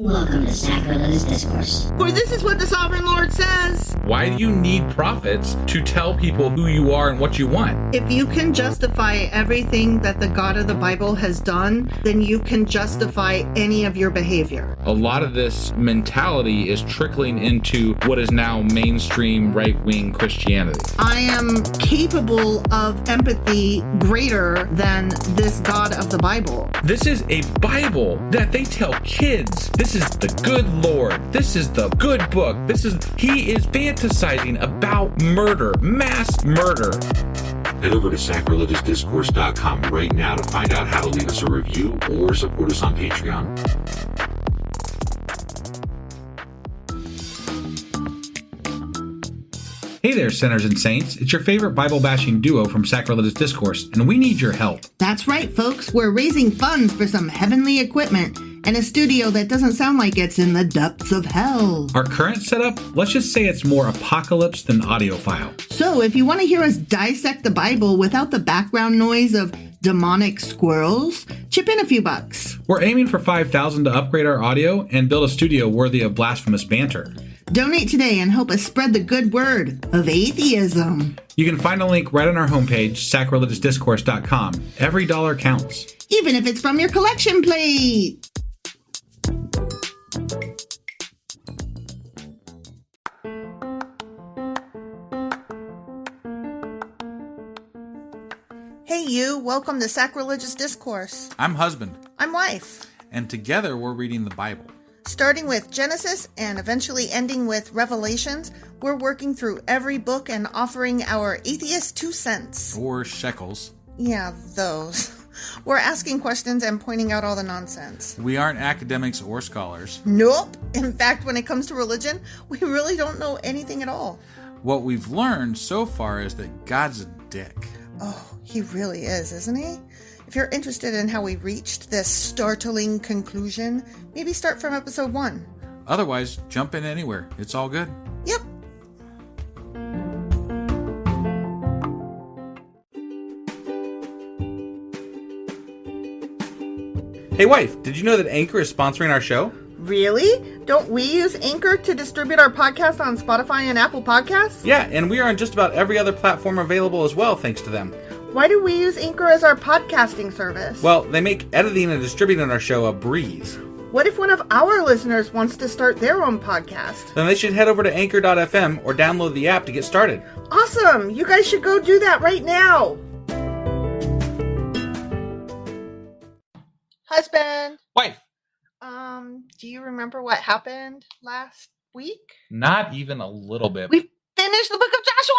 Welcome to Sacrilegious Discourse. For this is what the Sovereign Lord says. Why do you need prophets to tell people who you are and what you want? If you can justify everything that the God of the Bible has done, then you can justify any of your behavior. A lot of this mentality is trickling into what is now mainstream right-wing Christianity. I am capable of empathy greater than this God of the Bible. This is a Bible that they tell kids. This is the good Lord. This is the good book. He is fantasizing about murder, mass murder. Head over to sacrilegiousdiscourse.com right now to find out how to leave us a review or support us on Patreon. Hey there, sinners and saints. It's your favorite Bible-bashing duo from Sacrilegious Discourse, and we need your help. That's right, folks. We're raising funds for some heavenly equipment and a studio that doesn't sound like it's in the depths of hell. Our current setup, let's just say it's more apocalypse than audiophile. So if you want to hear us dissect the Bible without the background noise of demonic squirrels, chip in a few bucks. We're aiming for $5,000 to upgrade our audio and build a studio worthy of blasphemous banter. Donate today and help us spread the good word of atheism. You can find a link right on our homepage, sacrilegiousdiscourse.com. Every dollar counts. Even if it's from your collection plate. Hey you, welcome to Sacrilegious Discourse. I'm husband. I'm wife. And together we're reading the Bible. Starting with Genesis and eventually ending with Revelations, we're working through every book and offering our atheist 2 cents. Or shekels. Yeah, those. We're asking questions and pointing out all the nonsense. We aren't academics or scholars. Nope. In fact, when it comes to religion, we really don't know anything at all. What we've learned so far is that God's a dick. Oh, he really is, isn't he? If you're interested in how we reached this startling conclusion, maybe start from episode 1. Otherwise, jump in anywhere. It's all good. Yep. Hey wife, did you know that Anchor is sponsoring our show? Really? Don't we use Anchor to distribute our podcast on Spotify and Apple Podcasts? Yeah, and we are on just about every other platform available as well, thanks to them. Why do we use Anchor as our podcasting service? Well, they make editing and distributing our show a breeze. What if one of our listeners wants to start their own podcast? Then they should head over to anchor.fm or download the app to get started. Awesome! You guys should go do that right now! Husband! Wife! Do you remember what happened last week? Not even a little bit. We finished the book of Joshua!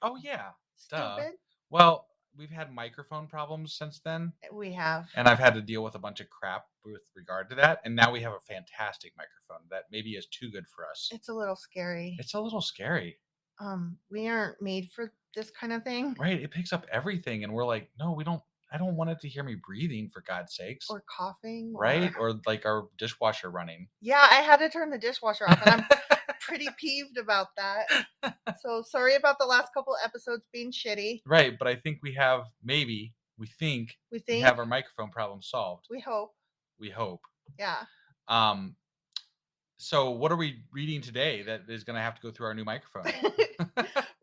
Oh yeah. Stupid. Well, we've had microphone problems since then. We have. And I've had to deal with a bunch of crap with regard to that. And now we have a fantastic microphone that maybe is too good for us. It's a little scary. It's a little scary. We aren't made for this kind of thing. Right. It picks up everything. And we're like, no, I don't want it to hear me breathing, for God's sakes. Or coughing. Right? Or like our dishwasher running. Yeah, I had to turn the dishwasher off. And I'm pretty peeved about that. So sorry about the last couple episodes being shitty. Right. But I think we have we think we have our microphone problem solved. We hope. We hope. Yeah. So what are we reading today that is going to have to go through our new microphone?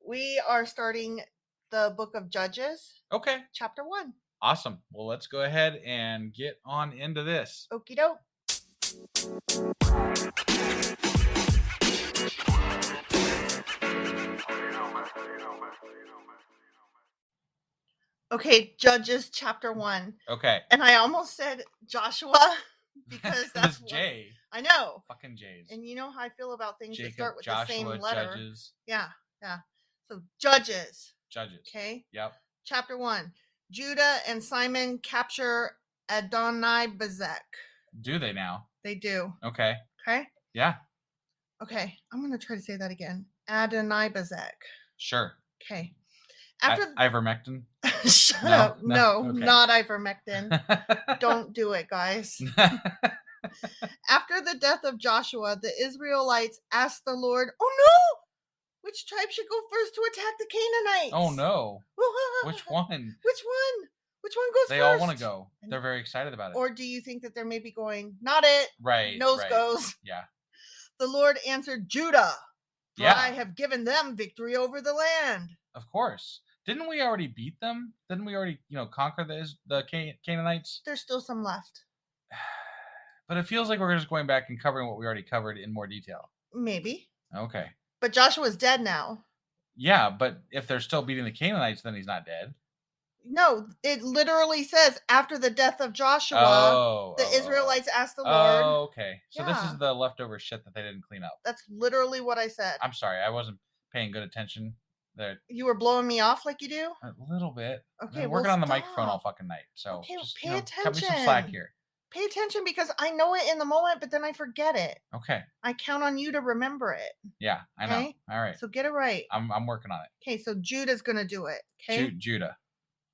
We are starting the book of Judges. Okay. Chapter 1. Awesome. Well, let's go ahead and get on into this. Okie doke. Okay, Judges chapter 1. Okay. And I almost said Joshua because that's J. I know. Fucking J's. And you know how I feel about things Jacob, that start with Joshua, the same letter. Judges. Yeah. So Judges. Okay. Yep. Chapter 1. Judah and Simon capture Adonai-Bezek. Do they now? They do. Okay. Okay? Yeah. Okay. I'm going to try to say that again. Adonai-Bezek. Sure. Okay. After ivermectin? Shut up. No, okay. Not ivermectin. Don't do it, guys. After the death of Joshua, the Israelites asked the Lord, "Oh no! Which tribe should go first to attack the Canaanites?" Oh no. Which one? Which one? Which one goes They first? all want to go. They're very excited about it. Or do you think that they're maybe going, not it. Right. Nose right. goes. Yeah. The Lord answered Judah. For Yeah. I have given them victory over the land. Of course. Didn't we already beat them? Didn't we already, conquer the Canaanites? There's still some left. But it feels like we're just going back and covering what we already covered in more detail. Maybe. Okay. But Joshua's dead now. Yeah, but if they're still beating the Canaanites, then he's not dead. No, it literally says after the death of Joshua, the Israelites asked the Lord. Oh, okay. So this Yeah. is the leftover shit that they didn't clean up. That's literally what I said. I'm sorry, I wasn't paying good attention there. You were blowing me off like you do? A little bit. Okay, I'm working on the microphone all stop. fucking night. So Okay, just, pay cut me some slack attention. here. Pay attention because I know it in the moment, but then I forget it. Okay. I count on you to remember it. Yeah, I know. Okay? All right. So get it right. I'm working on it. Okay, so Judah's going to do it. Okay. Judah.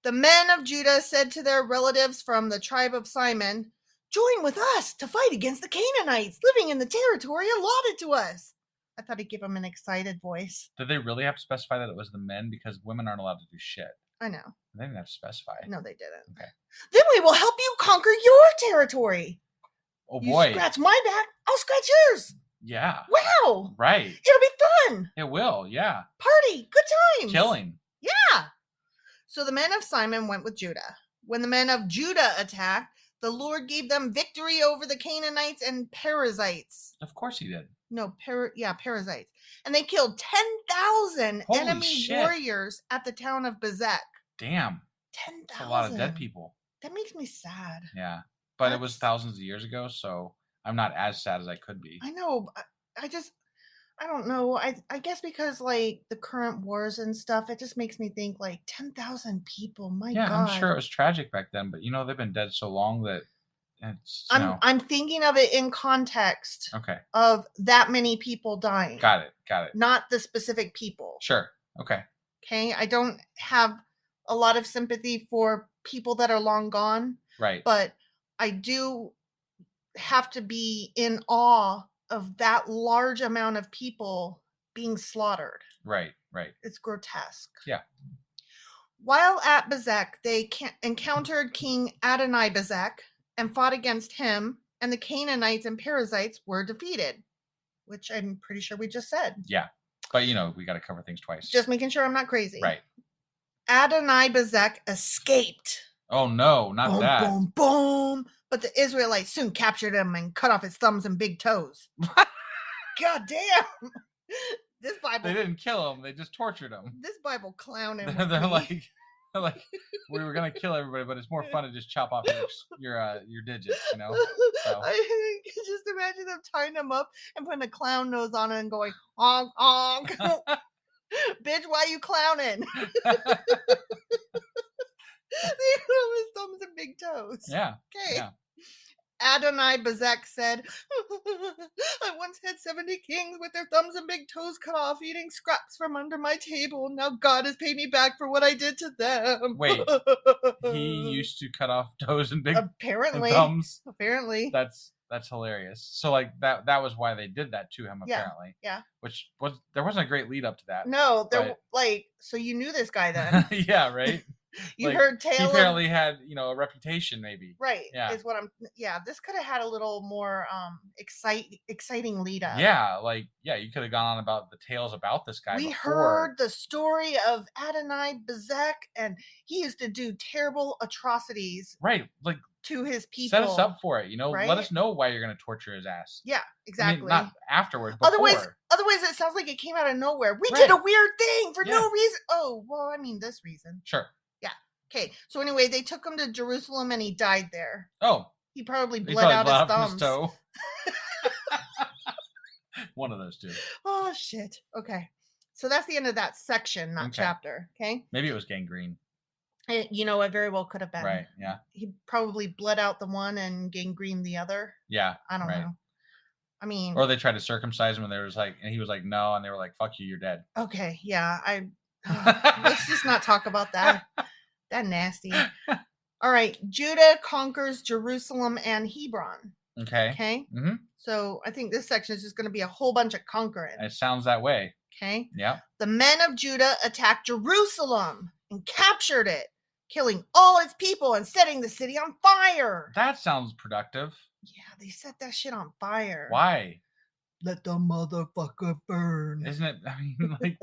The men of Judah said to their relatives from the tribe of Simon, "Join with us to fight against the Canaanites living in the territory allotted to us." I thought he'd give them an excited voice. Did they really have to specify that it was the men? Because women aren't allowed to do shit. I know. They didn't have to specify. No, they didn't. Okay. Then we will help you conquer your territory. Oh, You boy. scratch my back, I'll scratch yours. Yeah. Wow. Right. It'll be fun. It will. Yeah. Party. Good times. Killing. Yeah. So the men of Simon went with Judah. When the men of Judah attacked, the Lord gave them victory over the Canaanites and Perizzites. Of course he did. No, Perizzites. And they killed 10,000 Holy enemy shit. warriors at the town of Bezek. Damn. 10,000. That's a lot of dead people. That makes me sad. Yeah. But it was That's- thousands of years ago, so I'm not as sad as I could be. I know. I don't know. I guess because like the current wars and stuff, it just makes me think like 10,000 people. My Yeah, God. I'm sure it was tragic back then, but they've been dead so long that it's I'm thinking of it in context okay. of that many people dying. Got it. Not the specific people. Sure. Okay. Okay. I don't have a lot of sympathy for people that are long gone, Right. but I do have to be in awe of that large amount of people being slaughtered. Right. It's grotesque. Yeah. While at Bezek, they encountered King Adonai-Bezek and fought against him, and the Canaanites and Perizzites were defeated, which I'm pretty sure we just said. Yeah. But we got to cover things twice. Just making sure I'm not crazy. Right. Adonai-Bezek escaped. Oh no, not Boom, that. boom, boom. But the Israelites soon captured him and cut off his thumbs and big toes. God damn. This Bible. They didn't kill him. They just tortured him. This Bible clowning. with They're me. like, we were gonna kill everybody, but it's more fun to just chop off your digits, So. I can just imagine them tying him up and putting a clown nose on it and going, honk, honk. Bitch, why you clowning? They have his thumbs and big toes. Yeah. Okay. Yeah. Adonai-Bezek said, I once had 70 kings with their thumbs and big toes cut off eating scraps from under my table. Now God has paid me back for what I did to them. Wait, he used to cut off toes and big Apparently. thumbs. Apparently. That's hilarious. So like that was why they did that to him, apparently. Yeah. Which there wasn't a great lead up to that. No, there but- so you knew this guy then. Yeah, right. You Like, heard he tale apparently had a reputation, maybe. right. Yeah. Is what I'm this could have had a little more exciting lead up. Yeah, you could have gone on about the tales about this guy. We before. heard the story of Adonai-Bezek, and he used to do terrible atrocities Right, like to his people. set us up for it. right? Let us know why you're going to torture his ass. Yeah, I exactly. mean, not afterwards. Before. Otherwise, it sounds like it came out of nowhere. We Right. did a weird thing for Yeah. no reason. Oh, well, I mean, this reason. Sure. Okay, so anyway, they took him to Jerusalem, and he died there. Oh, He probably he bled probably out bled his off thumbs. his toe. One of those two. Oh shit. Okay, so that's the end of that section, not Okay. chapter. Okay, Maybe it was gangrene. it very well could have been. Right. Yeah. He probably bled out the one and gangrene the other. Yeah. I don't right. know. I mean, Or they tried to circumcise him, and he was like, no, and they were like, fuck you, you're dead. okay, yeah. Let's just not talk about that. That nasty. All right, Judah conquers Jerusalem and Hebron. Okay. Okay. Mm-hmm. So I think this section is just going to be a whole bunch of conquering. It sounds that way. Okay. Yeah. The men of Judah attacked Jerusalem and captured it. killing all its people and setting the city on fire. That sounds productive. Yeah, they set that shit on fire. Why? Let the motherfucker burn. Isn't it? I mean, like,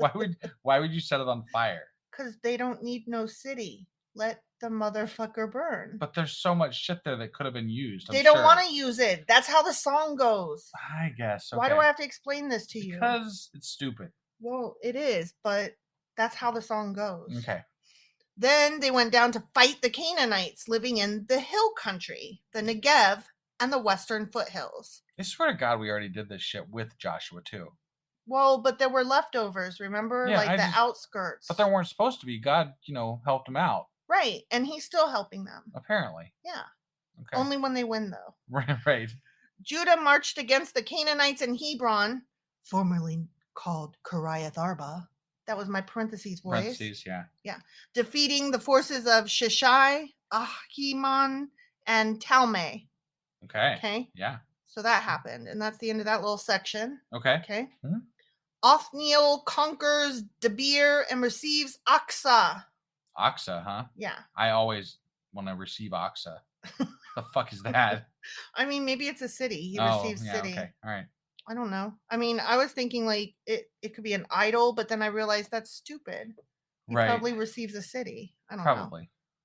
why would you set it on fire? Because they don't need no city. Let the motherfucker burn. But there's so much shit there that could have been used. They don't want to use it. That's how the song goes. I guess. Okay. Why do I have to explain this to you? Because it's stupid. Well, it is, but that's how the song goes. Okay. Then they went down to fight the Canaanites living in the hill country, the Negev, and the western foothills. I swear to God, we already did this shit with Joshua too. Well, but there were leftovers, remember? Yeah, like the outskirts. But there weren't supposed to be. God, helped them out. Right, and he's still helping them. Apparently. Yeah. Okay. Only when they win, though. Right. Judah marched against the Canaanites in Hebron, formerly called Kiriath Arba. That was my parentheses voice. Parentheses, yeah. Yeah. Defeating the forces of Shishai, Ahiman, and Talmai. Okay. Okay. Yeah. So that happened, and that's the end of that little section. Okay. Okay. Mm-hmm. Othniel conquers Debir and receives Aksa. Aksa, huh? Yeah. I always want to receive Aksa. The fuck is that? I mean, maybe it's a city. He receives city. Okay. All right. I don't know. I mean, I was thinking like it could be an idol, but then I realized that's stupid. He probably receives a city. I don't know.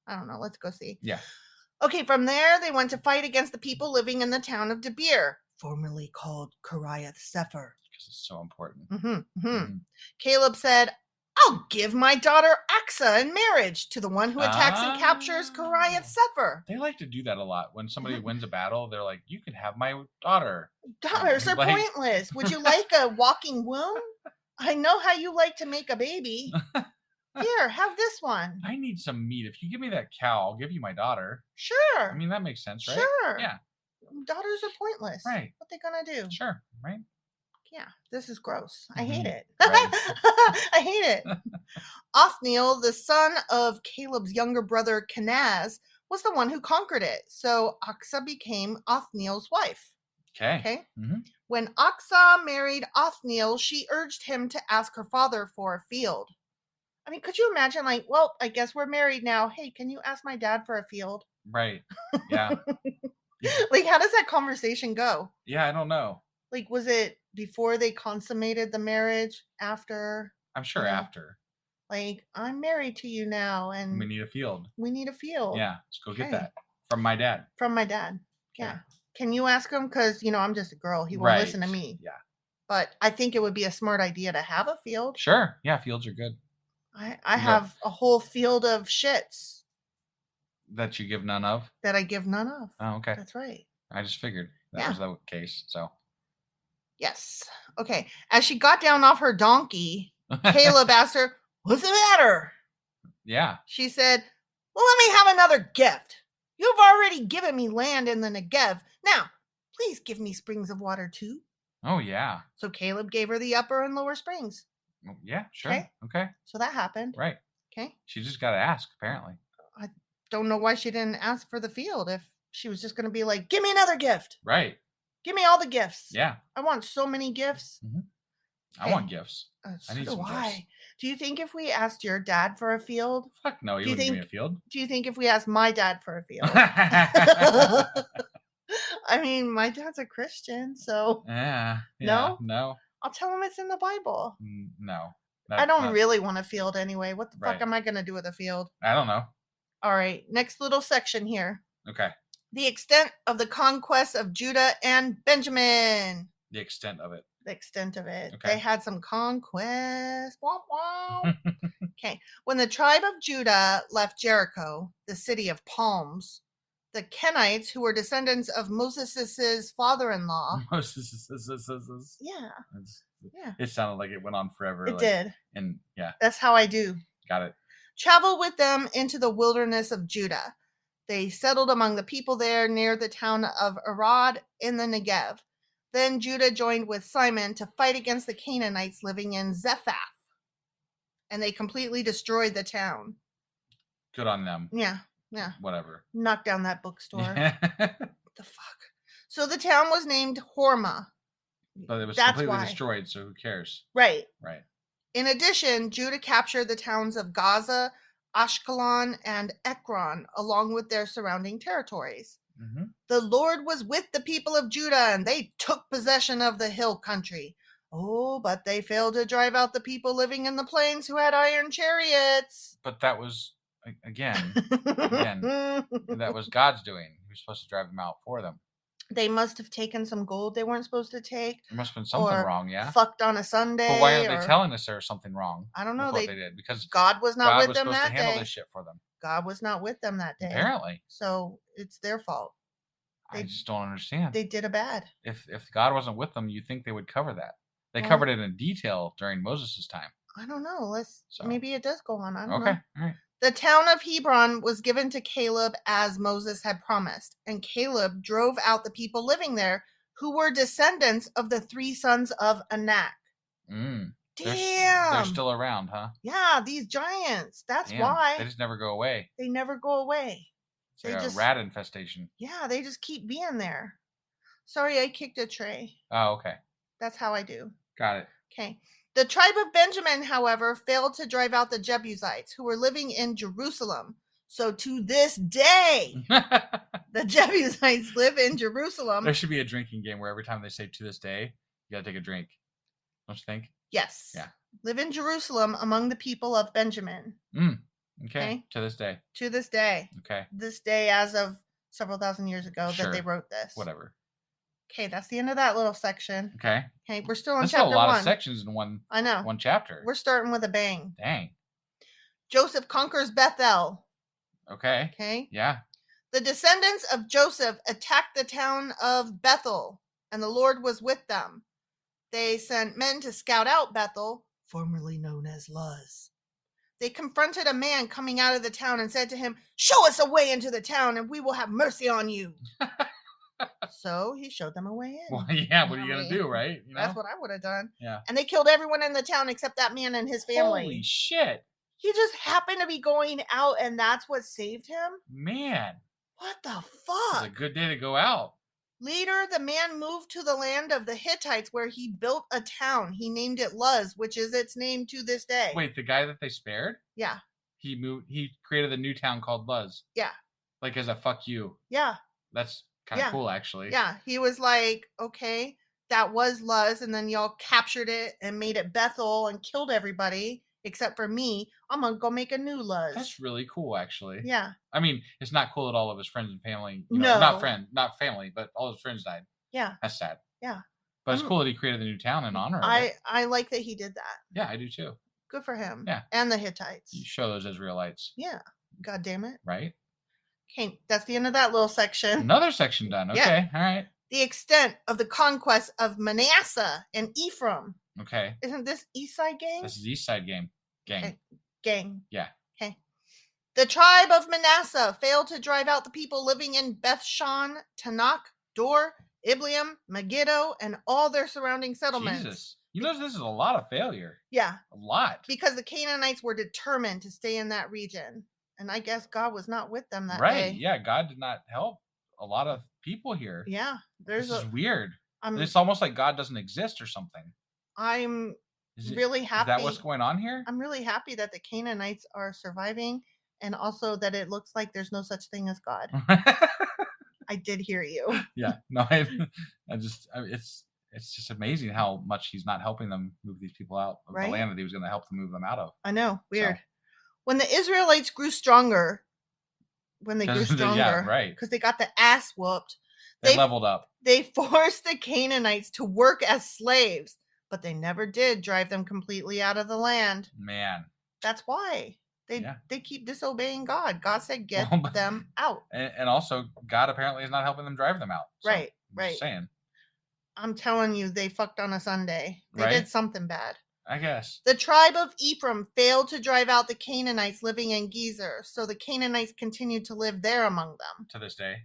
I don't know. Let's go see. Yeah. Okay, from there, they went to fight against the people living in the town of Debir, formerly called Kiriath Sefer. Because it's so important. Caleb said, I'll give my daughter Aksa in marriage to the one who attacks and captures Kiriath Sefer. They like to do that a lot. When somebody wins a battle, they're like, you can have my daughter. Daughters are pointless. Would you like a walking womb? I know how you like to make a baby. Here, have this one. I need some meat. If you give me that cow, I'll give you my daughter. Sure. I mean, that makes sense, right? Sure. Yeah. Daughters are pointless. Right. What they gonna do? Sure. Right. Yeah, this is gross. I hate it. Right. I hate it. Othniel, the son of Caleb's younger brother Kenaz, was the one who conquered it. So Aksa became Othniel's wife. Okay. When Aksa married Othniel, she urged him to ask her father for a field. I mean, could you imagine, like, well, I guess we're married now. Hey, can you ask my dad for a field? Right. Yeah. Like, how does that conversation go? Yeah, I don't know. Like, was it before they consummated the marriage? After? I'm sure after. Like, I'm married to you now, and we need a field. Yeah, let's go get that. From my dad. Yeah. Can you ask him? Because, I'm just a girl. He won't listen to me. Yeah. But I think it would be a smart idea to have a field. Sure. Yeah, fields are good. I have a whole field of shits. That you give none of? That I give none of. Oh, okay. That's right. I just figured that was the case, so. Yes. Okay. As she got down off her donkey, Caleb asked her, what's the matter? Yeah. She said, well, let me have another gift. You've already given me land in the Negev. Now, please give me springs of water too. Oh, yeah. So Caleb gave her the upper and lower springs. Oh, yeah, sure. Okay. So that happened. Right. Okay. She just got to ask, apparently. I don't know why she didn't ask for the field if she was just going to be like, give me another gift. Right. Give me all the gifts. Yeah. I want so many gifts. I want gifts. So I need some gifts. Do you think if we asked your dad for a field? Fuck no, he wouldn't give me a field. Do you think if we asked my dad for a field? I mean, my dad's a Christian, so. Yeah. No? No. I'll tell him it's in the Bible. No. I don't really want a field anyway. What the fuck am I going to do with a field? I don't know. All right. Next little section here. Okay. The extent of the conquest of Judah and Benjamin. The extent of it. Okay. Okay. They had some conquest. Womp womp. Okay. When the tribe of Judah left Jericho, the city of palms, the Kenites, who were descendants of Moses' father-in-law. Yeah. It sounded like it went on forever. It did. And yeah. That's how I do. Got it. Traveled with them into the wilderness of Judah. They settled among the people there near the town of Arad in the Negev. Then Judah joined with Simon to fight against the Canaanites living in Zephath. And they completely destroyed the town. Good on them. Yeah. Whatever. Knock down that bookstore. What the fuck? So the town was named Hormah. But it was completely destroyed, so who cares? Right. Right. In addition, Judah captured the towns of Gaza, Ashkelon, and Ekron, along with their surrounding territories. Mm-hmm. The Lord was with the people of Judah, and they took possession of the hill country. Oh, but they failed to drive out the people living in the plains who had iron chariots. But that was, again, that was God's doing. He was supposed to drive them out for them. They must have taken some gold they weren't supposed to take. There must have been something or wrong, yeah. Fucked on a Sunday. But why aren't they telling us there's something wrong? I don't know. With what they did, because God was not with them was that supposed to handle day. this shit for them. God was not with them that day. Apparently. So it's their fault. I just don't understand. They did a bad. If God wasn't with them, you think they would cover that. They covered it in detail during Moses' time. I don't know. Maybe it does go on. I don't know. Okay, all right. The town of Hebron was given to Caleb as Moses had promised, and Caleb drove out the people living there, who were descendants of the 3 sons of Anak. Damn. They're still around, huh? Yeah, these giants. That's why. They just never go away. They never go away. It's like a rat infestation. Yeah, they just keep being there. Sorry, I kicked a tray. Oh, okay. That's how I do. Got it. Okay. The tribe of Benjamin, however, failed to drive out the Jebusites, who were living in Jerusalem. So to this day, the Jebusites live in Jerusalem. There should be a drinking game where every time they say "to this day," you gotta take a drink. Don't you think? Yes. Yeah. Live in Jerusalem among the people of Benjamin. Okay. To this day. To this day. Okay. This day, as of several thousand years ago, that they wrote this. Whatever. Okay, that's the end of that little section. Okay. Okay, we're still on That's chapter 1. a lot of sections in one. I know. One chapter. We're starting with a bang. Dang. Joseph conquers Bethel. Okay. Okay. Yeah. The descendants of Joseph attacked the town of Bethel, and the Lord was with them. They sent men to scout out Bethel, formerly known as Luz. They confronted a man coming out of the town and said to him, "Show us a way into the town, and we will have mercy on you." So he showed them a way in. Well, yeah, what are you going to do, right? You know? That's what I would have done. Yeah. And they killed everyone in the town except that man and his family. Holy shit. He just happened to be going out, and that's what saved him? Man. What the It's fuck? a good day to go out. Later, the man moved to the land of the Hittites, where he built a town. He named it Luz, which is its name to this day. Wait, the guy that they spared? Yeah. He created a new town called Luz. Yeah. Like as a fuck you. Yeah. That's kind of cool, actually. Yeah. He was like, okay, that was Luz, and then y'all captured it and made it Bethel and killed everybody except for me. I'm gonna go make a new Luz. That's really cool, actually. Yeah. I mean, it's not cool that all of his friends and family, No. not family, but all his friends died. Yeah. That's sad. Yeah. But it's cool that he created a new town in honor of it. I like that he did that. Yeah, I do too. Good for him. Yeah. And the Hittites. You show those Israelites. Yeah. God damn it. Right? Okay, that's the end of that little section. Another section done. Okay, Yeah. all right. The extent of the conquest of Manasseh and Ephraim. Okay. Isn't this East Side Gang? This is East Side Gang. Okay. Gang. Yeah. Okay. The tribe of Manasseh failed to drive out the people living in Bethshan, Tanakh, Dor, Ibleam, Megiddo, and all their surrounding settlements. Jesus. You know, this is a lot of failure. Yeah. A lot. Because the Canaanites were determined to stay in that region. And I guess God was not with them that day. Right. Yeah. God did not help a lot of people here. Yeah. This is weird. I'm It's almost like God doesn't exist or something. Really happy. Is that what's going on here? I'm really happy that the Canaanites are surviving, and also that it looks like there's no such thing as God. I did hear you. Yeah. No, it's just amazing how much he's not helping them move these people out of the land that he was going to help them move them out of. I know. Weird. So. When the Israelites grew stronger, yeah, right, because they got the ass whooped, they leveled up. They forced the Canaanites to work as slaves, but they never did drive them completely out of the land. Man. That's why. They keep disobeying God. God said, get them out. And also, God apparently is not helping them drive them out. So right. Just saying. I'm telling you, they fucked on a Sunday. They did something bad. I guess. The tribe of Ephraim failed to drive out the Canaanites living in Gezer, so the Canaanites continued to live there among them. To this day?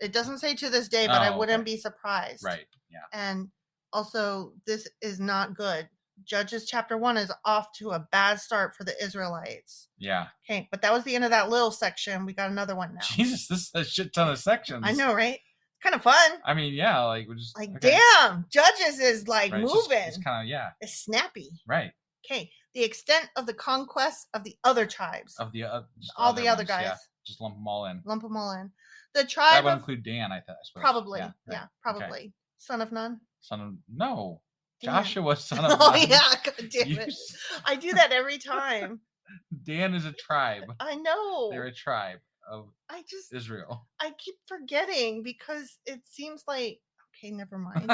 It doesn't say to this day, but I wouldn't be surprised. Right, yeah. And also, this is not good. Judges chapter 1 is off to a bad start for the Israelites. Yeah. Okay, but that was the end of that little section. We got another one now. Jesus, this is a shit ton of sections. I know, right? Kind of fun. I mean, yeah, like we're just damn, Judges is like moving. It's kind of, yeah. It's snappy. Right. Okay. the extent of the conquest of the other tribes. Of the all the other ones, guys. yeah. Just lump them all in. Lump them all in. The That tribe would of... include Dan, I suppose. Probably. Yeah, right. Yeah, probably. Okay. Son of none? Son of... No. Dan. Joshua, son of Oh, none. yeah. God damn You it. I do that every time. Dan is a tribe. I know. They're a tribe of I Israel. keep forgetting because it seems like... Okay, never mind.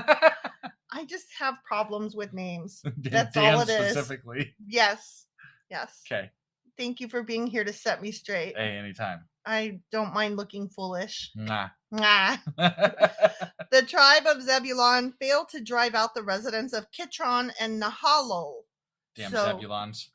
I just have problems with names. That's Dan all it is. specifically. Yes. Yes. Okay. Thank you for being here to set me straight. Hey, anytime. I don't mind looking foolish. Nah. Nah. The tribe of Zebulun failed to drive out the residents of Kitron and Nahalol. Damn So, Zebulons.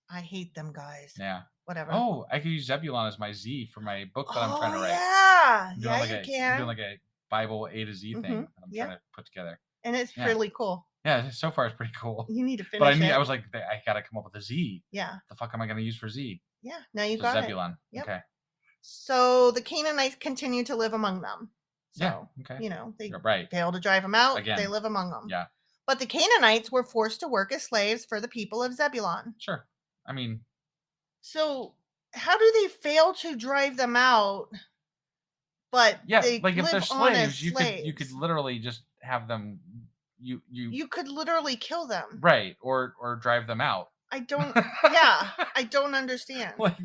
I hate them guys. Yeah. Whatever. Oh, I could use Zebulon as my Z for my book that I'm trying to write. Yeah. I'm doing Yeah, like you I'm can. doing like a Bible A to Z thing that I'm Yeah. trying to put together. And it's Yeah. really cool. Yeah, so far it's pretty cool. You need to finish But it. I was like, I gotta come up with a Z. Yeah. The fuck am I gonna use for Z? Yeah. Now you So got it. Zebulon. Yep. Okay. So the Canaanites continue to live among them. So, Yeah. Okay. you know, they You're right. fail to drive them out. Again. They live among them. Yeah. But the Canaanites were forced to work as slaves for the people of Zebulun. Sure. I mean, So how do they fail to drive them out? But yeah, they like if live they're on slaves, as you slaves. could literally just have them You could literally kill them. right or drive them out. I don't. Yeah, I don't understand. Like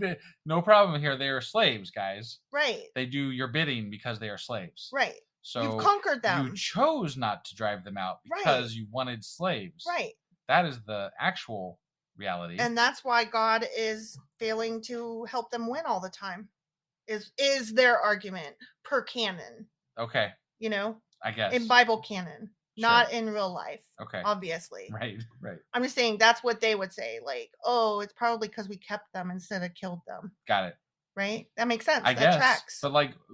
no problem here. They are slaves, guys. Right. They do your bidding because they are slaves. Right. So You've conquered them. you chose not to drive them out because you wanted slaves. Right. That is the actual reality. And that's why God is failing to help them win all the time. Is their argument per canon? Okay. You know, I guess in Bible canon, not in real life. Okay. Obviously. Right. I'm just saying that's what they would say. Like, oh, it's probably because we kept them instead of killed them. Got it. Right? That makes sense. I That guess. tracks.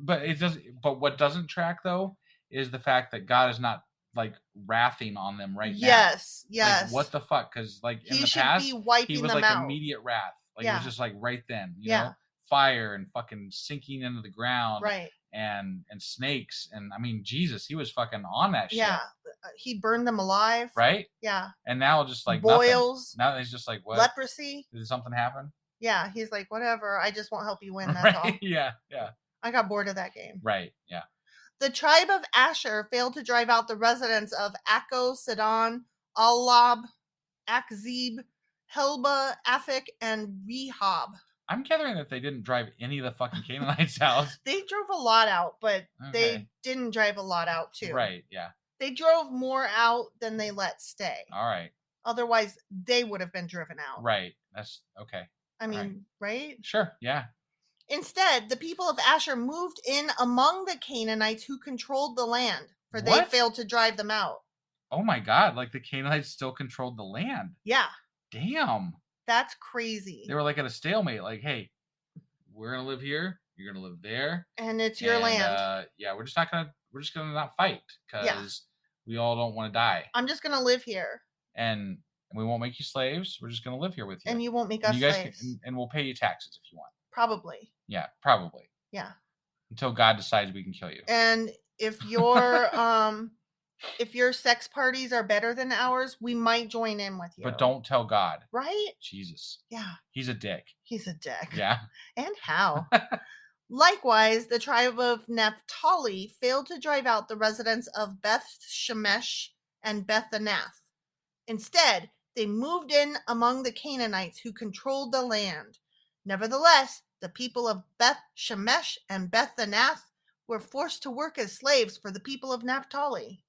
But it does. But what doesn't track though is the fact that God is not like wrathing on them right now. Yes. Like, what the fuck? Because like in He the should past, be wiping he was them like out. immediate wrath. Like it was just like right then. You Yeah. know, fire and fucking sinking into the ground. Right. And snakes and I mean Jesus, he was fucking on that shit. Yeah. He burned them alive. Right? Yeah. And now just like boils. Nothing. Now he's just like, what? Leprosy. Did something happen? Yeah. He's like, whatever. I just won't help you win. That's Right? all. Yeah. I got bored of that game. Right. Yeah. The tribe of Asher failed to drive out the residents of Akko, Sidon, Alab, Akzib, Helba, Aphek, and Rehob. I'm gathering that they didn't drive any of the fucking Canaanites out. They drove a lot out, but they Okay. didn't drive a lot out too. Right. Yeah. They drove more out than they let stay. All right. Otherwise, they would have been driven out. Right. That's okay. I mean, right? Sure. Yeah. Instead, the people of Asher moved in among the Canaanites who controlled the land, for they What? failed to drive them out. Oh my God. Like the Canaanites still controlled the land. Yeah, Damn. that's crazy. They were like at a stalemate. Like, hey, we're going to live here. You're going to live there. And it's your land. Yeah. We're just going to not fight because we all don't want to die. I'm just going to live here. And we won't make you slaves. We're just going to live here with you. And you won't make And us you guys slaves. and we'll pay you taxes if you want. Probably. Yeah, probably. Yeah. Until God decides we can kill you. And if your sex parties are better than ours, we might join in with you. But don't tell God. Right? Jesus. Yeah. He's a dick. He's a dick. Yeah. And how? Likewise, the tribe of Naphtali failed to drive out the residents of Beth Shemesh and Beth Anath. Instead, they moved in among the Canaanites who controlled the land. Nevertheless, the people of Beth Shemesh and Beth Anath were forced to work as slaves for the people of Naphtali.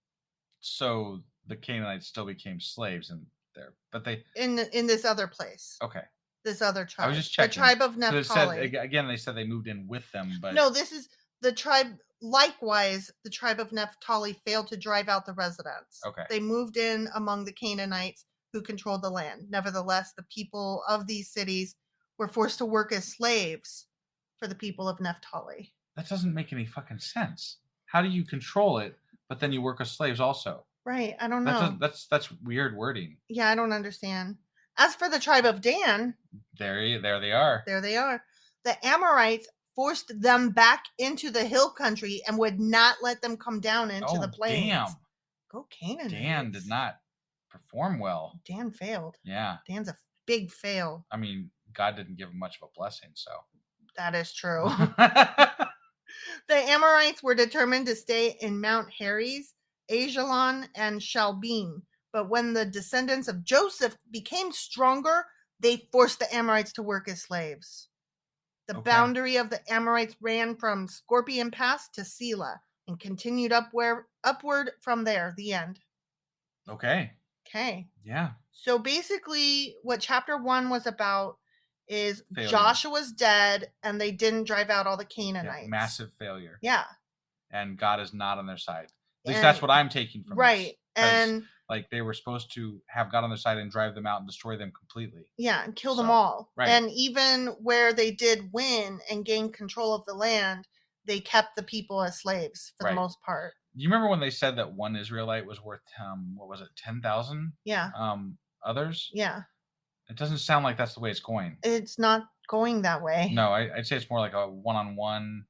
So the Canaanites still became slaves in there, but they In this other place. okay. This other tribe. I was just checking. The tribe of 'Cause it Naphtali. said, again, they said they moved in with them, but No, this is the tribe. Likewise, the tribe of Naphtali failed to drive out the residents. Okay. They moved in among the Canaanites who controlled the land. Nevertheless, the people of these cities were forced to work as slaves for the people of Naphtali. that doesn't make any fucking sense. How do you control it, but then you work as slaves also? Right. I don't know. That's weird wording. Yeah, I don't understand. As for the tribe of Dan, There they are. there they are. The Amorites forced them back into the hill country and would not let them come down into the plains. Damn. Go Canaanites. Dan did not perform well. Dan failed. Yeah. Dan's a big fail. I mean, God didn't give him much of a blessing, so. That is true. The Amorites were determined to stay in Mount Heres, Ajalon, and Shalbim. But when the descendants of Joseph became stronger, they forced the Amorites to work as slaves. The boundary of the Amorites ran from Scorpion Pass to Selah and continued upward from there. The end. Okay. Okay. Yeah. So basically, what chapter 1 was about is Failure. Joshua's dead and they didn't drive out all the Canaanites. Yeah, massive failure. Yeah. And God is not on their side. At least that's what I'm taking from right. this. And like they were supposed to have God on their side and drive them out and destroy them completely. Yeah, and kill them all. Right. And even where they did win and gain control of the land, they kept the people as slaves for the most part. You remember when they said that one Israelite was worth, what was it, 10,000? Yeah. Others? Yeah. It doesn't sound like that's the way it's going. It's not going that way. No, I'd say it's more like a one-on-one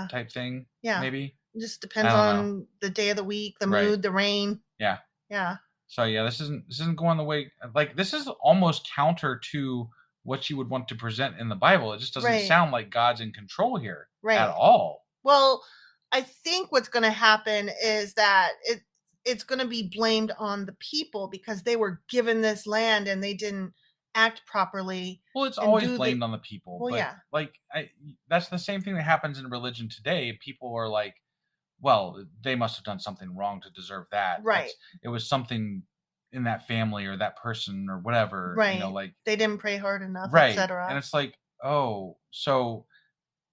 type thing. Yeah. Maybe. It just depends on the day of the week, the mood, the rain. Yeah. Yeah. So yeah, this isn't going the way, like this is almost counter to what you would want to present in the Bible. It just doesn't sound like God's in control here at all. Well, I think what's going to happen is that it's going to be blamed on the people because they were given this land and they didn't act properly. Well, it's always blamed on the people. Well, but like that's the same thing that happens in religion today. People are like, well, they must have done something wrong to deserve that. Right. It was something in that family or that person or whatever. Right. You know, like they didn't pray hard enough, right. etc. And it's like, oh, so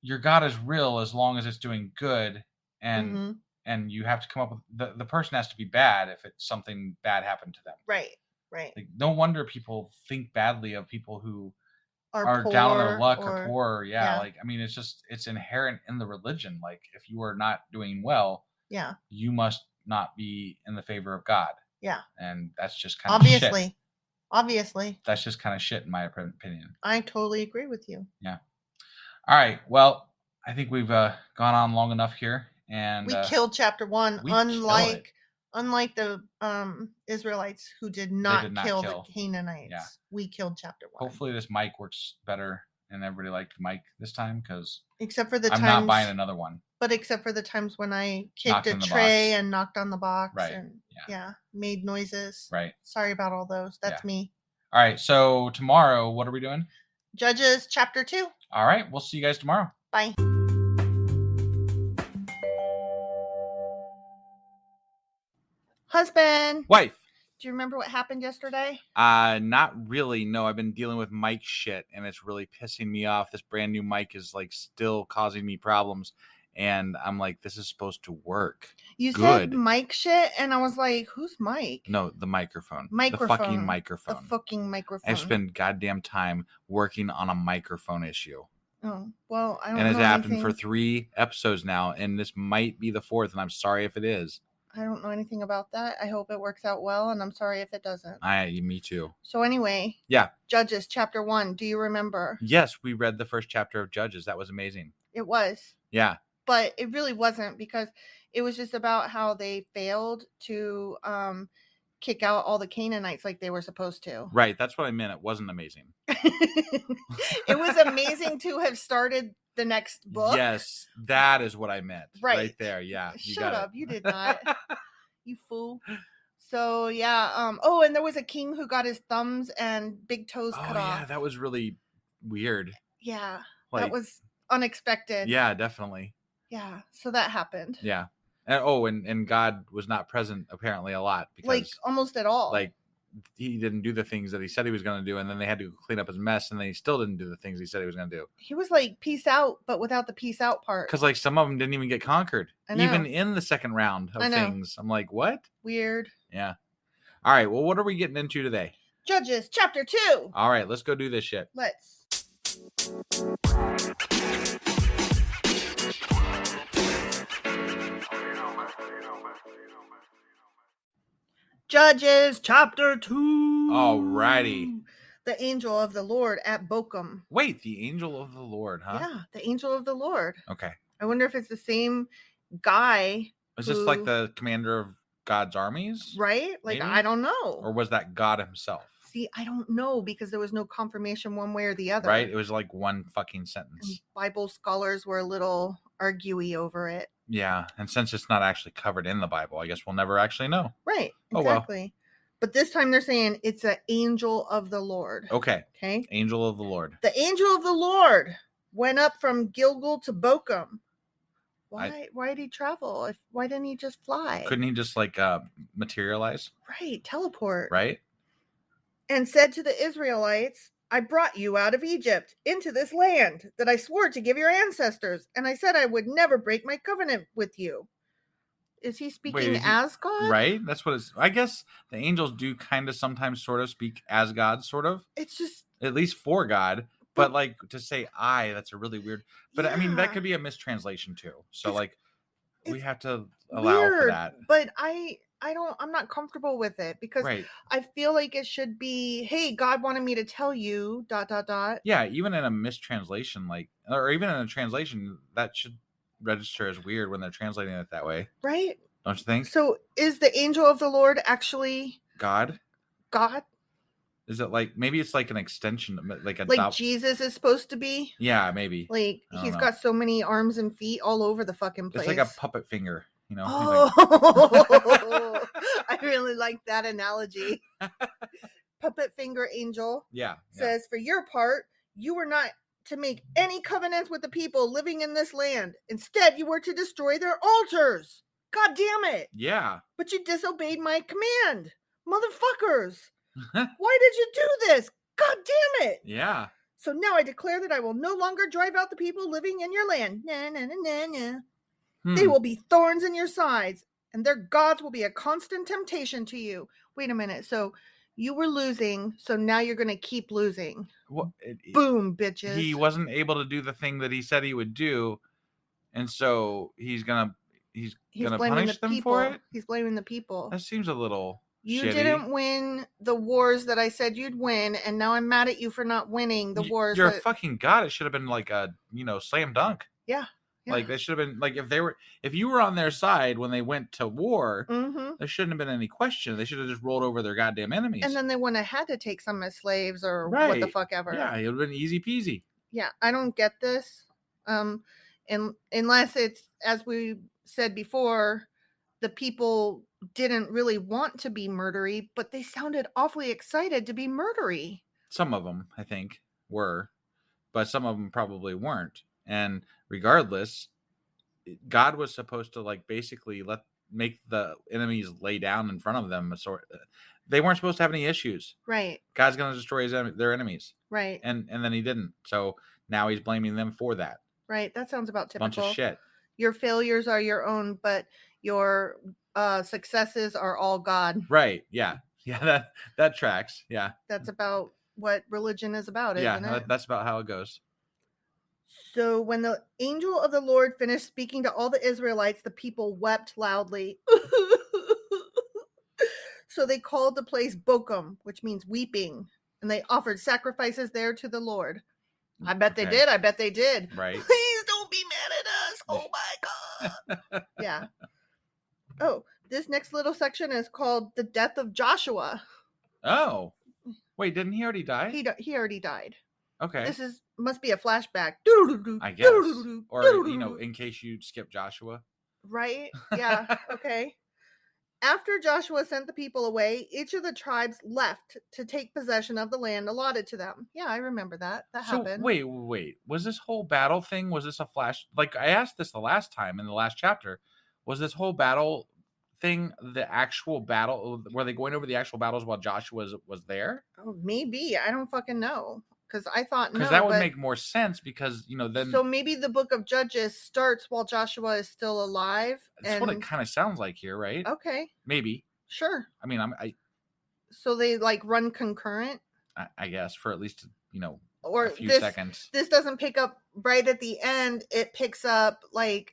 your God is real as long as it's doing good, and you have to come up with the person has to be bad if it's something bad happened to them. Right. Right. Like, no wonder people think badly of people who are poor, down on their luck or poor. Yeah. Like, I mean, it's inherent in the religion. Like, if you are not doing well, you must not be in the favor of God. Yeah. And that's just kind of shit. Obviously. That's just kind of shit in my opinion. I totally agree with you. Yeah. All right. Well, I think we've gone on long enough here. And we killed chapter 1, unlike the Israelites who did not kill the Canaanites. Yeah. We killed chapter 1. Hopefully this mic works better and everybody liked the mic this time, because except for the I'm not buying another one. But except for the times when I kicked a tray and knocked on the box and made noises. Right. Sorry about all those. That's me. All right. So tomorrow, what are we doing? Judges chapter 2. All right. We'll see you guys tomorrow. Bye. Husband. Wife. Do you remember what happened yesterday? Not really. No, I've been dealing with mic shit and it's really pissing me off. This brand new mic is like still causing me problems. And I'm like, this is supposed to work. You said mic shit, and I was like, who's Mike? No, the microphone. The fucking microphone. I've spent goddamn time working on a microphone issue. Oh, well, I don't know. And it's happened for 3 episodes now, and this might be the 4th, and I'm sorry if it is. I don't know anything about that. I hope it works out well, and I'm sorry if it doesn't. Me too. So anyway. Yeah. Judges, chapter 1. Do you remember? Yes, we read the first chapter of Judges. That was amazing. It was. Yeah. But it really wasn't, because it was just about how they failed to kick out all the Canaanites like they were supposed to. Right. That's what I meant. It wasn't amazing. It was amazing to have started the next book. Yes, that is what I meant. Right there. Yeah. Shut up. You did not. You fool. So, yeah. And there was a king who got his thumbs and big toes cut off. Yeah, that was really weird. Yeah. That was unexpected. Yeah, definitely. Yeah, so that happened. Yeah. And God was not present apparently a lot, because like almost at all. Like he didn't do the things that he said he was going to do, and then they had to clean up his mess, and then he still didn't do the things he said he was going to do. He was like peace out, but without the peace out part. Because like some of them didn't even get conquered, even in the second round of things. I'm like, what? Weird. Yeah. All right. Well, what are we getting into today? Judges chapter 2. All right, let's go do this shit. Let's. Judges chapter 2. Alrighty. The angel of the Lord at Bochum. Wait, the angel of the Lord, huh? Yeah, the angel of the Lord. Okay. I wonder if it's the same guy. Is this like the commander of God's armies? Right? Like, maybe? I don't know. Or was that God himself? See, I don't know because there was no confirmation one way or the other. Right? It was like one fucking sentence. And Bible scholars were a little arguey over it. Yeah. And since it's not actually covered in the Bible, I guess we'll never actually know. Right. Exactly. Oh, well. But this time they're saying it's an angel of the Lord. Okay. Okay. Angel of the Lord. The angel of the Lord went up from Gilgal to Bochum. Why did he travel? Why didn't he just fly? Couldn't he just materialize? Right. Teleport. Right. And said to the Israelites, I brought you out of Egypt into this land that I swore to give your ancestors. And I said I would never break my covenant with you. Is he speaking as God? Right. That's what it's. I guess the angels do kind of sometimes sort of speak as God, sort of. It's just. At least for God. But like to say that's a really weird. But yeah. I mean, that could be a mistranslation too. So we have to allow for that. But I'm not comfortable with it because I feel like it should be, hey, God wanted me to tell you ... Yeah, even in a mistranslation, or even in a translation, that should register as weird when they're translating it that way. Right? Don't you think? So is the angel of the Lord actually God? God? Is it maybe it's like an extension, like Jesus is supposed to be? Yeah, maybe. He's got so many arms and feet all over the fucking place. It's like a puppet finger, you know? Oh, I really like that analogy. Puppet finger angel. Yeah. Says, for your part, you were not to make any covenants with the people living in this land. Instead, you were to destroy their altars. God damn it. Yeah. But you disobeyed my command. Motherfuckers. Why did you do this? God damn it. Yeah. So now I declare that I will no longer drive out the people living in your land. They will be thorns in your sides, and their gods will be a constant temptation to you. Wait a minute. So you were losing, so now you're going to keep losing. Boom, bitches. He wasn't able to do the thing that he said he would do, and so he's gonna punish them for it? He's blaming the people. That seems a little You shitty. Didn't win the wars that I said you'd win, and now I'm mad at you for not winning the wars. You're a fucking god. It should have been like a, slam dunk. Yeah. Like they should have been if you were on their side when they went to war, there shouldn't have been any question. They should have just rolled over their goddamn enemies. And then they wouldn't have had to take some as slaves or what the fuck ever. Yeah, it would have been easy peasy. Yeah, I don't get this. And unless it's, as we said before, the people didn't really want to be murdery, but they sounded awfully excited to be murdery. Some of them, I think, were, but some of them probably weren't. And regardless, God was supposed to basically make the enemies lay down in front of them. They weren't supposed to have any issues. Right. God's going to destroy their enemies. Right. And then he didn't. So now he's blaming them for that. Right. That sounds about typical. Bunch of shit. Your failures are your own, but your successes are all God. Right. Yeah. Yeah. That tracks. Yeah. That's about what religion is about, isn't it? That's about how it goes. So when the angel of the Lord finished speaking to all the Israelites, the people wept loudly. So they called the place Bochum, which means weeping, and they offered sacrifices there to the Lord. I bet they did. I bet they did. Right. Please don't be mad at us. Oh my God. Yeah. Oh, this next little section is called the death of Joshua. Oh. Wait, didn't he already die? He already died. Okay. This must be a flashback. I guess. Or, in case you skip Joshua. Right? Yeah. Okay. After Joshua sent the people away, each of the tribes left to take possession of the land allotted to them. Yeah, I remember that. That happened. Wait. Was this whole battle thing, was this a flash? I asked this the last time in the last chapter. Was this whole battle thing the actual battle? Were they going over the actual battles while Joshua was there? Oh, maybe. I don't fucking know. Because I thought no. Because that would make more sense because, then... So maybe the book of Judges starts while Joshua is still alive. That's what it kind of sounds like here, right? Okay. Maybe. Sure. I mean, So they run concurrent? I guess for at least, or a few seconds. This doesn't pick up right at the end. It picks up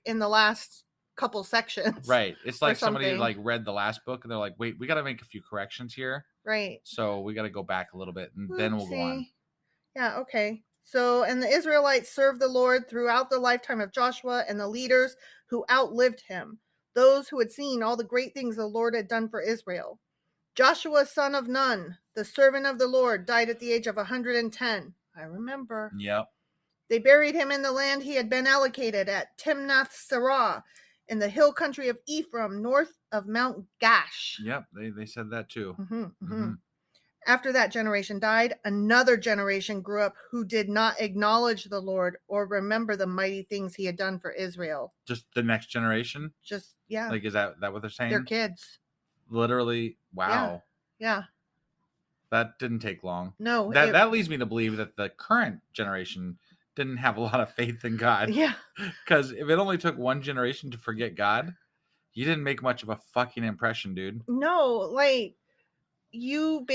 in the last couple sections. Right. It's like somebody read the last book and they're like, wait, we got to make a few corrections here. Right. So we got to go back a little bit and then we'll go on. Yeah, okay. So, and the Israelites served the Lord throughout the lifetime of Joshua and the leaders who outlived him. those who had seen all the great things the Lord had done for Israel. Joshua, son of Nun, the servant of the Lord, died at the age of 110. I remember. Yep. They buried him in the land he had been allocated at Timnath-Serah, in the hill country of Ephraim, north of Mount Gash. Yep, they said that too. After that generation died, another generation grew up who did not acknowledge the Lord or remember the mighty things he had done for Israel. Just the next generation? Just, yeah. Like, is that what they're saying? Their kids. Literally, wow. Yeah. That didn't take long. No. That leads me to believe that the current generation didn't have a lot of faith in God. Yeah. Because if it only took one generation to forget God, you didn't make much of a fucking impression, dude. No, like, you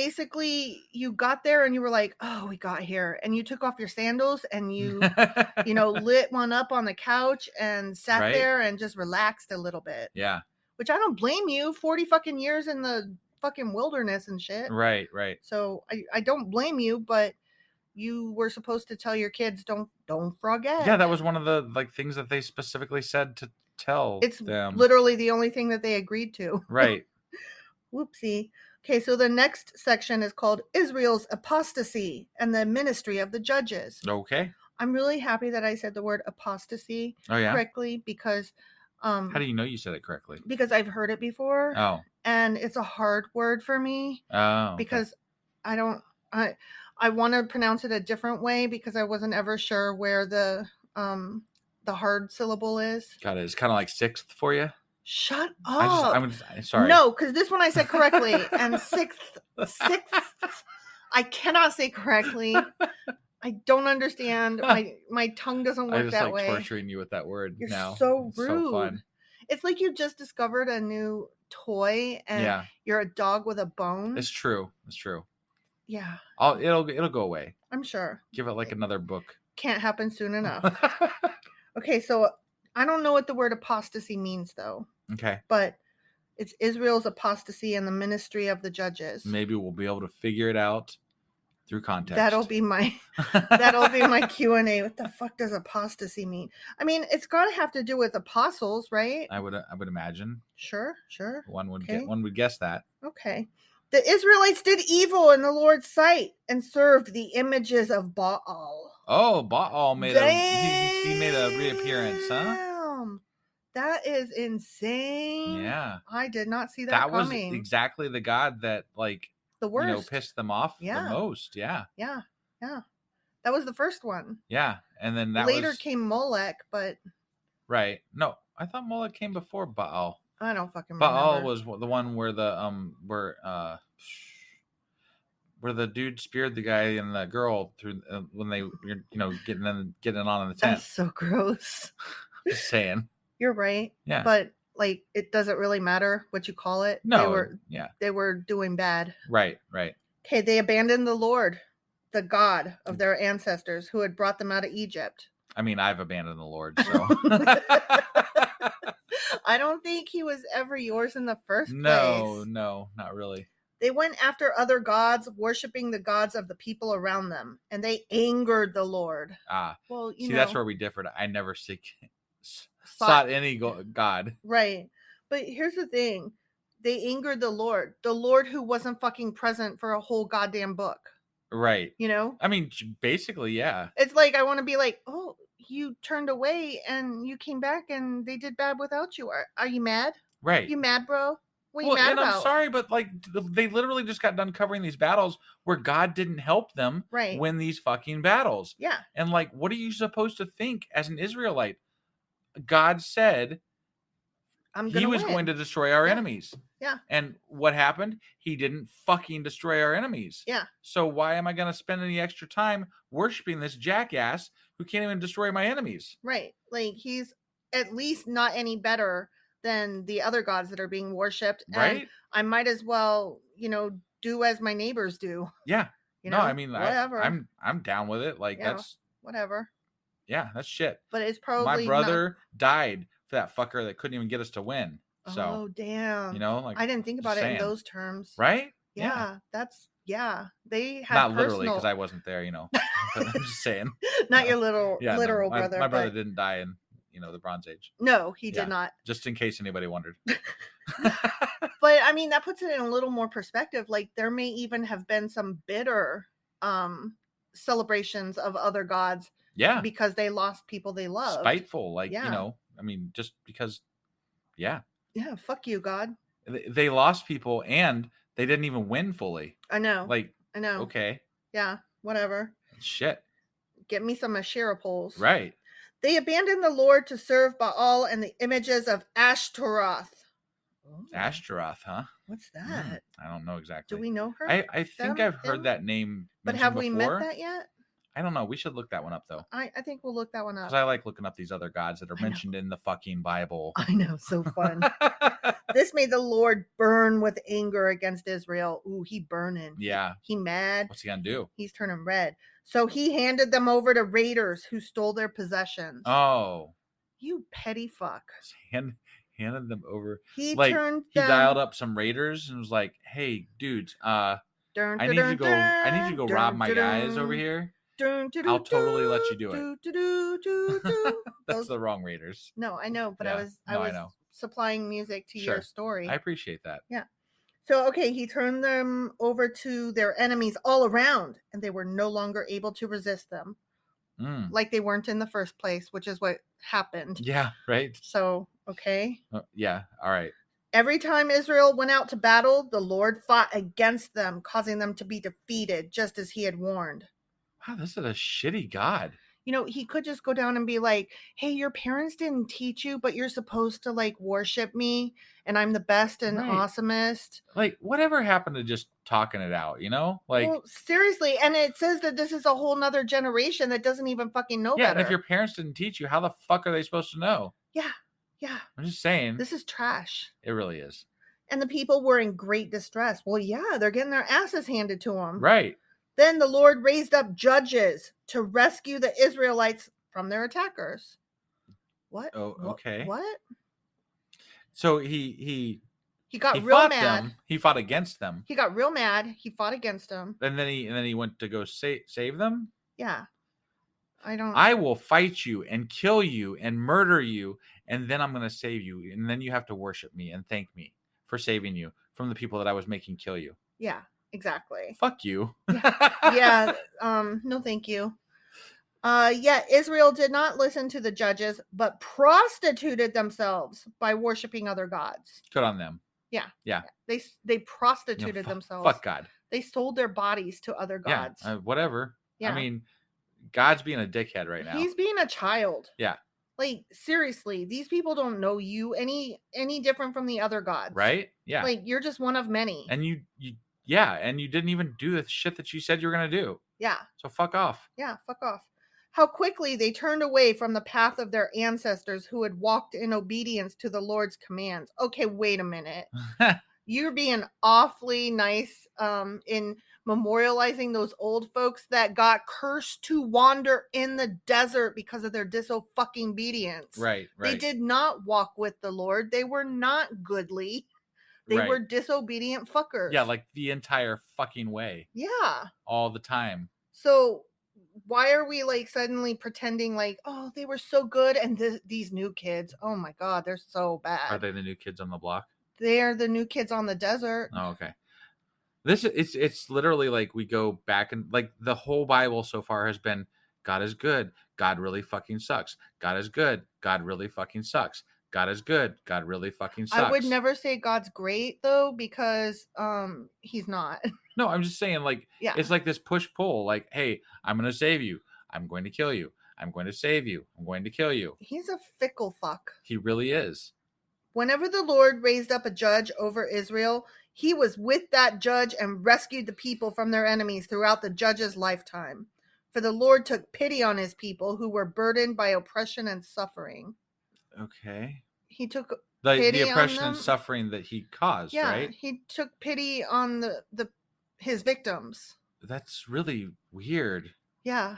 got there and you were like, oh, we got here. And you took off your sandals and you, lit one up on the couch and sat there and just relaxed a little bit. Yeah. Which I don't blame you. 40 fucking years in the fucking wilderness and shit. Right. So I don't blame you, but you were supposed to tell your kids, don't forget. Yeah, that was one of the things that they specifically said to tell them. It's literally the only thing that they agreed to. Right. Whoopsie. Okay, so the next section is called Israel's Apostasy and the Ministry of the Judges. Okay. I'm really happy that I said the word apostasy correctly because... how do you know you said it correctly? Because I've heard it before. Oh. And it's a hard word for me. Oh. Okay. Because I want to pronounce it a different way because I wasn't ever sure where the hard syllable is. Got it. It's kind of like sixth for you. Shut up. I'm sorry. No, because this one I said correctly. And sixth, I cannot say correctly. I don't understand. My tongue doesn't work that way. I just like torturing you with that word. You're now. So rude. So fun. It's like you just discovered a new toy and you're a dog with a bone. It's true. Yeah. It'll go away. I'm sure. Give it another book. Can't happen soon enough. Okay, so I don't know what the word apostasy means though. Okay. But it's Israel's apostasy and the ministry of the judges. Maybe we'll be able to figure it out through context. That'll be my Q&A. What the fuck does apostasy mean? I mean, it's got to have to do with apostles, right? I would imagine. Sure. One would guess that. Okay. The Israelites did evil in the Lord's sight and served the images of Baal. Oh, Baal made he made a reappearance, huh? That is insane. Yeah. I did not see that coming. That was exactly the god that the worst. Pissed them off the most. Yeah. Yeah. That was the first one. Yeah. And then later came Molech, but right. No, I thought Molech came before Baal. I don't fucking remember. Baal was the one where where the dude speared the guy and the girl through when they getting on in the tent. That's so gross. Just saying. You're right. Yeah. But it doesn't really matter what you call it. No. They were doing bad. Right. Okay, they abandoned the Lord, the God of their ancestors who had brought them out of Egypt. I mean, I've abandoned the Lord, so I don't think he was ever yours in the first place. No, not really. They went after other gods, worshiping the gods of the people around them, and they angered the Lord. Well, that's where we differed. I never sought any god. Right. But here's the thing. They angered the Lord who wasn't fucking present for a whole goddamn book. Right. I mean, basically, yeah. It's like, I want to be like, oh, you turned away and you came back and they did bad without you. Are you mad? Right. You mad, bro? What are you mad about? I'm sorry, but they literally just got done covering these battles where God didn't help them win these fucking battles. Yeah. And what are you supposed to think as an Israelite? God said he was going to destroy our enemies. Yeah. And what happened? He didn't fucking destroy our enemies. Yeah. So why am I going to spend any extra time worshiping this jackass who can't even destroy my enemies? Right. He's at least not any better than the other gods that are being worshipped. Right. And I might as well, do as my neighbors do. Yeah. No, I mean, whatever. I'm down with it. That's whatever. Yeah, that's shit. But it's probably my brother died for that fucker that couldn't even get us to win. So, oh damn! I didn't think about it in those terms. Right? Yeah. That's They had not literally because I wasn't there. But I'm just saying. Not your literal brother. My brother didn't die in the Bronze Age. No, he did not. Just in case anybody wondered. But I mean, that puts it in a little more perspective. Like, there may even have been some bitter celebrations of other gods. Yeah. Because they lost people they loved. Spiteful. Like, I mean, just because. Yeah. Yeah. Fuck you, God. They lost people and they didn't even win fully. I know. Like, I know. Okay. Yeah. Whatever. Shit. Get me some Asherah poles. Right. They abandoned the Lord to serve Baal and the images of Ashtaroth. Oh. Ashtaroth, huh? What's that? I don't know exactly. Do we know her? I think I've heard that name. But have before. We met that yet? I don't know. We should look that one up, though. I think we'll look that one up. Because I like looking up these other gods that are mentioned in the fucking Bible. I know. So fun. This made the Lord burn with anger against Israel. Ooh, he burning. Yeah. He mad. What's he gonna do? He's turning red. So he handed them over to raiders who stole their possessions. Oh. You petty fuck. Handed them over. He dialed up some raiders and was like, "Hey, dudes, I need you to go rob my guys over here. I'll totally let you do it." That's the wrong raiders. No, I know, but I was supplying music to your story. I appreciate that. Yeah. So, okay, he turned them over to their enemies all around, and they were no longer able to resist them. Like they weren't in the first place, which is what happened. Yeah, right. So, okay. Yeah, all right. Every time Israel went out to battle, the Lord fought against them, causing them to be defeated, just as he had warned. Wow, this is a shitty God. He could just go down and be like, hey, your parents didn't teach you, but you're supposed to like worship me and I'm the best and awesomest. Like, whatever happened to just talking it out, Like, well, seriously. And it says that this is a whole nother generation that doesn't even fucking know better. And if your parents didn't teach you, how the fuck are they supposed to know? Yeah. Yeah. I'm just saying. This is trash. It really is. And the people were in great distress. Well, yeah, they're getting their asses handed to them. Right. Then the Lord raised up judges to rescue the Israelites from their attackers. What? Oh, okay. What? So he got real mad. Them. He fought against them. He got real mad. He fought against them. And then he went to go save them? Yeah. I will fight you and kill you and murder you, and then I'm going to save you, and then you have to worship me and thank me for saving you from the people that I was making kill you. Yeah. Exactly. Fuck you. Yeah. No, thank you. Israel did not listen to the judges, but prostituted themselves by worshiping other gods. Good on them. Yeah. Yeah. They prostituted themselves. Fuck God. They sold their bodies to other gods. Yeah. Whatever. Yeah. I mean, God's being a dickhead right now. He's being a child. Yeah. Like, seriously, these people don't know you any different from the other gods. Right? Yeah. Like, you're just one of many. And you and you didn't even do the shit that you said you were going to do. Yeah. So fuck off. Yeah, fuck off. How quickly they turned away from the path of their ancestors who had walked in obedience to the Lord's commands. Okay, wait a minute. You're being awfully nice in memorializing those old folks that got cursed to wander in the desert because of their disobedience. Right. They did not walk with the Lord. They were not goodly. They were disobedient fuckers. Yeah, like the entire fucking way. Yeah. All the time. So why are we like suddenly pretending like, oh, they were so good and these new kids, oh my God, they're so bad. Are they the new kids on the block? They are the new kids on the desert. Oh, okay. It's literally like we go back and like the whole Bible so far has been God is good. God really fucking sucks. God is good. God really fucking sucks. God is good. God really fucking sucks. I would never say God's great though, because he's not. No, I'm just saying like it's like this push-pull, like, hey, I'm gonna save you. I'm going to kill you. I'm going to save you. I'm going to kill you. He's a fickle fuck. He really is. Whenever the Lord raised up a judge over Israel, he was with that judge and rescued the people from their enemies throughout the judge's lifetime. For the Lord took pity on his people who were burdened by oppression and suffering. Okay. He took the oppression and suffering that he caused, right? He took pity on his victims. That's really weird. Yeah.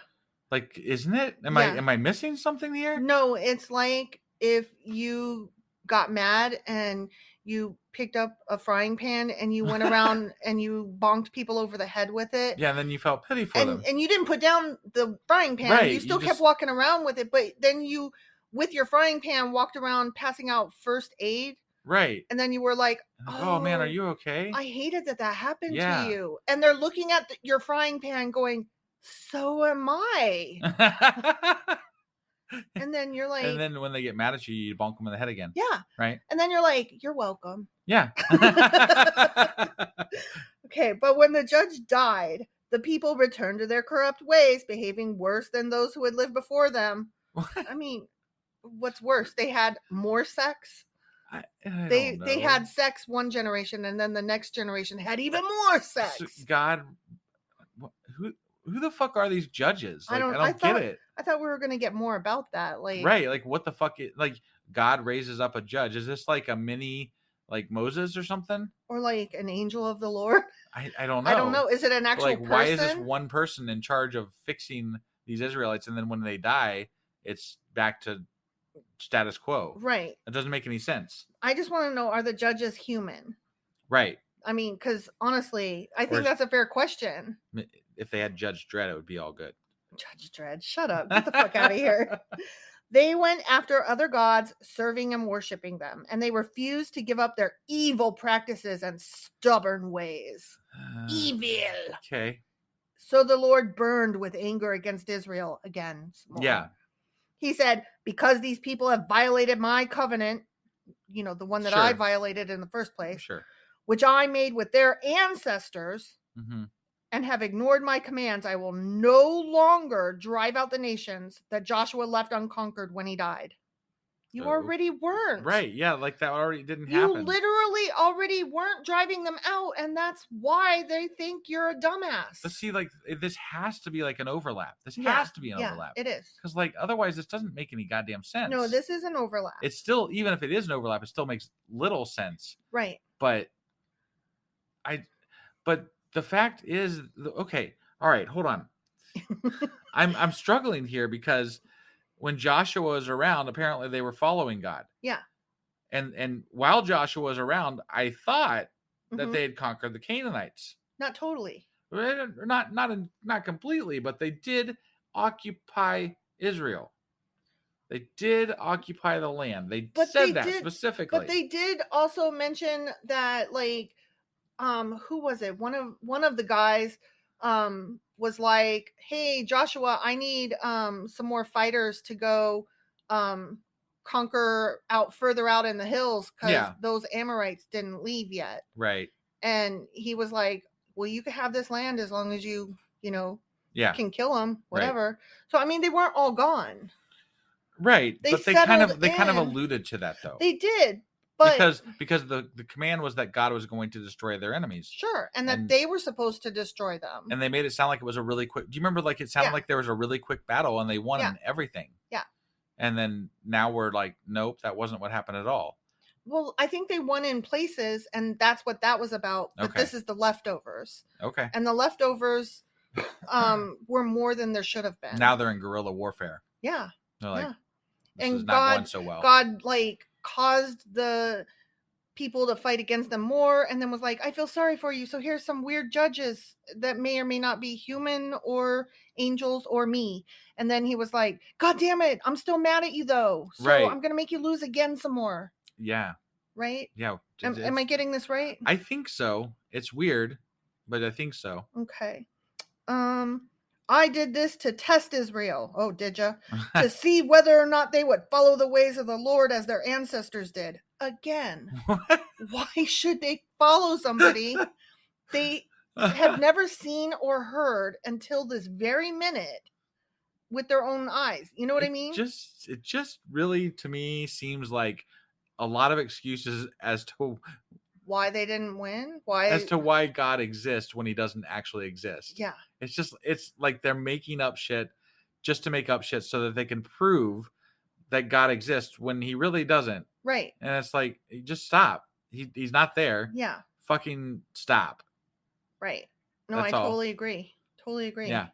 Like, isn't it? Am I missing something here? No, it's like if you got mad and you picked up a frying pan and you went around and you bonked people over the head with it. Yeah, and then you felt pity for them. And you didn't put down the frying pan. Right, You still kept walking around with it, but then you with your frying pan walked around passing out first aid. Right. And then you were like, oh man, are you okay? I hated that happened to you. And they're looking at your frying pan going, so am I. And then you're like... And then when they get mad at you, you bonk them in the head again. Yeah. Right? And then you're like, you're welcome. Yeah. Okay, but when the judge died, the people returned to their corrupt ways, behaving worse than those who had lived before them. I mean, what's worse? They had more sex. They had sex one generation, and then the next generation had even more sex. So God, who the fuck are these judges? Like, I don't get it. I thought we were gonna get more about that. Like, right? Like, what the fuck? Like, God raises up a judge. Is this like a mini, like Moses or something? Or like an angel of the Lord? I don't know. I don't know. Is it an actual person? Why is this one person in charge of fixing these Israelites, and then when they die, it's back to status quo? Right. It doesn't make any sense. I just want to know, are the judges human? Right. I mean, because honestly, I think that's a fair question. If they had Judge Dredd, it would be all good. Judge Dredd, shut up. Get the fuck out of here. They went after other gods, serving and worshiping them, and they refused to give up their evil practices and stubborn ways. Evil. Okay. So the Lord burned with anger against Israel again. Yeah. He said, because these people have violated my covenant, the one that I violated in the first place, which I made with their ancestors, and have ignored my commands, I will no longer drive out the nations that Joshua left unconquered when he died. You already weren't. Right. Yeah. Like that already didn't happen. You literally already weren't driving them out. And that's why they think you're a dumbass. But see, like, this has to be like an overlap. This has to be an overlap. It is. Because like, otherwise this doesn't make any goddamn sense. No, this is an overlap. It's still, even if it is an overlap, it still makes little sense. Right. But the fact is, okay. All right. Hold on. I'm struggling here because when Joshua was around, apparently they were following God. Yeah. And while Joshua was around, I thought that they had conquered the Canaanites. Not totally. Not completely, but they did occupy Israel. They did occupy the land. They said that specifically. But they did also mention that, like, who was it? One of the guys was like, hey, Joshua, I need some more fighters to go conquer further out in the hills because those Amorites didn't leave yet. Right. And he was like, well, you can have this land as long as you can kill them, whatever. Right. So, I mean, they weren't all gone. Right. But they kind of alluded to that, though. They did. But because the command was that God was going to destroy their enemies. Sure. And that they were supposed to destroy them. And they made it sound like it was a really quick... Do you remember, like, it sounded like there was a really quick battle and they won everything? Yeah. And then now we're like, nope, that wasn't what happened at all. Well, I think they won in places, and that's what that was about. But this is the leftovers. Okay. And the leftovers were more than there should have been. Now they're in guerrilla warfare. Yeah. They're like, this and is not going so well. God, like, caused the people to fight against them more, and then was like, I feel sorry for you, so here's some weird judges that may or may not be human or angels or me. And then he was like, God damn it, I'm still mad at you though, so I'm gonna make you lose again some more. Yeah. Right? Yeah. Am I getting this right? I think so. It's weird, but I think so. Okay. I did this to test Israel. Oh, did you? To see whether or not they would follow the ways of the Lord as their ancestors did. Again. What? Why should they follow somebody they have never seen or heard until this very minute with their own eyes? You know what I mean? It just really, to me, seems like a lot of excuses as to why they didn't win, as to why God exists when he doesn't actually exist. Yeah. It's like they're making up shit just to make up shit so that they can prove that God exists when he really doesn't. Right. And it's like, just stop. He's not there. Yeah. Fucking stop. Right. No, I totally agree. Totally agree. Yeah.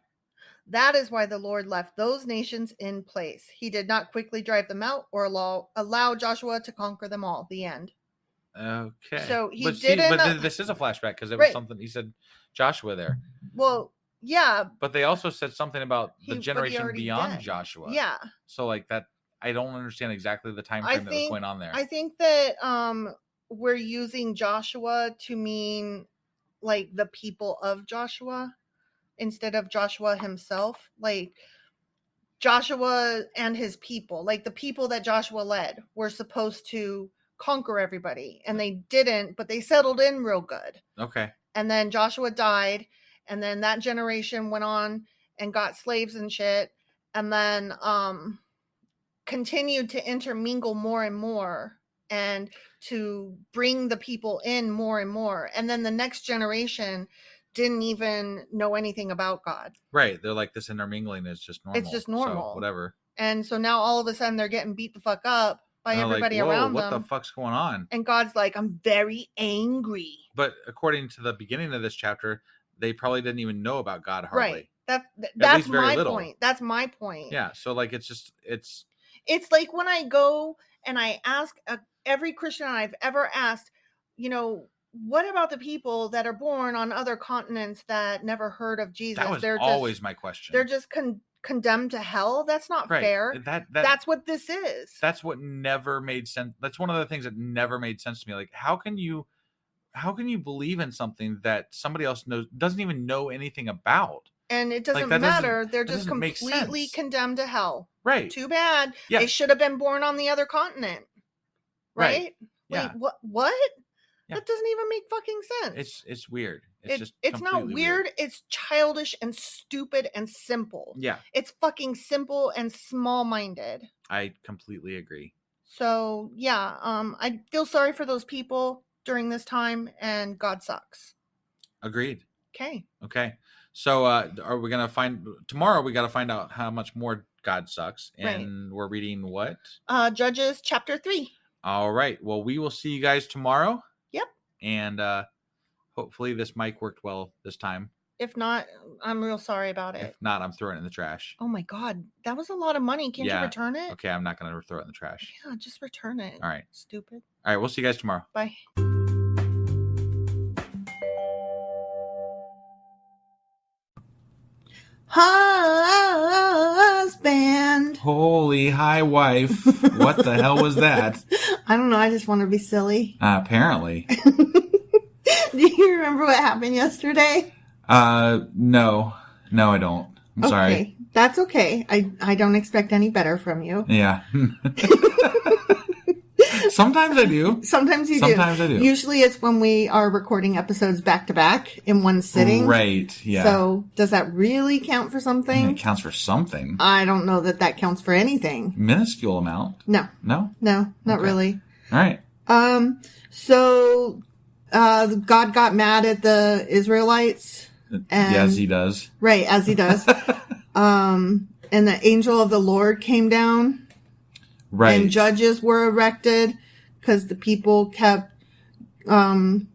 That is why the Lord left those nations in place. He did not quickly drive them out or allow Joshua to conquer them all. The end. Okay. So he didn't. But this is a flashback because it was something he said Joshua there. Well, yeah. But they also said something about the generation beyond Joshua. Yeah. So like that, I don't understand exactly the time frame that was going on there. I think that we're using Joshua to mean like the people of Joshua instead of Joshua himself. Like Joshua and his people, like the people that Joshua led, were supposed to conquer everybody, and they didn't, but they settled in real good. Okay. And then Joshua died, and then that generation went on and got slaves and shit, and then continued to intermingle more and more and to bring the people in more and more. And then the next generation didn't even know anything about God. Right. They're like, this intermingling is just normal. It's just normal. So whatever. And so now all of a sudden they're getting beat the fuck up by everybody around them. What the fuck's going on? And God's like, I'm very angry. But according to the beginning of this chapter, they probably didn't even know about God hardly. Right. That's my point. That's my point. Yeah. So like, it's like when I go and I ask every Christian I've ever asked, what about the people that are born on other continents that never heard of Jesus? That was always my question. They're just condemned to hell. That's not fair. That's what this is. That's what never made sense. That's one of the things that never made sense to me. Like, how can you believe in something that somebody else doesn't even know anything about? And it doesn't matter. They're just completely condemned to hell. Right. Too bad. Yeah. They should have been born on the other continent. Right? Yeah. Wait, what? Yeah. That doesn't even make fucking sense. It's weird. It's not weird. It's childish and stupid and simple. Yeah. It's fucking simple and small-minded. I completely agree. So, yeah, I feel sorry for those people during this time, and God sucks. Agreed. Okay. So, are we going to tomorrow we got to find out how much more God sucks, and We're reading what? Judges chapter 3. All right. Well, we will see you guys tomorrow. Yep. And hopefully this mic worked well this time. If not, I'm real sorry about it. If not, I'm throwing it in the trash. Oh my God. That was a lot of money. Can't you return it? Okay, I'm not going to throw it in the trash. Yeah, just return it. All right. Stupid. All right, we'll see you guys tomorrow. Bye. Husband. Holy high wife. What the hell was that? I don't know. I just want to be silly. Apparently. Do you remember what happened yesterday? No, I don't. I'm sorry. That's okay. I don't expect any better from you. Yeah. Sometimes I do. Sometimes I do. Usually it's when we are recording episodes back to back in one sitting. Right. Yeah. So does that really count for something? It counts for something. I don't know that counts for anything. Minuscule amount. No. No, not really. All right. So, God got mad at the Israelites. As he does. Right. As he does. And the angel of the Lord came down. Right. And judges were erected because the people kept, sucking.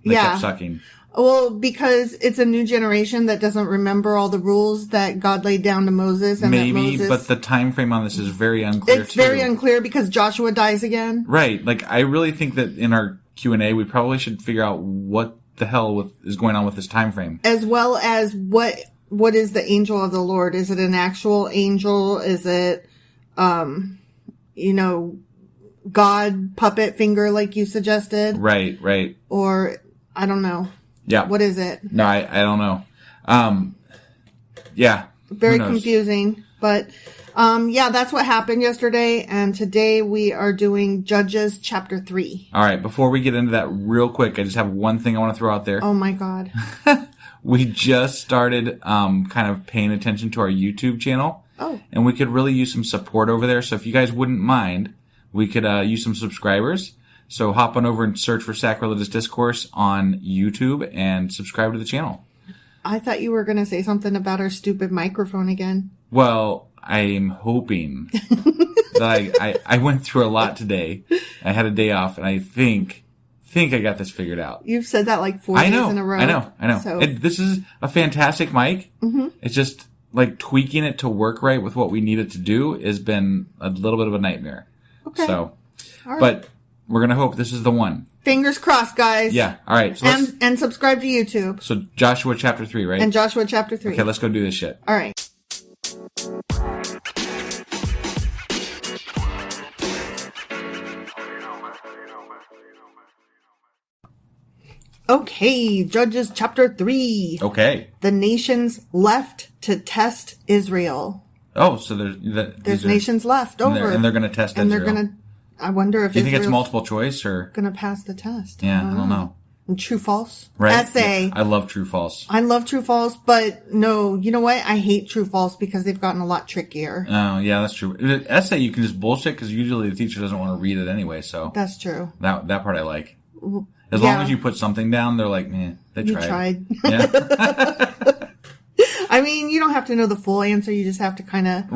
They kept sucking. Well, because it's a new generation that doesn't remember all the rules that God laid down to Moses. And but the time frame on this is very unclear. It's very unclear because Joshua dies again. Right. Like, I really think that in our Q&A, we probably should figure out what the hell is going on with this time frame. As well as what is the angel of the Lord? Is it an actual angel? Is it, God puppet finger like you suggested? Right. Or, I don't know. Yeah. What is it? No, I don't know. Yeah. Very confusing. But, that's what happened yesterday. And today we are doing Judges chapter 3. All right. Before we get into that real quick, I just have one thing I want to throw out there. Oh my God. We just started kind of paying attention to our YouTube channel. Oh. And we could really use some support over there. So if you guys wouldn't mind, we could use some subscribers. So hop on over and search for Sacrilegious Discourse on YouTube and subscribe to the channel. I thought you were going to say something about our stupid microphone again. Well, I'm hoping that I went through a lot today. I had a day off, and I think I got this figured out. You've said that like 4 days in a row. I know. So. This is a fantastic mic. Mm-hmm. It's just like tweaking it to work right with what we need it to do has been a little bit of a nightmare. Okay. So, all right. But we're going to hope this is the one. Fingers crossed, guys. Yeah. All right. So and subscribe to YouTube. So Joshua chapter 3, right? And Joshua chapter 3. Okay, let's go do this shit. All right. Okay, Judges chapter 3. Okay. The nations left to test Israel. Oh, so there's nations left over. And they're going to test Israel. They're going to, I wonder if Do you think it's multiple choice or? Going to pass the test. Yeah, I don't know. And true false. Right. Essay. Yeah, I love true false. I love true false, but no, you know what? I hate true false because they've gotten a lot trickier. Oh, yeah, that's true. Essay, you can just bullshit because usually the teacher doesn't want to read it anyway, so. That's true. That part I like. As long as you put something down, they're like, they tried. You tried. Yeah. I mean, you don't have to know the full answer. You just have to kind of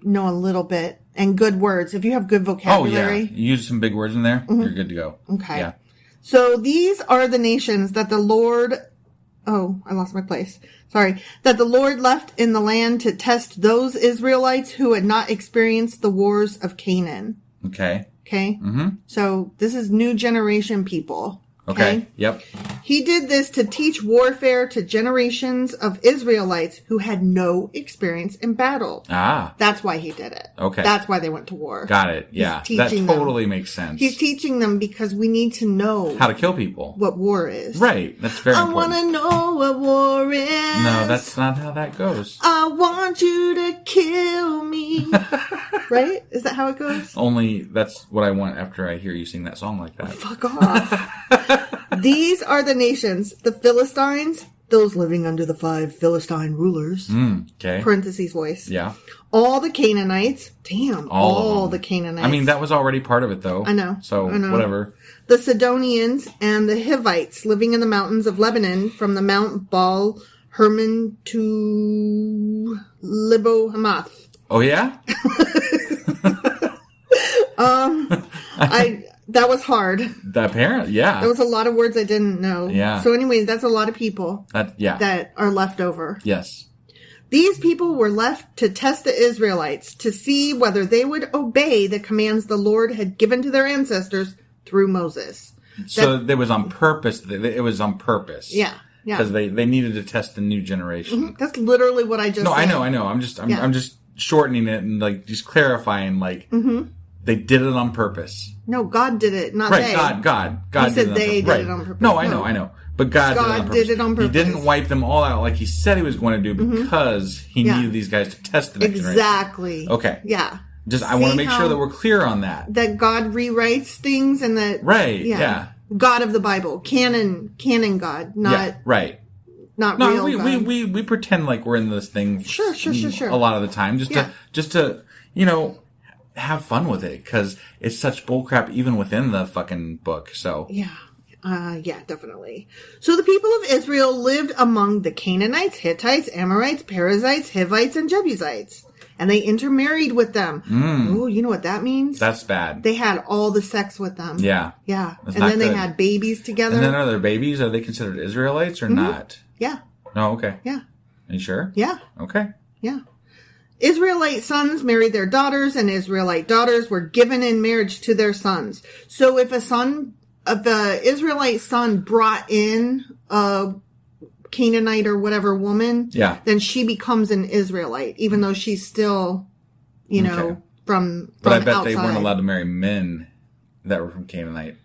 know a little bit. And good words. If you have good vocabulary. Oh, yeah. You use some big words in there, you're good to go. Okay. Yeah. So these are the nations that the Lord... Oh, I lost my place. Sorry. That the Lord left in the land to test those Israelites who had not experienced the wars of Canaan. Okay. Okay? Mm-hmm. So this is new generation people. Okay. Yep. He did this to teach warfare to generations of Israelites who had no experience in battle. Ah. That's why he did it. Okay. That's why they went to war. Got it. Yeah. That totally makes sense. He's teaching them because we need to know how to kill people. What war is. Right. That's very important. I want to know what war is. No, that's not how that goes. I want you to kill me. Right? Is that how it goes? Only that's what I want after I hear you sing that song like that. Fuck off. These are the nations, the Philistines, those living under the 5 Philistine rulers. Okay. Parentheses voice. Yeah. All the Canaanites. Damn. All the Canaanites. I mean, that was already part of it, though. I know. So, whatever. The Sidonians and the Hivites living in the mountains of Lebanon from the Mount Baal Hermon to Libo Hamath. Oh, yeah? That was hard. Apparently, yeah. There was a lot of words I didn't know. Yeah. So anyway, that's a lot of people that are left over. Yes. These people were left to test the Israelites to see whether they would obey the commands the Lord had given to their ancestors through Moses. So it was on purpose. It was on purpose. Yeah. Yeah. Because they needed to test the new generation. Mm-hmm. That's literally what I just said. No, I know. I'm just shortening it and like just clarifying they did it on purpose. No, God did it, not they. Right, God He said they did it on purpose. No, I know. But God did it on purpose. He didn't wipe them all out like he said he was going to do because he needed these guys to test the next generation. Exactly. Okay. Yeah. I want to make sure that we're clear on that. That God rewrites things and that... Right, yeah. God of the Bible. Canon God, not... Yeah, right. Not real God. We pretend like we're in this thing sure. a lot of the time just to have fun with it because it's such bullcrap even within the fucking book. So yeah, definitely. So the people of Israel lived among the Canaanites, Hittites, Amorites, Perizzites, Hivites, and Jebusites, and they intermarried with them. Oh, you know what that means? That's bad. They had all the sex with them. Yeah, and then they had babies together. And then are their babies? Are they considered Israelites or not? Yeah. Oh, okay. Yeah. Are you sure? Yeah. Okay. Yeah. Israelite sons married their daughters, and Israelite daughters were given in marriage to their sons. So if a Israelite son brought in a Canaanite or whatever woman, then she becomes an Israelite, even though she's still, from But I bet outside. they weren't allowed to marry men that were from Canaanite.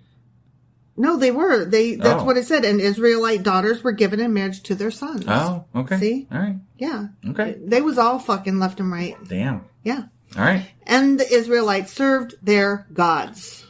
No, they were. That's what it said. And Israelite daughters were given in marriage to their sons. Oh, okay. See? All right. Yeah. Okay. They was all fucking left and right. Damn. Yeah. All right. And the Israelites served their gods.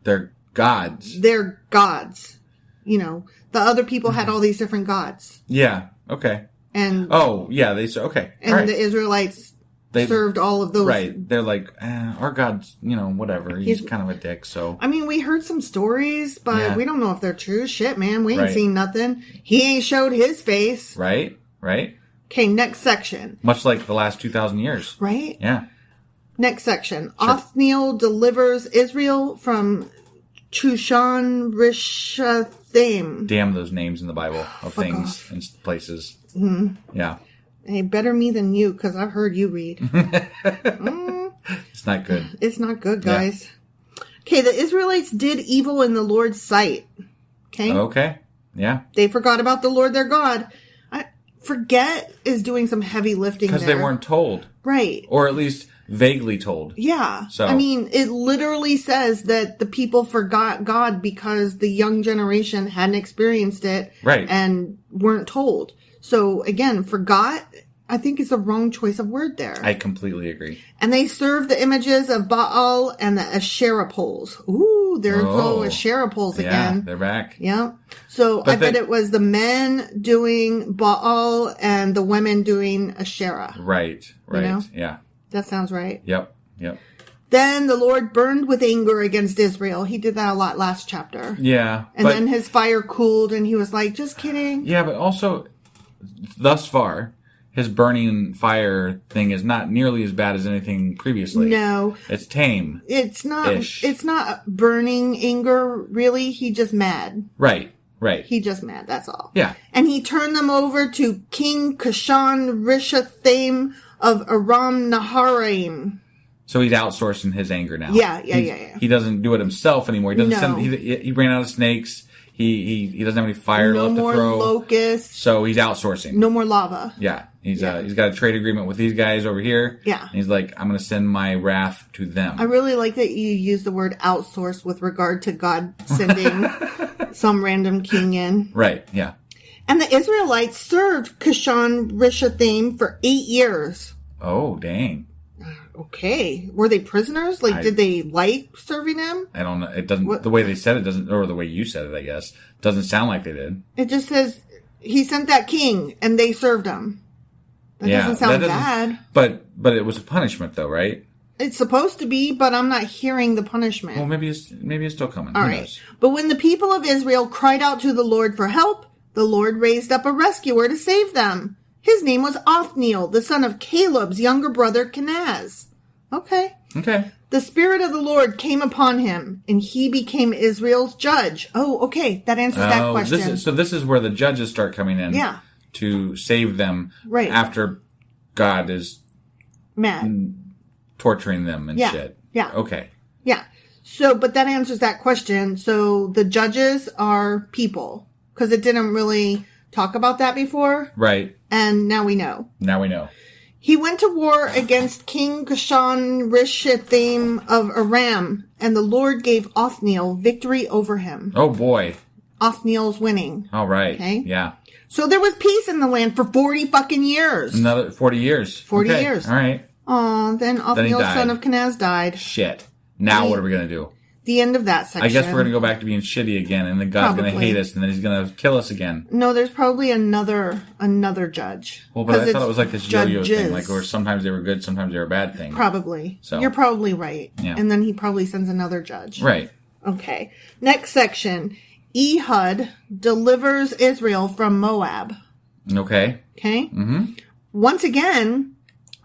Their gods. Their gods. The other people had all these different gods. Yeah. Okay. And okay. And the Israelites served all of those. Right. They're like, our God's, whatever. He's kind of a dick, so. I mean, we heard some stories, but we don't know if they're true. Shit, man. We ain't seen nothing. He ain't showed his face. Right. Okay, next section. Much like the last 2,000 years. Right? Yeah. Next section. Sure. Othniel delivers Israel from Chushan Rishathaim. Damn those names in the Bible of things and places. Mm-hmm. Yeah. Hey, better me than you, because I've heard you read. It's not good. It's not good, guys. Okay, the Israelites did evil in the Lord's sight. Okay. Yeah. They forgot about the Lord their God. Forget is doing some heavy lifting there. Because they weren't told. Right. Or at least vaguely told. Yeah. So, I mean, it literally says that the people forgot God because the young generation hadn't experienced it. Right. And weren't told. So, again, forgot, I think it's a wrong choice of word there. I completely agree. And they served the images of Baal and the Asherah poles. Ooh, there's those Asherah poles again. Yeah, they're back. Yeah. So I bet it was the men doing Baal and the women doing Asherah. Right. You know? Yeah. That sounds right. Yep. Then the Lord burned with anger against Israel. He did that a lot last chapter. Yeah. And then his fire cooled and he was like, just kidding. Yeah, but also, thus far, his burning fire thing is not nearly as bad as anything previously. No. It's tame. It's not burning anger, really. He just mad. Right. He just mad, that's all. Yeah. And he turned them over to King Kushan Rishathaim of Aram Naharaim. So he's outsourcing his anger now. Yeah. He doesn't do it himself anymore. He doesn't he ran out of snakes. He doesn't have any fire left to throw. No more locusts. So he's outsourcing. No more lava. Yeah. He's got a trade agreement with these guys over here. Yeah. And he's like, I'm going to send my wrath to them. I really like that you use the word outsource with regard to God sending some random king in. Right. Yeah. And the Israelites served Kushan Rishathaim for 8 years. Oh, dang. Okay. Were they prisoners? Did they like serving him? I don't know. It doesn't, the way they said it doesn't, or the way you said it, I guess, doesn't sound like they did. It just says he sent that king and they served him. That doesn't sound bad. But it was a punishment though, right? It's supposed to be, but I'm not hearing the punishment. Well, maybe it's still coming. All Who right. knows? But when the people of Israel cried out to the Lord for help, the Lord raised up a rescuer to save them. His name was Othniel, the son of Caleb's younger brother Kenaz. Okay. The Spirit of the Lord came upon him, and he became Israel's judge. Oh, okay. That answers that question. This is where the judges start coming in. Yeah. To save them. Right. After God is mad. Torturing them and shit. Yeah. Okay. Yeah. So, but that answers that question. So the judges are people. Because it didn't really talk about that before. Right. And now we know. He went to war against King Kushan Rishathaim of Aram, and the Lord gave Othniel victory over him. Oh, boy. Othniel's winning. All right. Okay. Yeah. So there was peace in the land for 40 fucking years. Another 40 years. 40 years. All right. Then Othniel, son of Kenaz, died. Shit. Now what are we going to do? The end of that section. I guess we're going to go back to being shitty again, and then God's going to hate us, and then he's going to kill us again. No, there's probably another judge. Well, but I thought it was like this yo-yo thing, like where sometimes they were good, sometimes they were bad thing. Probably. So you're probably right. Yeah. And then he probably sends another judge. Right. Okay. Next section. Ehud delivers Israel from Moab. Okay. Okay. Mm-hmm. Once again,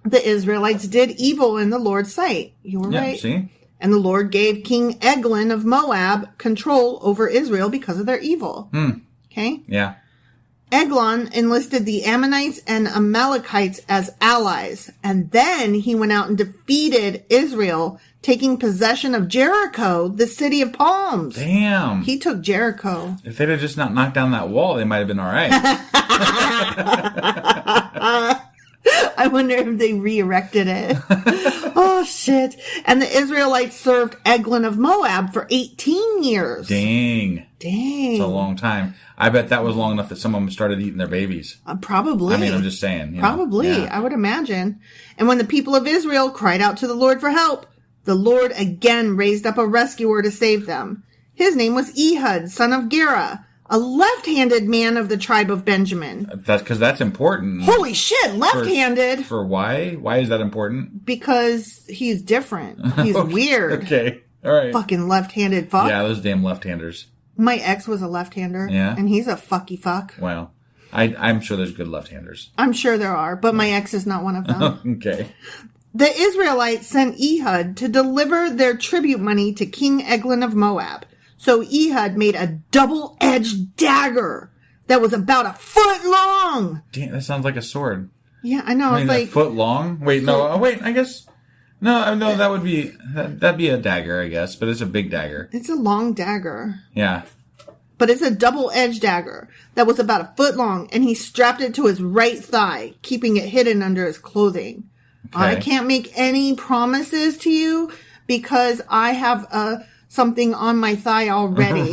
the Israelites did evil in the Lord's sight. You were right. See? And the Lord gave King Eglon of Moab control over Israel because of their evil. Okay? Yeah. Eglon enlisted the Ammonites and Amalekites as allies. And then he went out and defeated Israel, taking possession of Jericho, the city of palms. Damn. He took Jericho. If they'd have just not knocked down that wall, they might have been all right. I wonder if they re-erected it. Oh, shit. And the Israelites served Eglon of Moab for 18 years. Dang. It's a long time. I bet that was long enough that some of them started eating their babies. Probably. I mean, I'm just saying. Probably. Yeah. I would imagine. And when the people of Israel cried out to the Lord for help, the Lord again raised up a rescuer to save them. His name was Ehud, son of Gera, a left-handed man of the tribe of Benjamin. That's because that's important. Holy shit, left-handed. For why? Why is that important? Because he's different. He's weird. Okay. All right. Fucking left-handed fuck. Yeah, those damn left-handers. My ex was a left-hander. Yeah. And he's a fucky fuck. Wow. I'm sure there's good left-handers. I'm sure there are, but my ex is not one of them. Okay. The Israelites sent Ehud to deliver their tribute money to King Eglon of Moab. So Ehud made a double-edged dagger that was about a foot long. Damn, that sounds like a sword. Yeah, I know. I mean, it's like a foot long? Wait, no. Oh, wait, I guess. No, that'd be a dagger, I guess, but it's a big dagger. It's a long dagger. Yeah. But it's a double-edged dagger that was about a foot long, and he strapped it to his right thigh, keeping it hidden under his clothing. Okay. I can't make any promises to you because I have something on my thigh already.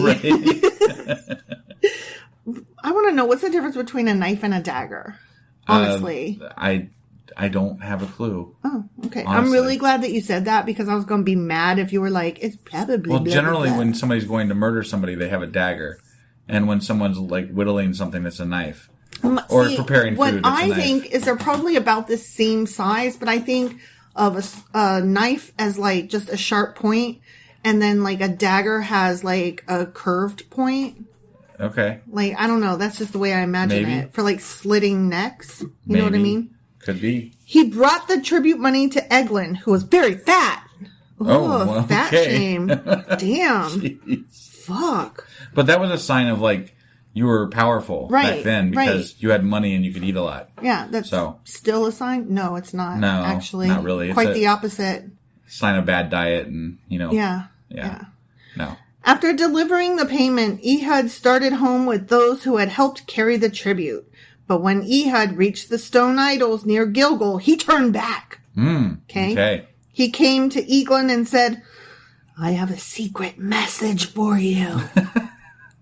I want to know, what's the difference between a knife and a dagger? Honestly. I don't have a clue. Oh, okay. Honestly. I'm really glad that you said that because I was going to be mad if you were like, it's probably... Well, generally when somebody's going to murder somebody, they have a dagger. And when someone's like whittling something, it's a knife. Or preparing food, what it's a knife. I think is they're probably about the same size, but I think of a knife as like just a sharp point, and then like a dagger has like a curved point. Okay. Like, I don't know. That's just the way I imagine it. For like slitting necks. You know what I mean? Could be. He brought the tribute money to Eglin, who was very fat. Oh, fat shame. Damn. Jeez. Fuck. But that was a sign of like you were powerful back then because you had money and you could eat a lot. Yeah, that's still a sign? No, it's not. No, actually. Not really. Quite the opposite. Sign of bad diet and, Yeah. No. After delivering the payment, Ehud started home with those who had helped carry the tribute. But when Ehud reached the stone idols near Gilgal, he turned back. Okay. He came to Eglin and said, I have a secret message for you.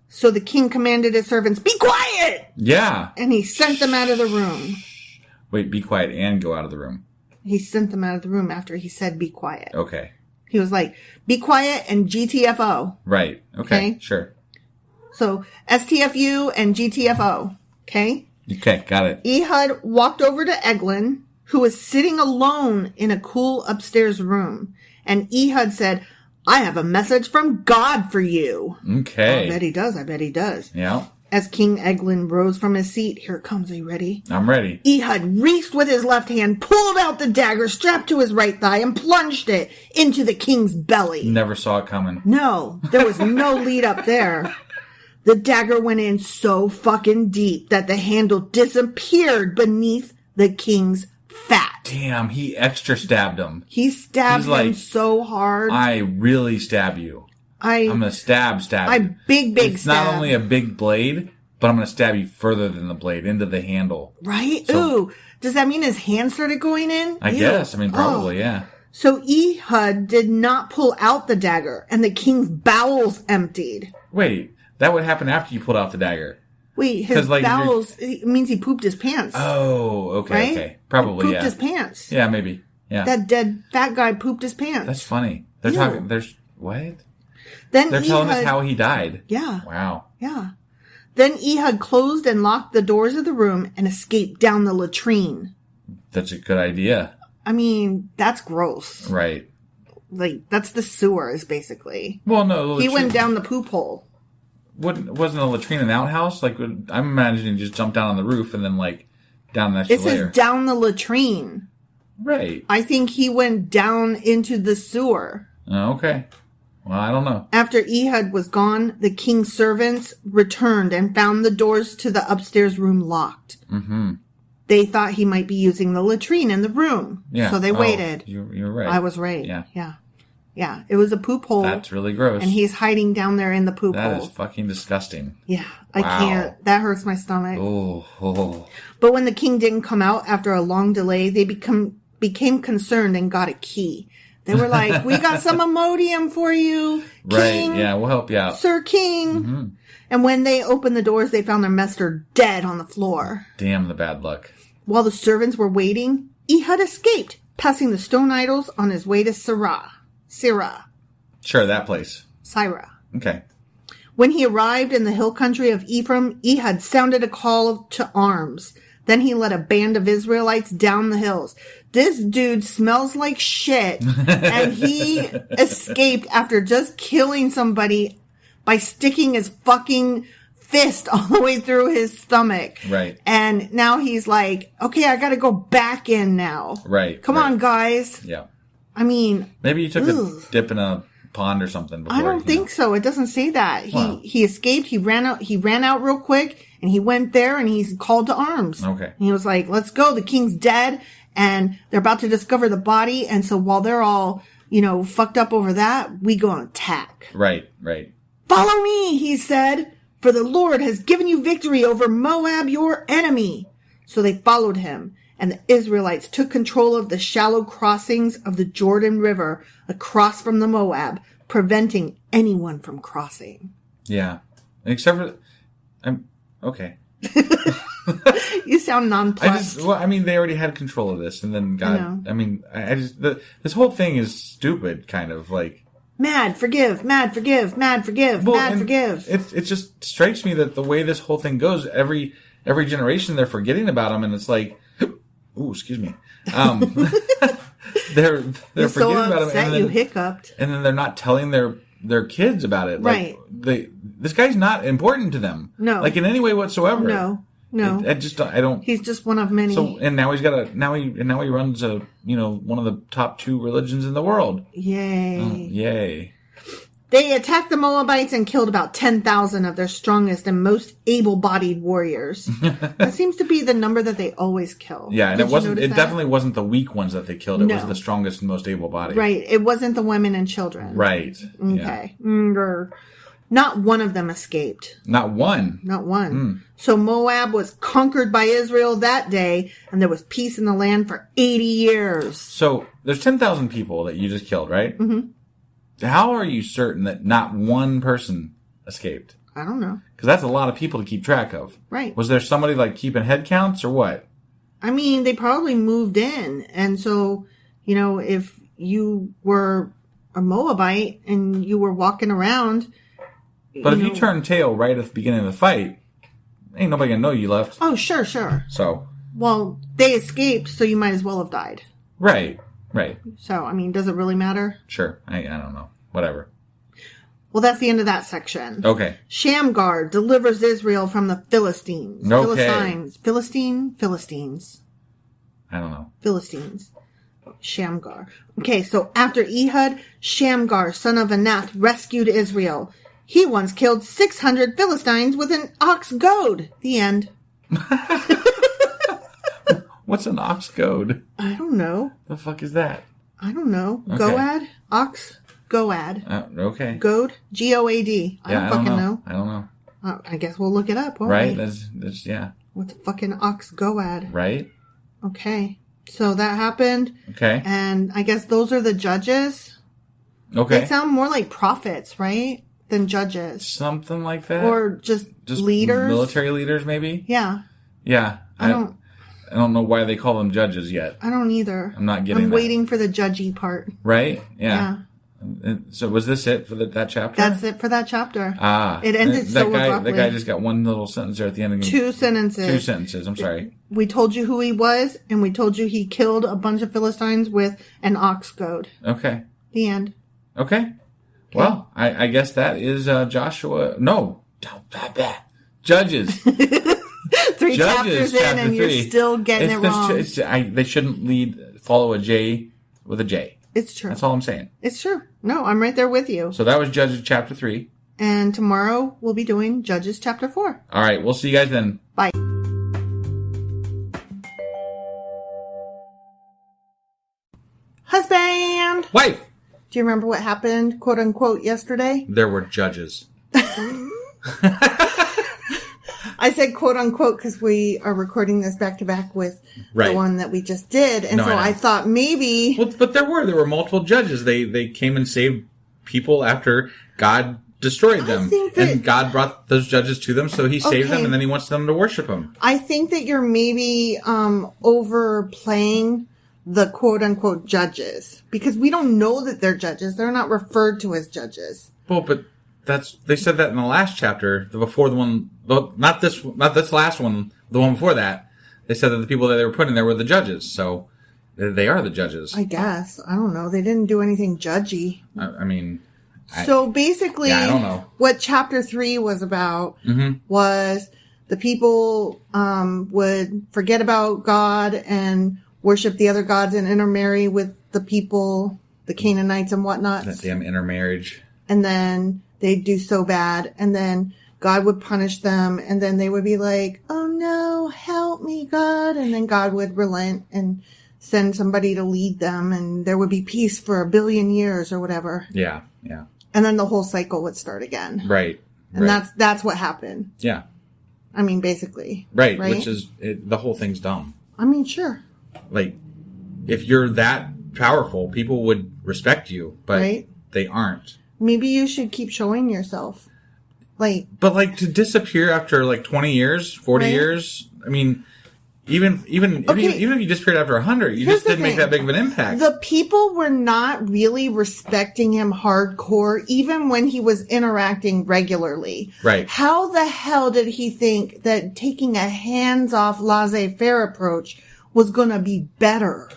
So the king commanded his servants, be quiet! Yeah. And he sent them out of the room. Wait, be quiet and go out of the room. He sent them out of the room after he said be quiet. Okay. He was like, be quiet and GTFO. Right. Okay. Sure. So STFU and GTFO. Okay? Okay, got it. Ehud walked over to Eglin, who was sitting alone in a cool upstairs room. And Ehud said, I have a message from God for you. Okay. I bet he does. I bet he does. Yeah. As King Eglin rose from his seat, here it comes. Are you ready? I'm ready. Ehud reached with his left hand, pulled out the dagger strapped to his right thigh, and plunged it into the king's belly. Never saw it coming. No, there was no lead up there. The dagger went in so fucking deep that the handle disappeared beneath the king's fat. Damn, he extra stabbed him. He stabbed him so hard. I really stab you. I'm going to stab you. Big it's stab. Not only a big blade, but I'm going to stab you further than the blade, into the handle. Right? Ooh. Does that mean his hand started going in? I guess. I mean, probably, yeah. So Ehud did not pull out the dagger, and the king's bowels emptied. Wait, that would happen after you pulled out the dagger. Wait, his bowels, it means he pooped his pants. Oh, okay, right? Okay. Probably, he pooped his pants. Yeah, maybe. Yeah. That dead fat guy pooped his pants. That's funny. They're talking, what? Then They're telling us how he died. Yeah. Wow. Yeah. Then Ehud closed and locked the doors of the room and escaped down the latrine. That's a good idea. I mean, that's gross. Right. Like, that's the sewers, basically. Well, no. He went down the poop hole. Wasn't a latrine an outhouse? Like, I'm imagining just jump down on the roof and then, like, down the extra layer. It says down the latrine. Right. I think he went down into the sewer. Oh, okay. Well, I don't know. After Ehud was gone, the king's servants returned and found the doors to the upstairs room locked. Mm-hmm. They thought he might be using the latrine in the room. Yeah. So they waited. You're right. I was right. Yeah. It was a poop hole. That's really gross. And he's hiding down there in the poop hole. That is fucking disgusting. Yeah. I can't. That hurts my stomach. Oh. But when the king didn't come out after a long delay, they became concerned and got a key. They were like, we got some Imodium for you, King. Right, yeah, we'll help you out. Sir King. Mm-hmm. And when they opened the doors, they found their master dead on the floor. Damn the bad luck. While the servants were waiting, Ehud escaped, passing the stone idols on his way to Sirah. Sure, that place. Sirah. Okay. When he arrived in the hill country of Ephraim, Ehud sounded a call to arms. Then he led a band of Israelites down the hills. This dude smells like shit, and he escaped after just killing somebody by sticking his fucking fist all the way through his stomach. Right. And now he's like, okay, I gotta go back in now. Right. Come on, guys. Yeah. I mean... Maybe you took a dip in a pond or something before. I don't think so. It doesn't say that. Wow. He escaped. He ran out real quick, and he went there, and he's called to arms. Okay. And he was like, let's go. The king's dead, and they're about to discover the body, and so while they're all, fucked up over that, we go and attack. Right. Follow me, he said, for the Lord has given you victory over Moab, your enemy. So they followed him, and the Israelites took control of the shallow crossings of the Jordan River across from the Moab, preventing anyone from crossing. Yeah. Except for... okay. You sound nonplussed. They already had control of this, and then God... this whole thing is stupid, kind of, like... Mad, forgive, mad, forgive, mad, forgive, mad, forgive. It just strikes me that the way this whole thing goes, every generation they're forgetting about him, and it's like... Ooh, excuse me. They're You're forgetting so about him, upset you hiccuped. And then they're not telling their kids about it. Right. Like, this guy's not important to them. No. Like, in any way whatsoever. No. I don't. He's just one of many. So, and now he runs one of the top 2 religions in the world. Yay. Yay. They attacked the Moabites and killed about 10,000 of their strongest and most able-bodied warriors. That seems to be the number that they always kill. Yeah, and it definitely wasn't the weak ones that they killed. It was the strongest and most able-bodied. Right. It wasn't the women and children. Right. Okay. Yeah. Not one of them escaped. Not one? Not one. So Moab was conquered by Israel that day, and there was peace in the land for 80 years. So there's 10,000 people that you just killed, right? Mm-hmm. How are you certain that not one person escaped? I don't know. Because that's a lot of people to keep track of. Right. Was there somebody like keeping head counts or what? They probably moved in. And so, if you were a Moabite and you were walking around. But if you turn tail right at the beginning of the fight, ain't nobody going to know you left. Oh, sure. So. Well, they escaped, so you might as well have died. Right. So, does it really matter? Sure. I don't know. Whatever. Well, that's the end of that section. Okay. Shamgar delivers Israel from the Philistines. Okay. Philistines. I don't know. Philistines. Shamgar. Okay, so after Ehud, Shamgar, son of Anath, rescued Israel. He once killed 600 Philistines with an ox goad. The end. What's an ox goad? I don't know. The fuck is that? I don't know. Okay. Goad? Ox? Goad. Okay. Goad? G-O-A-D. I don't fucking know. I don't know. I guess we'll look it up, won't right? we? That's yeah. What's a fucking ox goad? Right. Okay. So that happened. Okay. And I guess those are the judges. Okay. They sound more like prophets, right? Than judges. Something like that. Or just leaders. Military leaders, maybe? Yeah. Yeah. I don't know why they call them judges yet. I don't either. I'm not getting that. Waiting for the judgy part. Right? Yeah. So was this it for that chapter? That's it for that chapter. Ah. It ended so abruptly. That guy just got one little sentence there at the end. 2 sentences. 2 sentences. I'm sorry. We told you who he was, and we told you he killed a bunch of Philistines with an ox goad. Okay. The end. Okay. Well, I guess that is Joshua. No. Judges. 3 chapters in, chapter and 3. You're still getting it wrong. They shouldn't follow a J with a J. It's true. That's all I'm saying. It's true. No, I'm right there with you. So that was Judges chapter 3. And tomorrow we'll be doing Judges chapter 4. All right. We'll see you guys then. Bye. Husband! Wife! Do you remember what happened, quote unquote, yesterday? There were judges. I said quote unquote because we are recording this back to back with the one that we just did. And I thought maybe. Well, but there were multiple judges. They came and saved people after God destroyed them. And God brought those judges to them, so he saved them, and then he wants them to worship him. I think that you're maybe overplaying the quote unquote judges because we don't know that they're judges. They're not referred to as judges. Well, but they said that in the last chapter, not this last one, the one before that. They said that the people that they were put in there were the judges, so they are the judges. I guess. I don't know. They didn't do anything judgy. So basically, I don't know. What chapter 3 was about was the people would forget about God and worship the other gods and intermarry with the people, the Canaanites and whatnot. That damn intermarriage. And then they'd do so bad, and then God would punish them, and then they would be like, oh no, help me, God. And then God would relent and send somebody to lead them, and there would be peace for 1 billion years or whatever. Yeah. And then the whole cycle would start again. Right. And that's what happened. Yeah. Basically. Right? Which is, the whole thing's dumb. I mean, sure. Like, if you're that powerful, people would respect you, but they aren't. Maybe you should keep showing yourself. But to disappear after 20 years, 40 years, I mean, even if you disappeared after 100, you just didn't make that big of an impact. The people were not really respecting him hardcore, even when he was interacting regularly. Right. How the hell did he think that taking a hands-off laissez-faire approach was going to be better?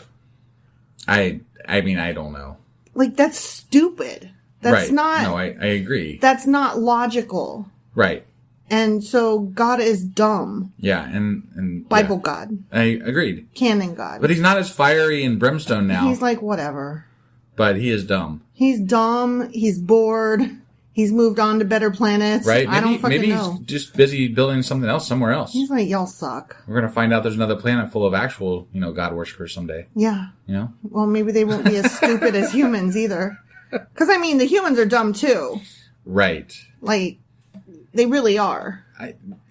I mean, I don't know. That's stupid. That's not... No, I agree. That's not logical. Right. And so God is dumb. Yeah, and Bible God. I agreed. Canon God. But he's not as fiery and brimstone now. He's whatever. But he is dumb. He's dumb. He's bored. He's moved on to better planets. Right. I don't fucking know. Maybe he's just busy building something else somewhere else. He's y'all suck. We're going to find out there's another planet full of actual, God worshippers someday. Yeah. Well, maybe they won't be as stupid as humans either. Because, the humans are dumb too. Right. They really are.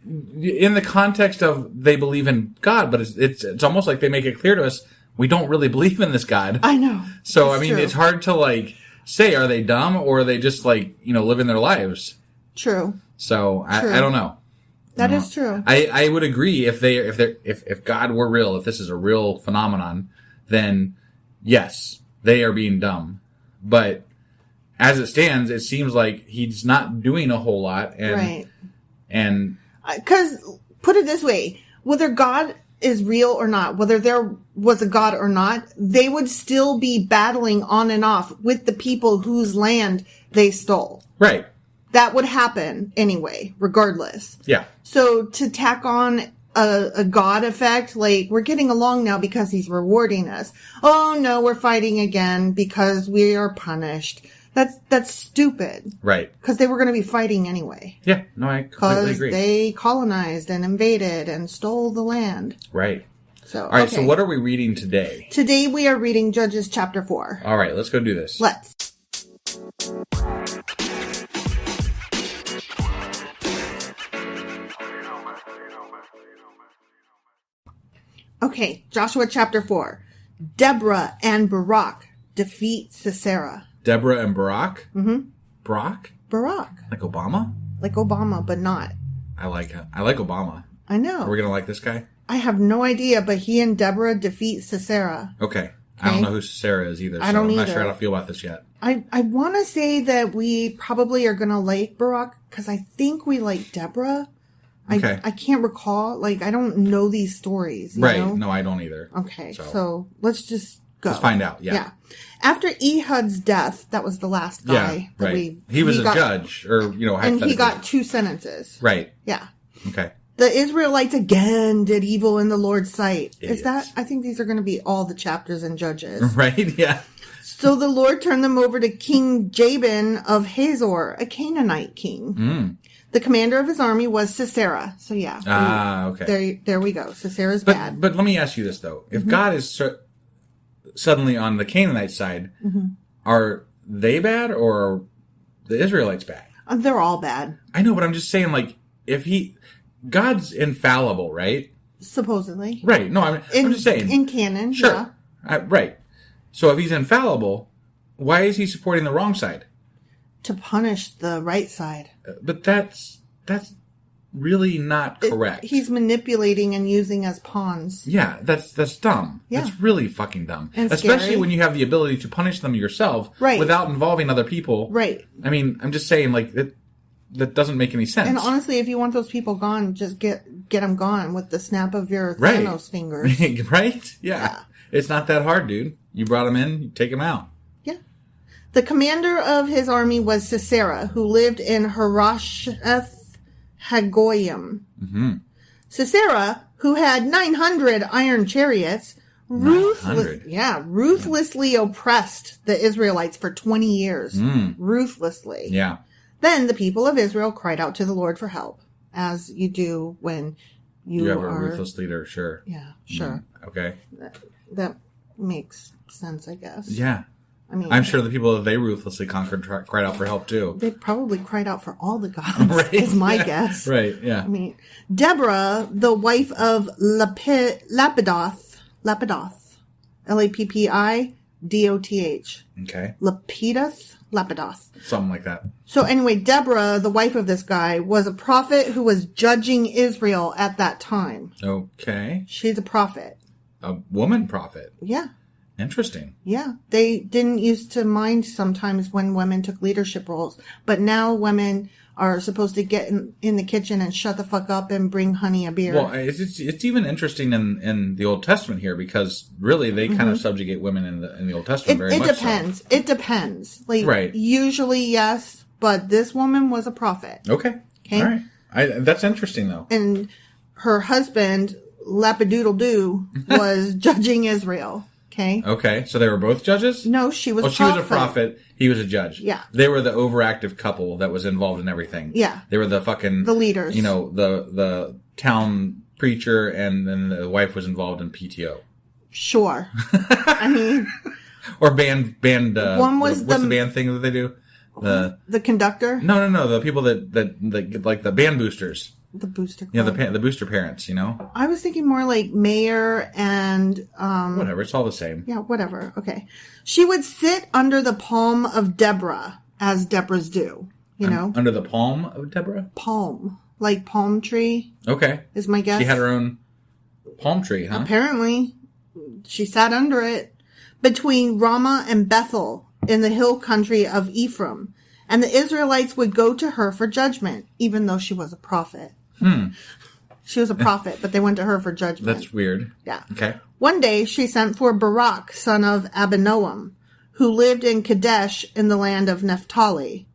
In the context of they believe in God, but it's almost like they make it clear to us we don't really believe in this God. I know. So, it's hard to say, are they dumb or are they just living their lives? True. So I don't know. That is true. I would agree if God were real, if this is a real phenomenon, then yes, they are being dumb. But as it stands, it seems like he's not doing a whole lot. And because put it this way, whether God is real or not, whether there was a God or not, they would still be battling on and off with the people whose land they stole. Right. That would happen anyway, regardless. Yeah. So to tack on a God effect, we're getting along now because he's rewarding us. Oh no, we're fighting again because we are punished. That's stupid. Right. Because they were going to be fighting anyway. Yeah, no, I completely agree. Because they colonized and invaded and stole the land. Right. So, all right, so what are we reading today? Today we are reading Judges chapter 4. All right, let's go do this. Let's. Okay, Joshua chapter 4. Deborah and Barak defeat Sisera. Deborah and Barak? Mm-hmm. Barak? Barak. Like Obama? Like Obama, but not. I like Obama. I know. Are we going to like this guy? I have no idea, but he and Deborah defeat Sisera. Okay. I don't know who Sisera is either, so I'm not sure how to feel about this yet. I want to say that we probably are going to like Barak, because I think we like Deborah. Okay. I can't recall. I don't know these stories. You know? No, I don't either. Okay, so let's just go. Let's find out, yeah. After Ehud's death, that was the last guy. Yeah, right. He was a judge, or, and he got 2 sentences. Right. Yeah. Okay. The Israelites again did evil in the Lord's sight. Idiots. I think these are going to be all the chapters in Judges. Right, yeah. So the Lord turned them over to King Jabin of Hazor, a Canaanite king. Mm. The commander of his army was Sisera. So yeah. Okay. There we go. Sisera's bad. But let me ask you this, though. If God is suddenly on the Canaanite side, are they bad or are the Israelites bad? They're all bad. I know, but I'm just saying, God's infallible, right? Supposedly. Right. No, I'm just saying. In canon, sure. Yeah. Right. So if he's infallible, why is he supporting the wrong side? To punish the right side. But that's really not correct. He's manipulating and using as pawns. Yeah, that's dumb. Yeah. That's really fucking dumb. And especially scary. when you have the ability to punish them yourself without involving other people. Right. I mean, I'm just saying, that doesn't make any sense. And honestly, if you want those people gone, just get them gone with the snap of your Thanos fingers. Right? Yeah. It's not that hard, dude. You brought them in, you take them out. Yeah. The commander of his army was Sisera, who lived in Harosheth Hagoyim. Mm-hmm. Sisera, who had 900 iron chariots, ruthlessly oppressed the Israelites for 20 years. Ruthlessly. Yeah. Then the people of Israel cried out to the Lord for help, as you do when you have a ruthless leader, sure. Yeah, sure. Okay. That makes sense, I guess. Yeah. I mean, I'm sure the people that they ruthlessly conquered cried out for help too. They probably cried out for all the gods, right? Is my guess. Right, yeah. I mean, Deborah, the wife of Lapidoth, Lappidoth. Okay. Lapidoth. Something like that. So anyway, Deborah, the wife of this guy, was a prophet who was judging Israel at that time. Okay. She's a prophet. A woman prophet. Yeah. Interesting. Yeah. They didn't used to mind sometimes when women took leadership roles, but now women are supposed to get in the kitchen and shut the fuck up and bring honey a beer. Well, it's even interesting in the Old Testament here, because really they kind of subjugate women in the Old Testament very much. It depends. So. It depends. Like, right. Usually, yes, but this woman was a prophet. Okay. All right. That's interesting, though. And her husband, Lapidoodle-Doo, was judging Israel. Okay. Okay. So they were both judges? No, she was a prophet. She was a prophet. He was a judge. Yeah. They were the overactive couple that was involved in everything. Yeah. They were the leaders. The town preacher, and then the wife was involved in PTO. Sure. I mean. Or band. One was what's the band thing that they do? The conductor? No. The people that like the band boosters. The booster club. Yeah, the booster parents, I was thinking more like mayor and... whatever, it's all the same. Yeah, whatever. Okay. She would sit under the palm of Deborah, as Deborahs do, Under the palm of Deborah? Palm. Like palm tree. Okay. Is my guess. She had her own palm tree, huh? Apparently. She sat under it. Between Ramah and Bethel in the hill country of Ephraim. And the Israelites would go to her for judgment, even though she was a prophet. She was a prophet, but they went to her for judgment. That's weird. Yeah. Okay. One day she sent for Barak, son of Abinoam, who lived in Kadesh in the land of Naphtali.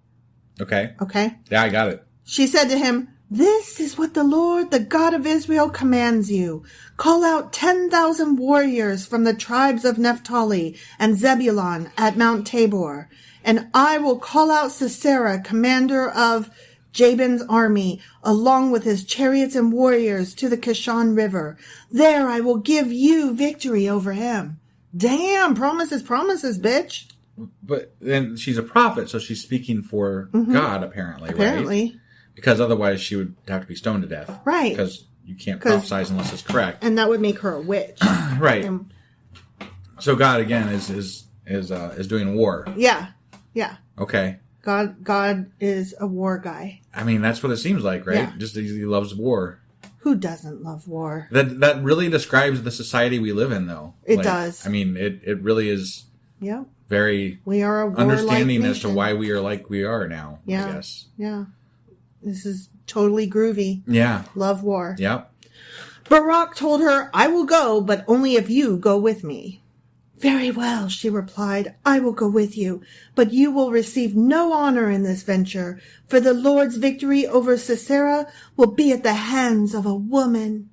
Okay. Okay? Yeah, I got it. She said to him, "This is what the Lord, the God of Israel, commands you. Call out 10,000 warriors from the tribes of Naphtali and Zebulun at Mount Tabor, and I will call out Sisera, commander of Jabin's army, along with his chariots and warriors, to the Kishon River. There I will give you victory over him." Damn, promises, bitch. But then she's a prophet, so she's speaking for God, apparently, right? Because otherwise she would have to be stoned to death. Right. Because you can't prophesize unless it's correct. And that would make her a witch. Right. So God, again, is doing war. Yeah. Yeah. Okay. God is a war guy. I mean, that's what it seems like, right? Yeah. Just he loves war. Who doesn't love war? That really describes the society we live in, though. It does. I mean, it really is. Yeah. Very. We are a warlike understanding nation. as to why we are like we are now. Yeah. I guess. Yeah. This is totally groovy. Yeah. Love war. Yep. Barak told her, "I will go, but only if you go with me." "Very well," she replied, "I will go with you, but you will receive no honor in this venture, for the Lord's victory over Sisera will be at the hands of a woman."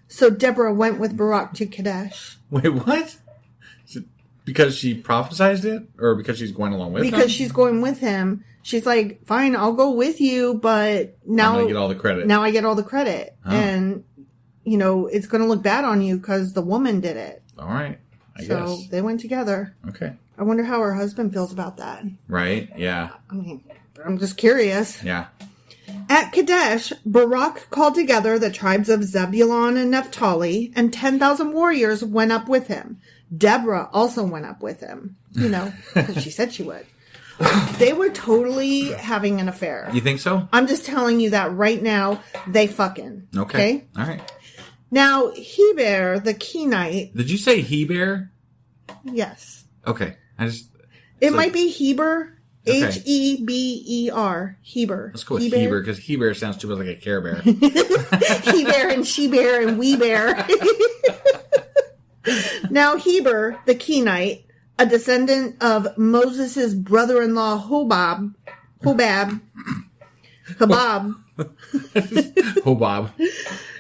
So Deborah went with Barak to Kadesh. Wait, what? Is it because she prophesied it, or because she's going along with him? Because she's going with him. She's like, "Fine, I'll go with you, but now I'm gonna get all the credit." Now I get all the credit, and it's going to look bad on you because the woman did it. All right. I so guess. they went together. Okay. I wonder how her husband feels about that. Right? Yeah. I mean, I'm just curious. Yeah. At Kadesh, Barak called together the tribes of Zebulun and Naphtali, and 10,000 warriors went up with him. Deborah also went up with him, because she said she would. They were totally having an affair. You think so? I'm just telling you that right now, they fucking. Okay? All right. Now, Heber, the Kenite. Did you say Heber? Yes. Okay. It might be Heber. Okay. Heber. Heber. Let's go with Heber, because Heber sounds too much like a Care Bear. He-Bear and She-Bear and We-Bear. Now, Heber, the Kenite, a descendant of Moses' brother-in-law Hobab,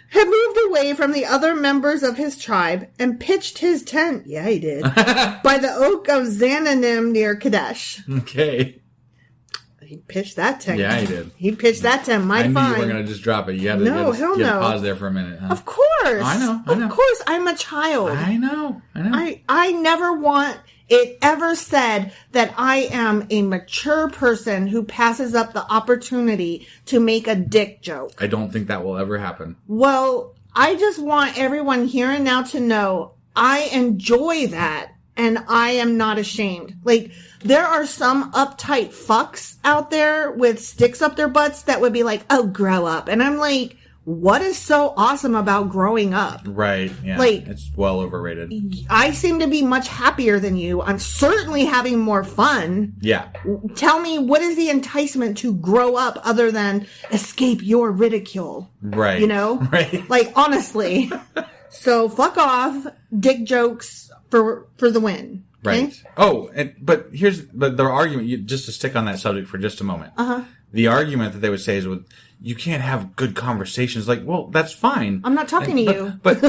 had moved away from the other members of his tribe and pitched his tent, yeah, he did, by the oak of Zananim near Kadesh. Okay. He pitched that tent. Yeah, he did. He pitched that tent mighty fine. I knew you were going to just drop it. You had to pause there for a minute. Huh? Of course. I know. Of course, I'm a child. I know. I never want it ever said that I am a mature person who passes up the opportunity to make a dick joke. I don't think that will ever happen. Well, I just want everyone here and now to know I enjoy that and I am not ashamed. Like, there are some uptight fucks out there with sticks up their butts that would be like, oh, grow up. And I'm like, what is so awesome about growing up? Right. Yeah. Like, it's well overrated. I seem to be much happier than you. I'm certainly having more fun. Yeah. Tell me, what is the enticement to grow up other than escape your ridicule? Right. You know? Right. Like, honestly. So fuck off, dick jokes for the win. Okay? Right. Oh, but here's the argument, just to stick on that subject for just a moment. Uh-huh. The argument that they would say is, you can't have good conversations. Like, well, that's fine. I'm not talking to you. But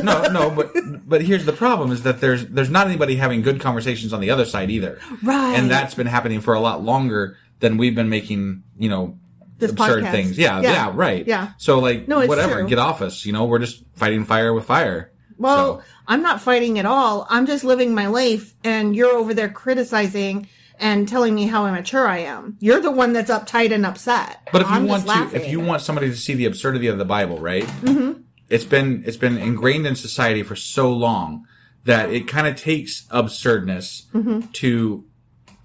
but here's the problem is that there's not anybody having good conversations on the other side either. Right. And that's been happening for a lot longer than we've been making, this absurd podcast. things. Yeah, right. Yeah. So like, no, whatever, true. Get off us. We're just fighting fire with fire. Well, so. I'm not fighting at all. I'm just living my life, and you're over there criticizing and telling me how immature I am. You're the one that's uptight and upset. But if you want somebody to see the absurdity of the Bible, right? Mm-hmm. It's been ingrained in society for so long that it kind of takes absurdness to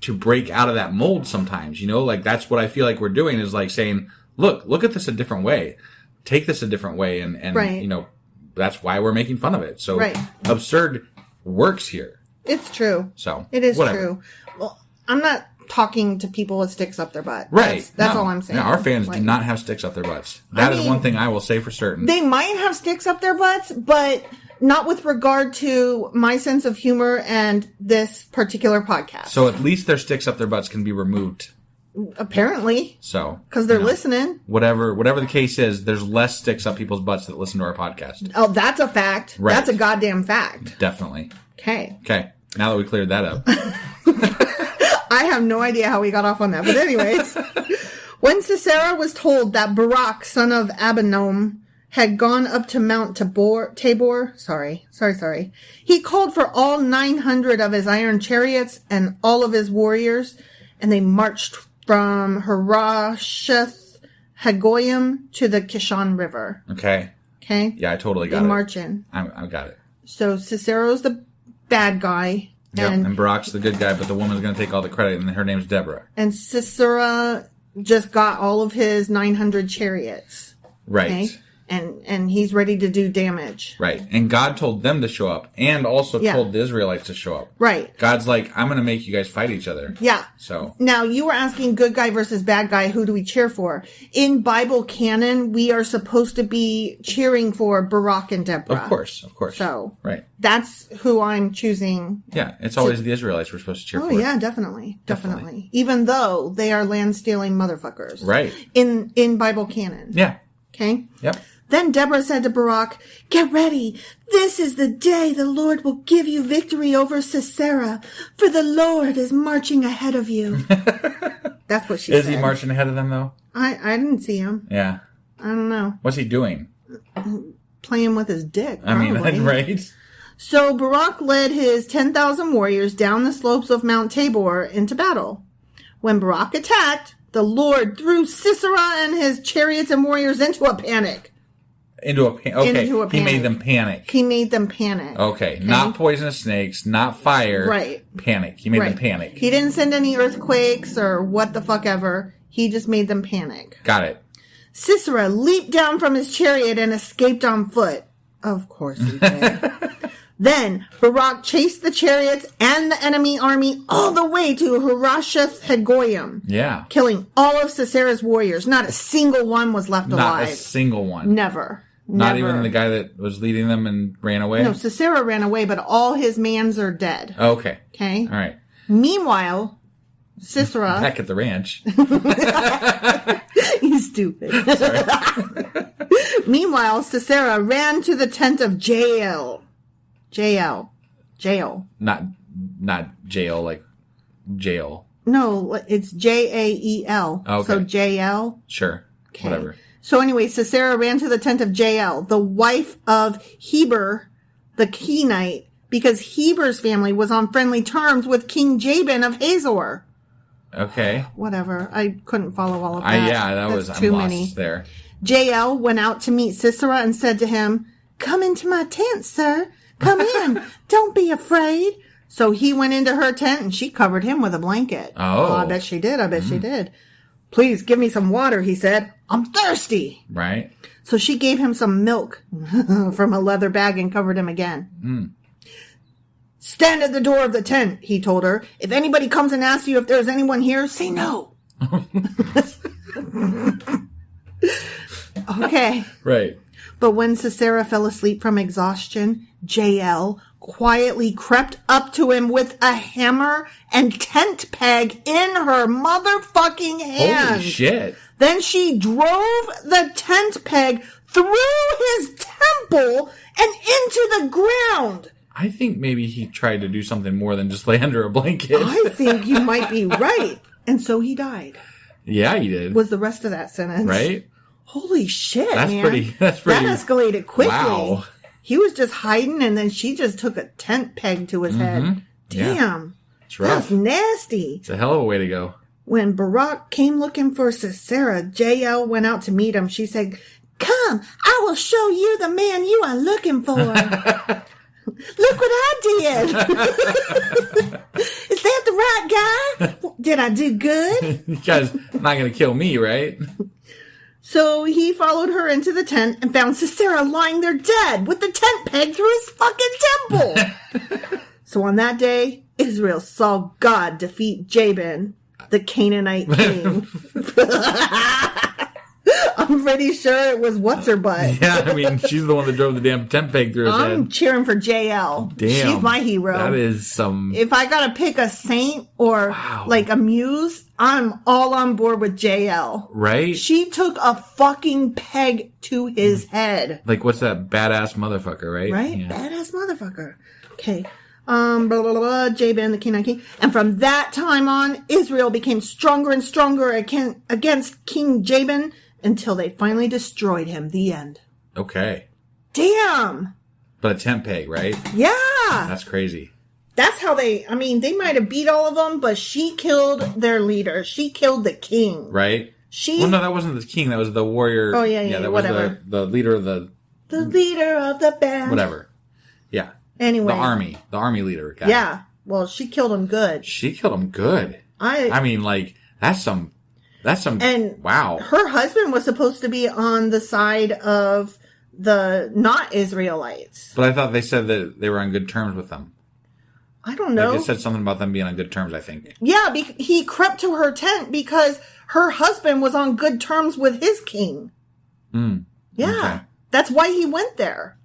break out of that mold sometimes. Like that's what I feel like we're doing is like saying, look at this a different way. Take this a different way, and right. That's why we're making fun of it. So right. Absurd works here. It's true. So it is whatever. true. Well, I'm not talking to people with sticks up their butt. Right. That's all I'm saying. Yeah, our fans do not have sticks up their butts. That is one thing I will say for certain. They might have sticks up their butts, but not with regard to my sense of humor and this particular podcast. So at least their sticks up their butts can be removed. Apparently. So. Because they're listening. Whatever the case is, there's less sticks up people's butts that listen to our podcast. Oh, that's a fact. Right. That's a goddamn fact. Definitely. Okay. Now that we cleared that up. I have no idea how we got off on that. But anyways, when Sisera was told that Barak, son of Abinoam, had gone up to Mount Tabor, sorry, he called for all 900 of his iron chariots and all of his warriors, and they marched from Harosheth Hagoyim to the Kishon River. Okay. Yeah, I totally got it. They march in. I got it. So Sisero's the bad guy. Yep, and Barak's the good guy, but the woman's going to take all the credit, and her name's Deborah. And Sisera just got all of his 900 chariots. Right. Okay? And he's ready to do damage. Right. And God told them to show up, and also told the Israelites to show up. Right. God's like, I'm going to make you guys fight each other. Yeah. So. Now, you were asking good guy versus bad guy, who do we cheer for? In Bible canon, we are supposed to be cheering for Barak and Deborah. Of course. So. Right. That's who I'm choosing. Yeah. It's always the Israelites we're supposed to cheer for. Oh, yeah, definitely. Even though they are land-stealing motherfuckers. Right. In Bible canon. Yeah. Okay? Yep. Then Deborah said to Barak, "Get ready. This is the day the Lord will give you victory over Sisera, for the Lord is marching ahead of you." That's what she said. Is he marching ahead of them, though? I didn't see him. Yeah. I don't know. What's he doing? Playing with his dick, probably. I mean, right? So Barak led his 10,000 warriors down the slopes of Mount Tabor into battle. When Barak attacked, the Lord threw Sisera and his chariots and warriors into a panic. Into a panic. He made them panic. Okay. Not poisonous snakes, not fire. Right. Panic. He made them panic. He didn't send any earthquakes or what the fuck ever. He just made them panic. Got it. Sisera leaped down from his chariot and escaped on foot. Of course he did. Then Barak chased the chariots and the enemy army all the way to Harosheth Hagoyim. Yeah. Killing all of Sisera's warriors. Not a single one was left alive. Not a single one. Never. Not even the guy that was leading them and ran away? No, Sisera ran away, but all his mans are dead. Okay. Okay? All right. Meanwhile, Sisera... Back at the ranch. You stupid. Sorry. Meanwhile, Sisera ran to the tent of Jael. Jael. Not jail, like jail. No, it's Jael. Okay. So Jael. Sure. Okay. Whatever. So anyway, Sisera ran to the tent of Jael, the wife of Heber the Kenite, because Heber's family was on friendly terms with King Jabin of Hazor. Okay. Whatever. I couldn't follow all of that. That was too many there. Jael went out to meet Sisera and said to him, "Come into my tent, sir. Come in. Don't be afraid." So he went into her tent and she covered him with a blanket. Oh. I bet she did. She did. "Please give me some water," he said. "I'm thirsty." Right. So she gave him some milk from a leather bag and covered him again. "Stand at the door of the tent," he told her. "If anybody comes and asks you if there's anyone here, say no." Okay. Right. But when Sisera fell asleep from exhaustion, Jael quietly crept up to him with a hammer and tent peg in her motherfucking hand. Holy shit. Then she drove the tent peg through his temple and into the ground. I think maybe he tried to do something more than just lay under a blanket. I think you might be right. And so he died. Yeah, he did. Was the rest of that sentence. Right? Holy shit, That's man. pretty. That escalated quickly. Wow. He was just hiding, and then she just took a tent peg to his head. Damn. Yeah. It's rough. That's nasty. It's a hell of a way to go. When Barak came looking for Sisera, Jael went out to meet him. She said, "Come, I will show you the man you are looking for." Look what I did. Is that the right guy? Did I do good? You guys not going to kill me, right? So he followed her into the tent and found Sisera lying there dead with the tent peg through his fucking temple. So on that day, Israel saw God defeat Jabin, the Canaanite king. I'm pretty sure it was what's-her-butt. Yeah, I mean, she's the one that drove the damn tent peg through his head. I'm cheering for JL. Damn. She's my hero. That is some... If I gotta pick a saint or like a muse, I'm all on board with JL. Right? She took a fucking peg to his head. Like, what's that badass motherfucker, right? Right? Yeah. Badass motherfucker. Okay. Blah, blah, blah, blah, Jabin, the Canaanite king. And from that time on, Israel became stronger and stronger against King Jabin until they finally destroyed him. The end. Okay. Damn. But a tent peg, right? Yeah. That's crazy. That's how they might have beat all of them, but she killed their leader. She killed the king. Right? Well, no, that wasn't the king. That was the warrior. Oh, yeah, that whatever. was the leader of the... The leader of the band. Whatever. Yeah. Anyway. The army leader guy. Yeah. Well, she killed him good. She killed him good. I mean, like, that's some, and wow. Her husband was supposed to be on the side of the not Israelites. But I thought they said that they were on good terms with them. I don't know. Like, it said something about them being on good terms, I think. Yeah, he crept to her tent because her husband was on good terms with his king. Yeah. Okay. That's why he went there.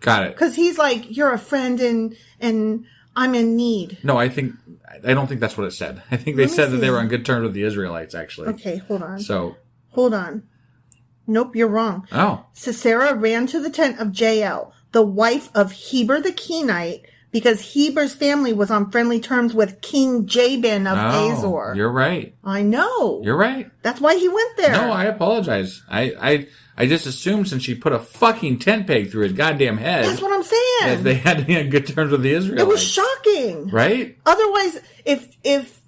Got it. Because he's like, you're a friend and I'm in need. No, I don't think that's what it said. I think they said that they were on good terms with the Israelites, actually. Okay, hold on. Hold on. Nope, you're wrong. Oh. Sisera ran to the tent of Jael, the wife of Heber the Kenite, because Heber's family was on friendly terms with King Jabin of Hazor. You're right. I know. You're right. That's why he went there. No, I apologize. I just assumed since she put a fucking tent peg through his goddamn head. That's what I'm saying. That they had to be on good terms with the Israelites. It was shocking. Right? Otherwise, if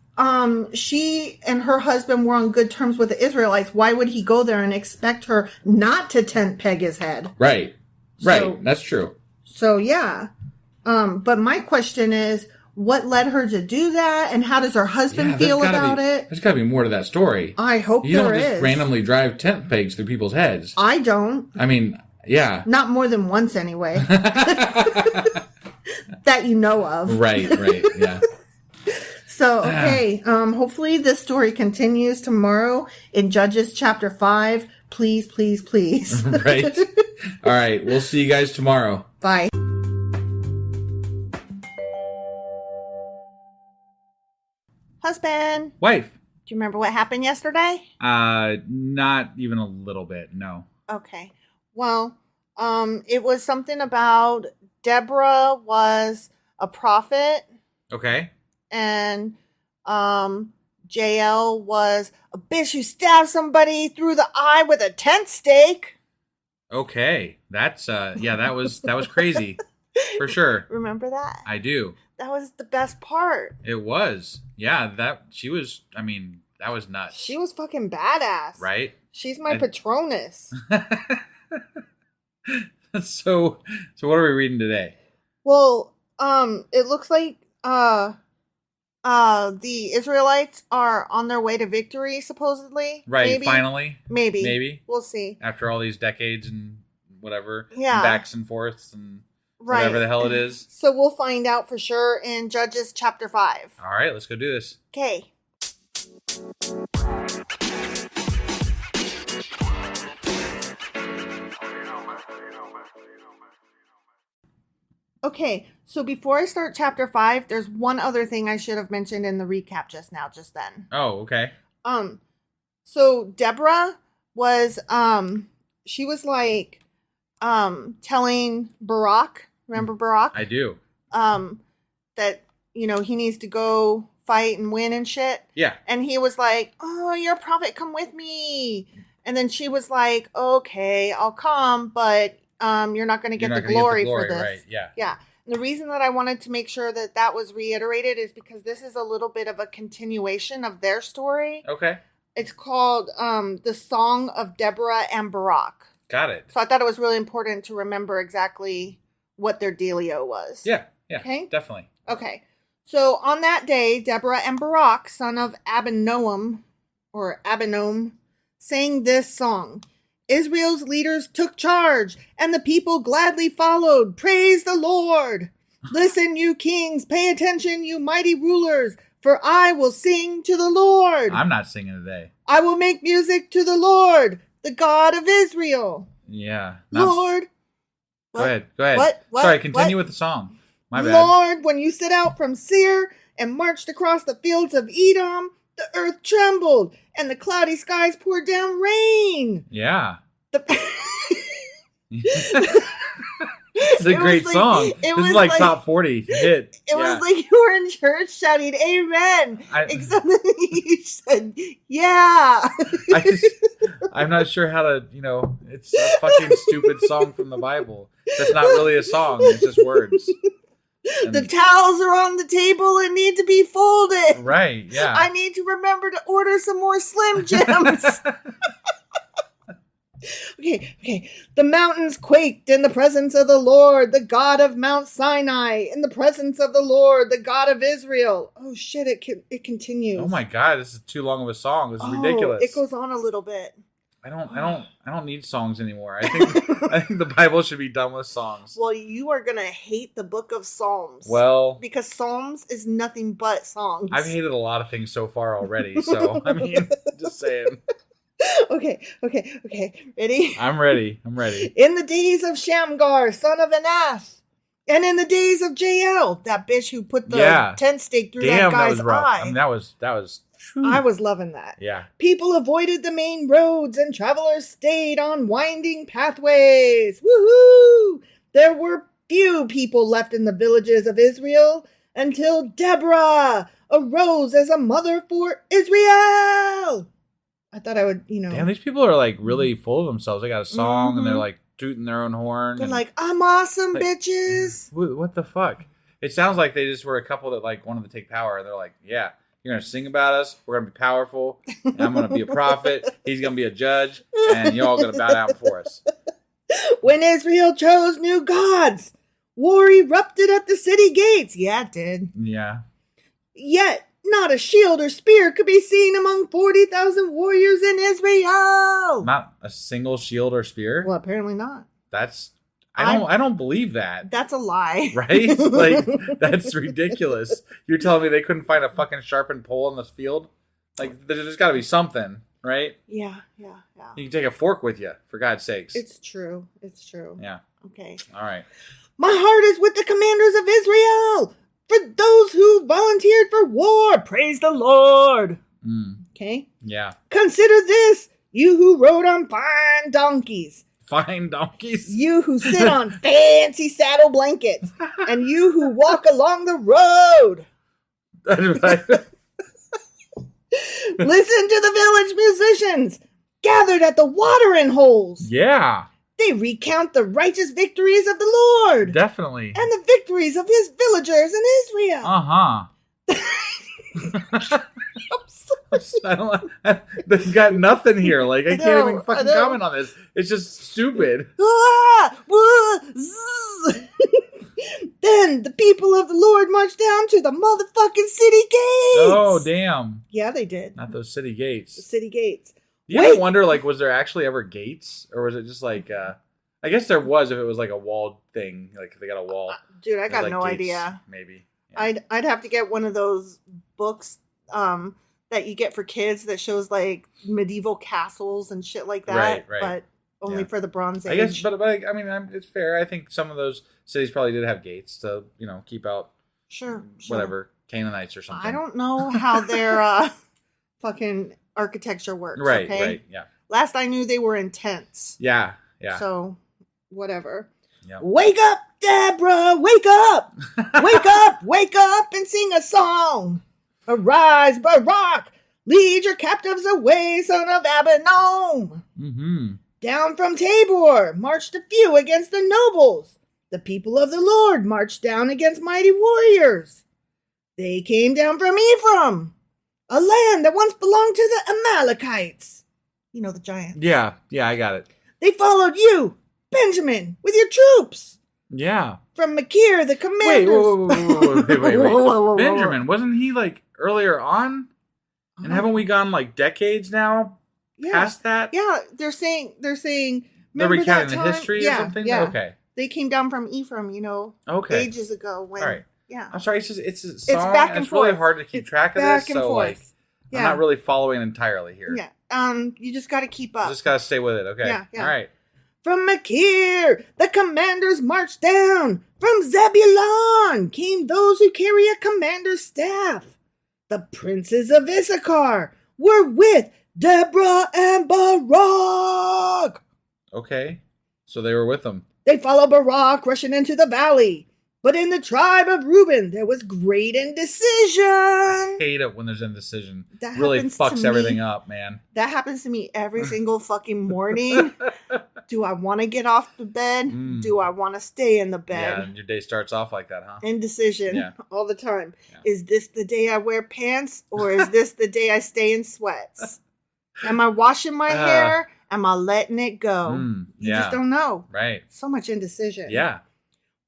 she and her husband were on good terms with the Israelites, why would he go there and expect her not to tent peg his head? Right. Right. That's true. So, yeah. But my question is, what led her to do that, and how does her husband feel about it? There's got to be more to that story. I hope there is. You don't just randomly drive tent pegs through people's heads. I don't. I mean, yeah. Not more than once, anyway. That you know of. Right, yeah. So, okay, hopefully this story continues tomorrow in Judges chapter 5. Please, please, please. Right. All right, we'll see you guys tomorrow. Bye. Husband. Wife. Do you remember what happened yesterday? Not even a little bit, no. Okay. Well, it was something about Deborah was a prophet. Okay. And JL was a bitch who stabbed somebody through the eye with a tent stake. Okay. That's that was crazy. For sure. Remember that? I do. That was the best part. It was. Yeah, that was nuts. She was fucking badass. Right? She's my Patronus. So what are we reading today? Well, it looks like the Israelites are on their way to victory, supposedly. Right, maybe. finally. Maybe. We'll see. After all these decades and whatever. Yeah. And backs and forths and whatever the hell it is. So we'll find out for sure in Judges chapter 5. All right, let's go do this. Okay. Okay, so before I start chapter 5, there's one other thing I should have mentioned in the recap just then. Oh, okay. So Deborah was, she was like, telling Barak, remember Barak? I do. That, he needs to go fight and win and shit. Yeah. And he was like, oh, you're a prophet, come with me. And then she was like, okay, I'll come, but you're not going to get the glory for this. Right, yeah. Yeah. And the reason that I wanted to make sure that was reiterated is because this is a little bit of a continuation of their story. Okay. It's called The Song of Deborah and Barak. Got it. So I thought it was really important to remember exactly what their dealio was. Yeah. Okay? Definitely. Okay. So on that day, Deborah and Barak, son of Abinoam, sang this song. Israel's leaders took charge, and the people gladly followed. Praise the Lord! Listen, you kings, pay attention, you mighty rulers, for I will sing to the Lord. I'm not singing today. I will make music to the Lord, the God of Israel. Yeah. Lord. Go ahead. What? Sorry, continue with the song. My bad. Lord, when you set out from Seir and marched across the fields of Edom, the earth trembled, and the cloudy skies poured down rain. Yeah. It's a great song. This is like top 40 hit. It was like you were in church shouting amen. Except that you said, yeah. I'm not sure how to, it's a fucking stupid song from the Bible. That's not really a song. It's just words. The towels are on the table and need to be folded. Right, yeah. I need to remember to order some more Slim Jims. Okay. The mountains quaked in the presence of the Lord, the God of Mount Sinai, in the presence of the Lord, the God of Israel. Oh shit! It continues. Oh my god, this is too long of a song. This is ridiculous. It goes on a little bit. I don't need songs anymore. I think the Bible should be done with songs. Well, you are gonna hate the book of Psalms. Well, because Psalms is nothing but songs. I've hated a lot of things so far already. So I mean, just saying. Okay. Ready? I'm ready. In the days of Shamgar, son of Anath, and in the days of Jael, that bitch who put the tent stake through that guy's eye. I mean, that was. I was loving that. Yeah. People avoided the main roads, and travelers stayed on winding pathways. Woohoo! There were few people left in the villages of Israel until Deborah arose as a mother for Israel. I thought I would, Damn, these people are like really full of themselves. They got a song and they're like tooting their own horn. They're like, I'm awesome, bitches. What the fuck? It sounds like they just were a couple that like wanted to take power. They're like, yeah, you're going to sing about us. We're going to be powerful. And I'm going to be a prophet. He's going to be a judge. And y'all going to bow down before us. When Israel chose new gods, war erupted at the city gates. Yeah, it did. Yeah. Yet, not a shield or spear could be seen among 40,000 warriors in Israel. Not a single shield or spear? Well, apparently not. I don't believe that. That's a lie. Right? Like, that's ridiculous. You're telling me they couldn't find a fucking sharpened pole in this field? Like, there's got to be something, right? Yeah. You can take a fork with you, for God's sakes. It's true. Yeah. Okay. All right. My heart is with the commanders of Israel. For those who volunteered for war, praise the Lord. Okay? Yeah. Consider this, you who rode on fine donkeys. Fine donkeys? You who sit on fancy saddle blankets. And you who walk along the road. Listen to the village musicians gathered at the watering holes. Yeah. They recount the righteous victories of the Lord. Definitely. And the victories of his villagers in Israel. Uh-huh. They've got nothing here. Like, I can't even fucking comment on this. It's just stupid. Then the people of the Lord marched down to the motherfucking city gates. Oh, damn. Yeah, they did. Not those city gates. The city gates. You ever wonder, like, was there actually ever gates? Or was it just like, I guess there was if it was like a walled thing. Like, if they got a wall. Dude, I got like no gates, idea. Maybe. Yeah. I'd have to get one of those books that you get for kids that shows, like, medieval castles and shit like that. Right. But only for the Bronze Age. I guess, but I mean, it's fair. I think some of those cities probably did have gates to, keep out whatever, Canaanites or something. I don't know how their fucking architecture works. Right, okay? right, yeah. Last I knew, they were in tents. Yeah. So, whatever. Yep. Wake up, Deborah! Wake up! Wake up and sing a song! Arise, Barak! Lead your captives away, son of Abinom! Mm-hmm. Down from Tabor marched a few against the nobles. The people of the Lord marched down against mighty warriors. They came down from Ephraim, a land that once belonged to the Amalekites. You know, the giants. Yeah, I got it. They followed you, Benjamin, with your troops. Yeah. From Machir, the commanders. Wait. Benjamin, wasn't he, like, earlier on? And haven't we gone, like, decades now past that? Yeah, they're saying. They're recounting the history or something? Yeah. Okay. They came down from Ephraim, ages ago. When, all right. Yeah. I'm sorry, it's a song. Back and it's forth. really hard to keep track of this. So, like, I'm not really following entirely here. Yeah. You just got to keep up. Just got to stay with it. Okay. Yeah. All right. From Machir, the commanders marched down. From Zebulun came those who carry a commander's staff. The princes of Issachar were with Deborah and Barak. Okay. So they were with them. They followed Barak rushing into the valley. But in the tribe of Reuben, there was great indecision. I hate it when there's indecision. That really fucks everything up, man. That happens to me every single fucking morning. Do I want to get off the bed? Do I want to stay in the bed? Yeah, and your day starts off like that, huh? Indecision all the time. Yeah. Is this the day I wear pants or is this the day I stay in sweats? Am I washing my hair? Am I letting it go? You just don't know. Right. So much indecision. Yeah.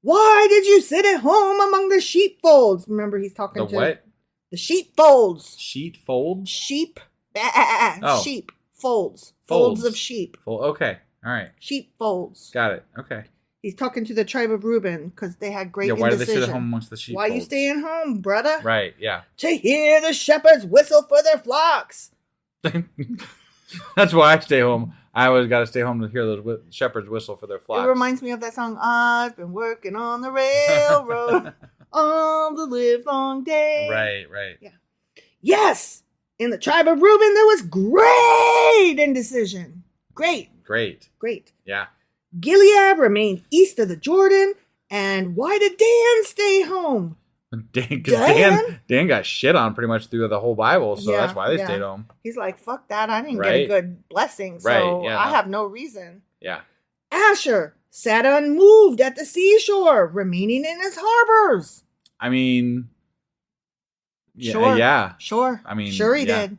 Why did you sit at home among the sheepfolds? Remember, he's talking to what? The sheepfolds. Sheepfolds? Sheep. Oh. Sheep. Folds. Folds of sheep. Okay. All right. Sheepfolds. Got it. Okay. He's talking to the tribe of Reuben because they had great indecision. Why did they sit at home amongst the sheepfolds? Why are you staying home, brother? Right. Yeah. To hear the shepherds whistle for their flocks. That's why I stay home. I always got to stay home to hear those shepherds whistle for their flocks. It reminds me of that song, I've been working on the railroad all the livelong day. Right. Yeah. Yes! In the tribe of Reuben, there was great indecision. Great. Yeah. Gilead remained east of the Jordan. And why did Dan stay home? Dan got shit on pretty much through the whole Bible, so that's why they stayed home. He's like, fuck that, I didn't get a good blessing, so I have no reason. Yeah. Asher sat unmoved at the seashore, remaining in his harbors. I mean, yeah. Sure. I mean, sure he did.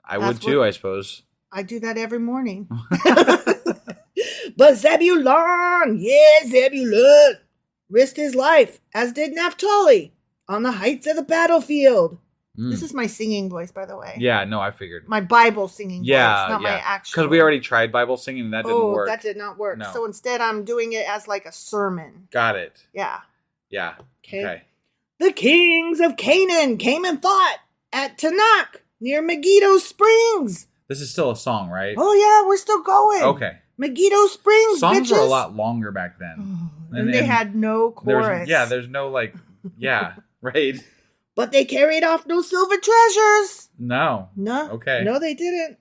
I would too, I suppose. I do that every morning. But Zebulun, risked his life, as did Naphtali, on the heights of the battlefield. This is my singing voice, by the way. Yeah, no, I figured. My Bible singing voice, not my actual. Because we already tried Bible singing and that didn't work. That did not work. No. So instead, I'm doing it as like a sermon. Got it. Yeah. Yeah. Okay. The kings of Canaan came and fought at Tanakh near Megiddo Springs. This is still a song, right? Oh, yeah, we're still going. Okay. Megiddo Springs, songs bitches. were a lot longer back then. And they had no chorus. There's no right. But they carried off no silver treasures. No. Okay. No, they didn't.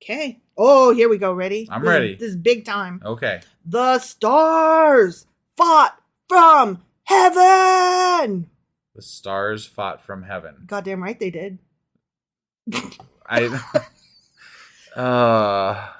Okay. Oh, here we go. Ready? I'm ready. This is big time. Okay. The stars fought from heaven. The stars fought from heaven. Goddamn right they did.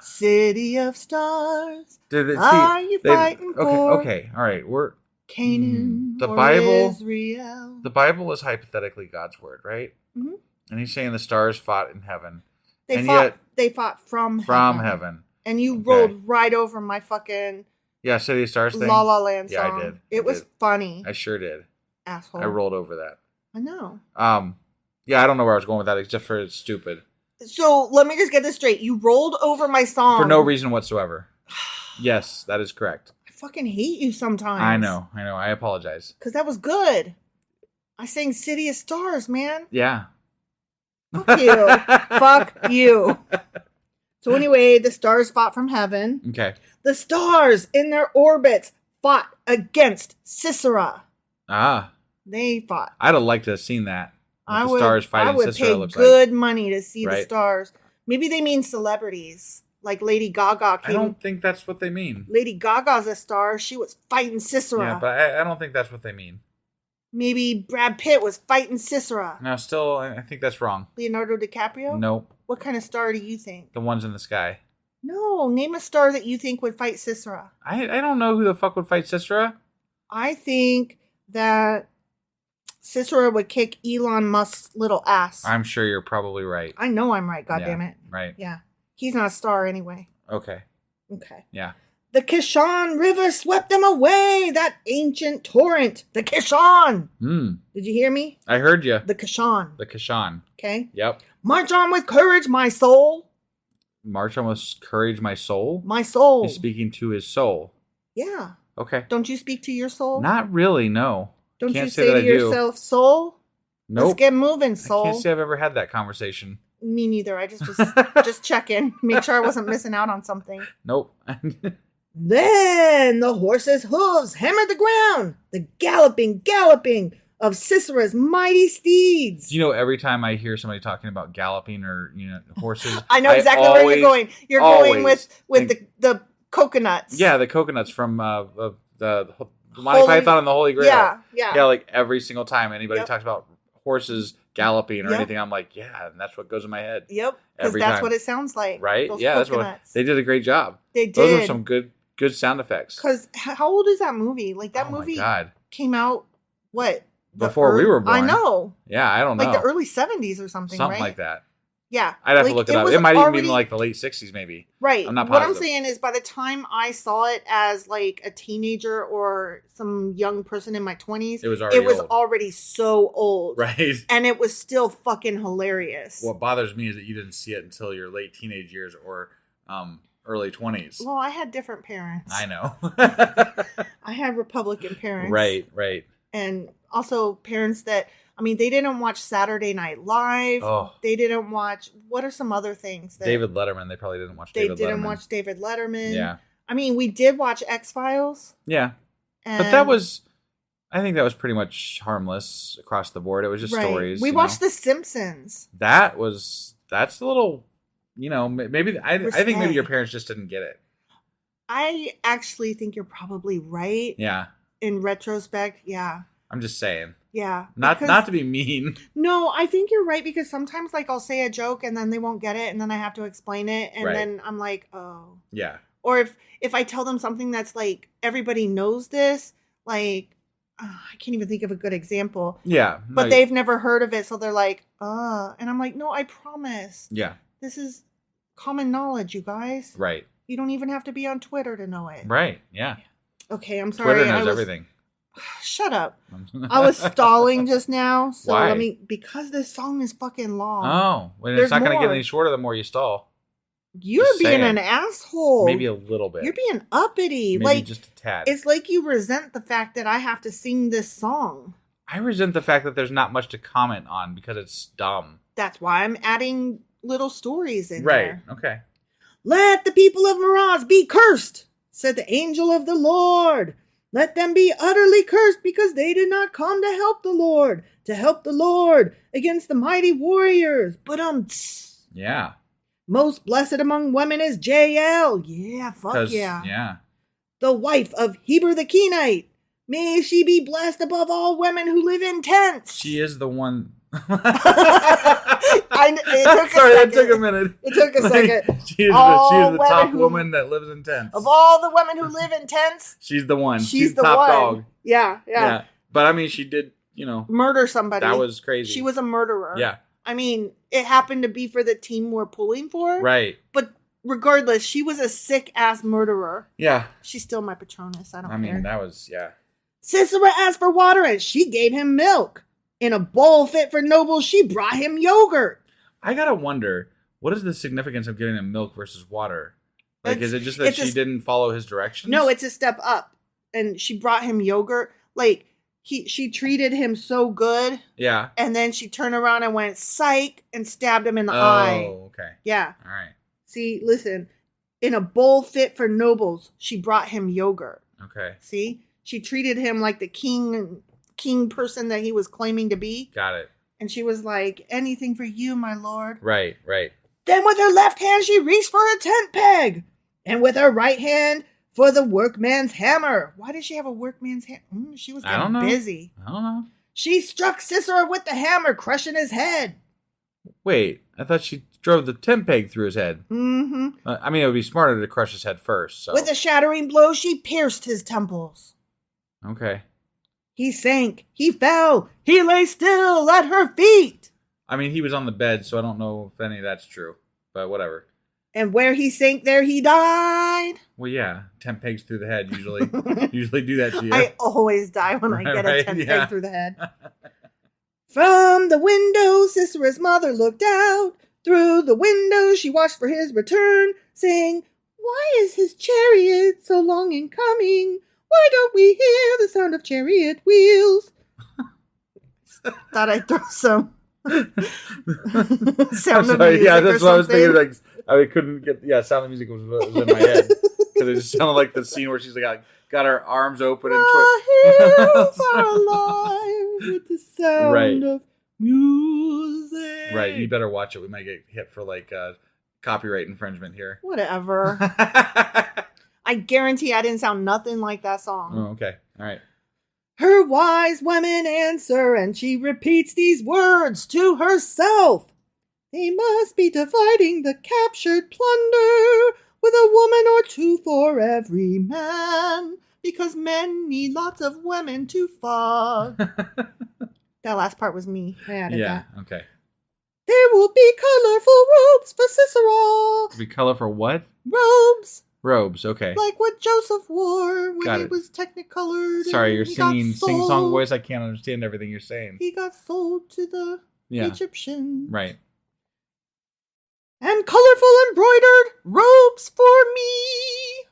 City of stars. Are you fighting for? Okay. All right. We're Canaan. The or Bible. Israel. The Bible is hypothetically God's word, right? Mm-hmm. And he's saying the stars fought in heaven. They fought from heaven. And you rolled right over my fucking City of Stars thing. La La Land song. Yeah, I did. It was funny. I sure did. Asshole. I rolled over that. I know. Yeah, I don't know where I was going with that, except for it's stupid. So let me just get this straight. You rolled over my song for no reason whatsoever. Yes, that is correct. I fucking hate you sometimes. I know. I apologize. Because that was good. I sang City of Stars, man. Yeah. Fuck you. Fuck you. So anyway, the stars fought from heaven. Okay. The stars in their orbits fought against Sisera. They fought. I'd have liked to have seen that. I would pay good money to see the stars. Maybe they mean celebrities. Like Lady Gaga came. I don't think that's what they mean. Lady Gaga's a star. She was fighting Sisera. Yeah, but I don't think that's what they mean. Maybe Brad Pitt was fighting Sisera. No, still, I think that's wrong. Leonardo DiCaprio? Nope. What kind of star do you think? The ones in the sky. No, name a star that you think would fight Sisera. I don't know who the fuck would fight Sisera. I think that Sisera would kick Elon Musk's little ass. I'm sure you're probably right. I know I'm right, goddammit. Right. Yeah. He's not a star anyway. Okay. Yeah. The Kishon River swept them away. That ancient torrent. The Kishon. Did you hear me? I heard you. The Kishon. The Kishon. Okay. Yep. March on with courage, my soul. March on with courage, my soul? My soul. He's speaking to his soul. Yeah. Okay. Don't you speak to your soul? Not really, no. Don't you say to yourself, soul? Nope. Let's get moving, soul. I can't say I've ever had that conversation. Me neither. I just was just checking. Make sure I wasn't missing out on something. Nope. Then the horse's hooves hammered the ground. The galloping of Sisera's mighty steeds. You know, every time I hear somebody talking about galloping or, horses. I know exactly where you're going. You're going with the coconuts. Yeah, the coconuts from the Monty Python and the Holy Grail. Yeah, like every single time anybody talks about horses galloping or anything, I'm like, yeah, and that's what goes in my head. Yep, because that's what it sounds like. Right? Yeah, coconuts. That's what they did a great job. They did. Those are some good sound effects. Because how old is that movie? Like that movie came out before we were born. I know. Yeah, I don't know. Like the early 70s or something, Something right? like that. Yeah. I'd have to look it up. It might even be like the late 60s, maybe. Right. I'm not positive. What I'm saying is by the time I saw it as like a teenager or some young person in my 20s, it was already so old. Right. And it was still fucking hilarious. What bothers me is that you didn't see it until your late teenage years or early 20s. Well, I had different parents. I know. I had Republican parents. Right. And also parents that, they didn't watch Saturday Night Live. Oh. They didn't watch, what are some other things? David Letterman. They probably didn't watch David Letterman. They didn't watch David Letterman. Yeah. We did watch X-Files. Yeah. But I think that was pretty much harmless across the board. It was just stories. We watched The Simpsons. That's a little, maybe, I think maybe your parents just didn't get it. I actually think you're probably right. Yeah. In retrospect, yeah. I'm just saying. Yeah. Not to be mean. No, I think you're right because sometimes I'll say a joke and then they won't get it and then I have to explain it and then I'm like, oh. Yeah. Or if I tell them something that's like everybody knows this, I can't even think of a good example. Yeah. But they've never heard of it, so they're like, and I'm like, no, I promise. Yeah. This is common knowledge, you guys. Right. You don't even have to be on Twitter to know it. Right. Yeah. Okay, I'm sorry. Twitter knows everything. Shut up. I was stalling just now. So why? Because this song is fucking long. Oh, well, it's not going to get any shorter the more you stall. You're being an asshole. Maybe a little bit. You're being uppity. Maybe just a tad. It's like you resent the fact that I have to sing this song. I resent the fact that there's not much to comment on because it's dumb. That's why I'm adding little stories in there. Right. Okay. Let the people of Miraz be cursed, said the angel of the Lord. Let them be utterly cursed because they did not come to help the Lord against the mighty warriors. But yeah. Most blessed among women is Jael. Yeah, fuck yeah. Yeah. The wife of Heber the Kenite. May she be blessed above all women who live in tents. She is the one. It took a minute. It took a second. She is the top woman that lives in tents. Of all the women who live in tents, she's the one. She's the top one. Dog. Yeah. But I mean, she did, murder somebody. That was crazy. She was a murderer. Yeah. I mean, it happened to be for the team we're pulling for. Right. But regardless, she was a sick-ass murderer. Yeah. She's still my Patronus. I mean, care. That was, yeah. Sisera asked for water, and she gave him milk. In a bowl fit for nobles, she brought him yogurt. I gotta wonder, what is the significance of giving him milk versus water? Like, is it just that she didn't follow his directions? No, it's a step up. And she brought him yogurt. Like, she treated him so good. Yeah. And then she turned around and went, psych, and stabbed him in the eye. Oh, okay. Yeah. All right. See, listen. In a bowl fit for nobles, she brought him yogurt. Okay. See? She treated him like the king person that he was claiming to be. Got it. And she was like, anything for you, my lord. Right. Then with her left hand, she reached for a tent peg. And with her right hand, for the workman's hammer. Why did she have a workman's hammer? She was getting busy. I don't know. She struck Sisera with the hammer, crushing his head. Wait, I thought she drove the tent peg through his head. Mm-hmm. I mean, it would be smarter to crush his head first. So. With a shattering blow, she pierced his temples. Okay. He sank. He fell. He lay still at her feet. I mean, he was on the bed, so I don't know if any of that's true. But whatever. And where he sank, there he died. Well, yeah. Tent pegs through the head usually do that to you. I always die when I get a tent peg through the head. From the window, Sisera's mother looked out. Through the window, she watched for his return, saying, why is his chariot so long in coming? Why don't we hear the sound of chariot wheels? Thought I'd throw some sound of music. Yeah, that's what I was thinking. Like, I couldn't get. Yeah, sound of music was in my head because it just sounded like the scene where she's like got her arms open and hills are alive with the sound of music. Right, you better watch it. We might get hit for like copyright infringement here. Whatever. I guarantee I didn't sound nothing like that song. Oh, okay. All right. Her wise women answer, and she repeats these words to herself. They must be dividing the captured plunder with a woman or two for every man, because men need lots of women to fuck. That last part was me. I added that. Yeah, okay. There will be colorful robes for Sisera. Be colorful what? Robes, okay. Like what Joseph wore when he was technicolored. Sorry, you're singing sing-song voice. I can't understand everything you're saying. He got sold to the Egyptians. Right. And colorful embroidered robes for me.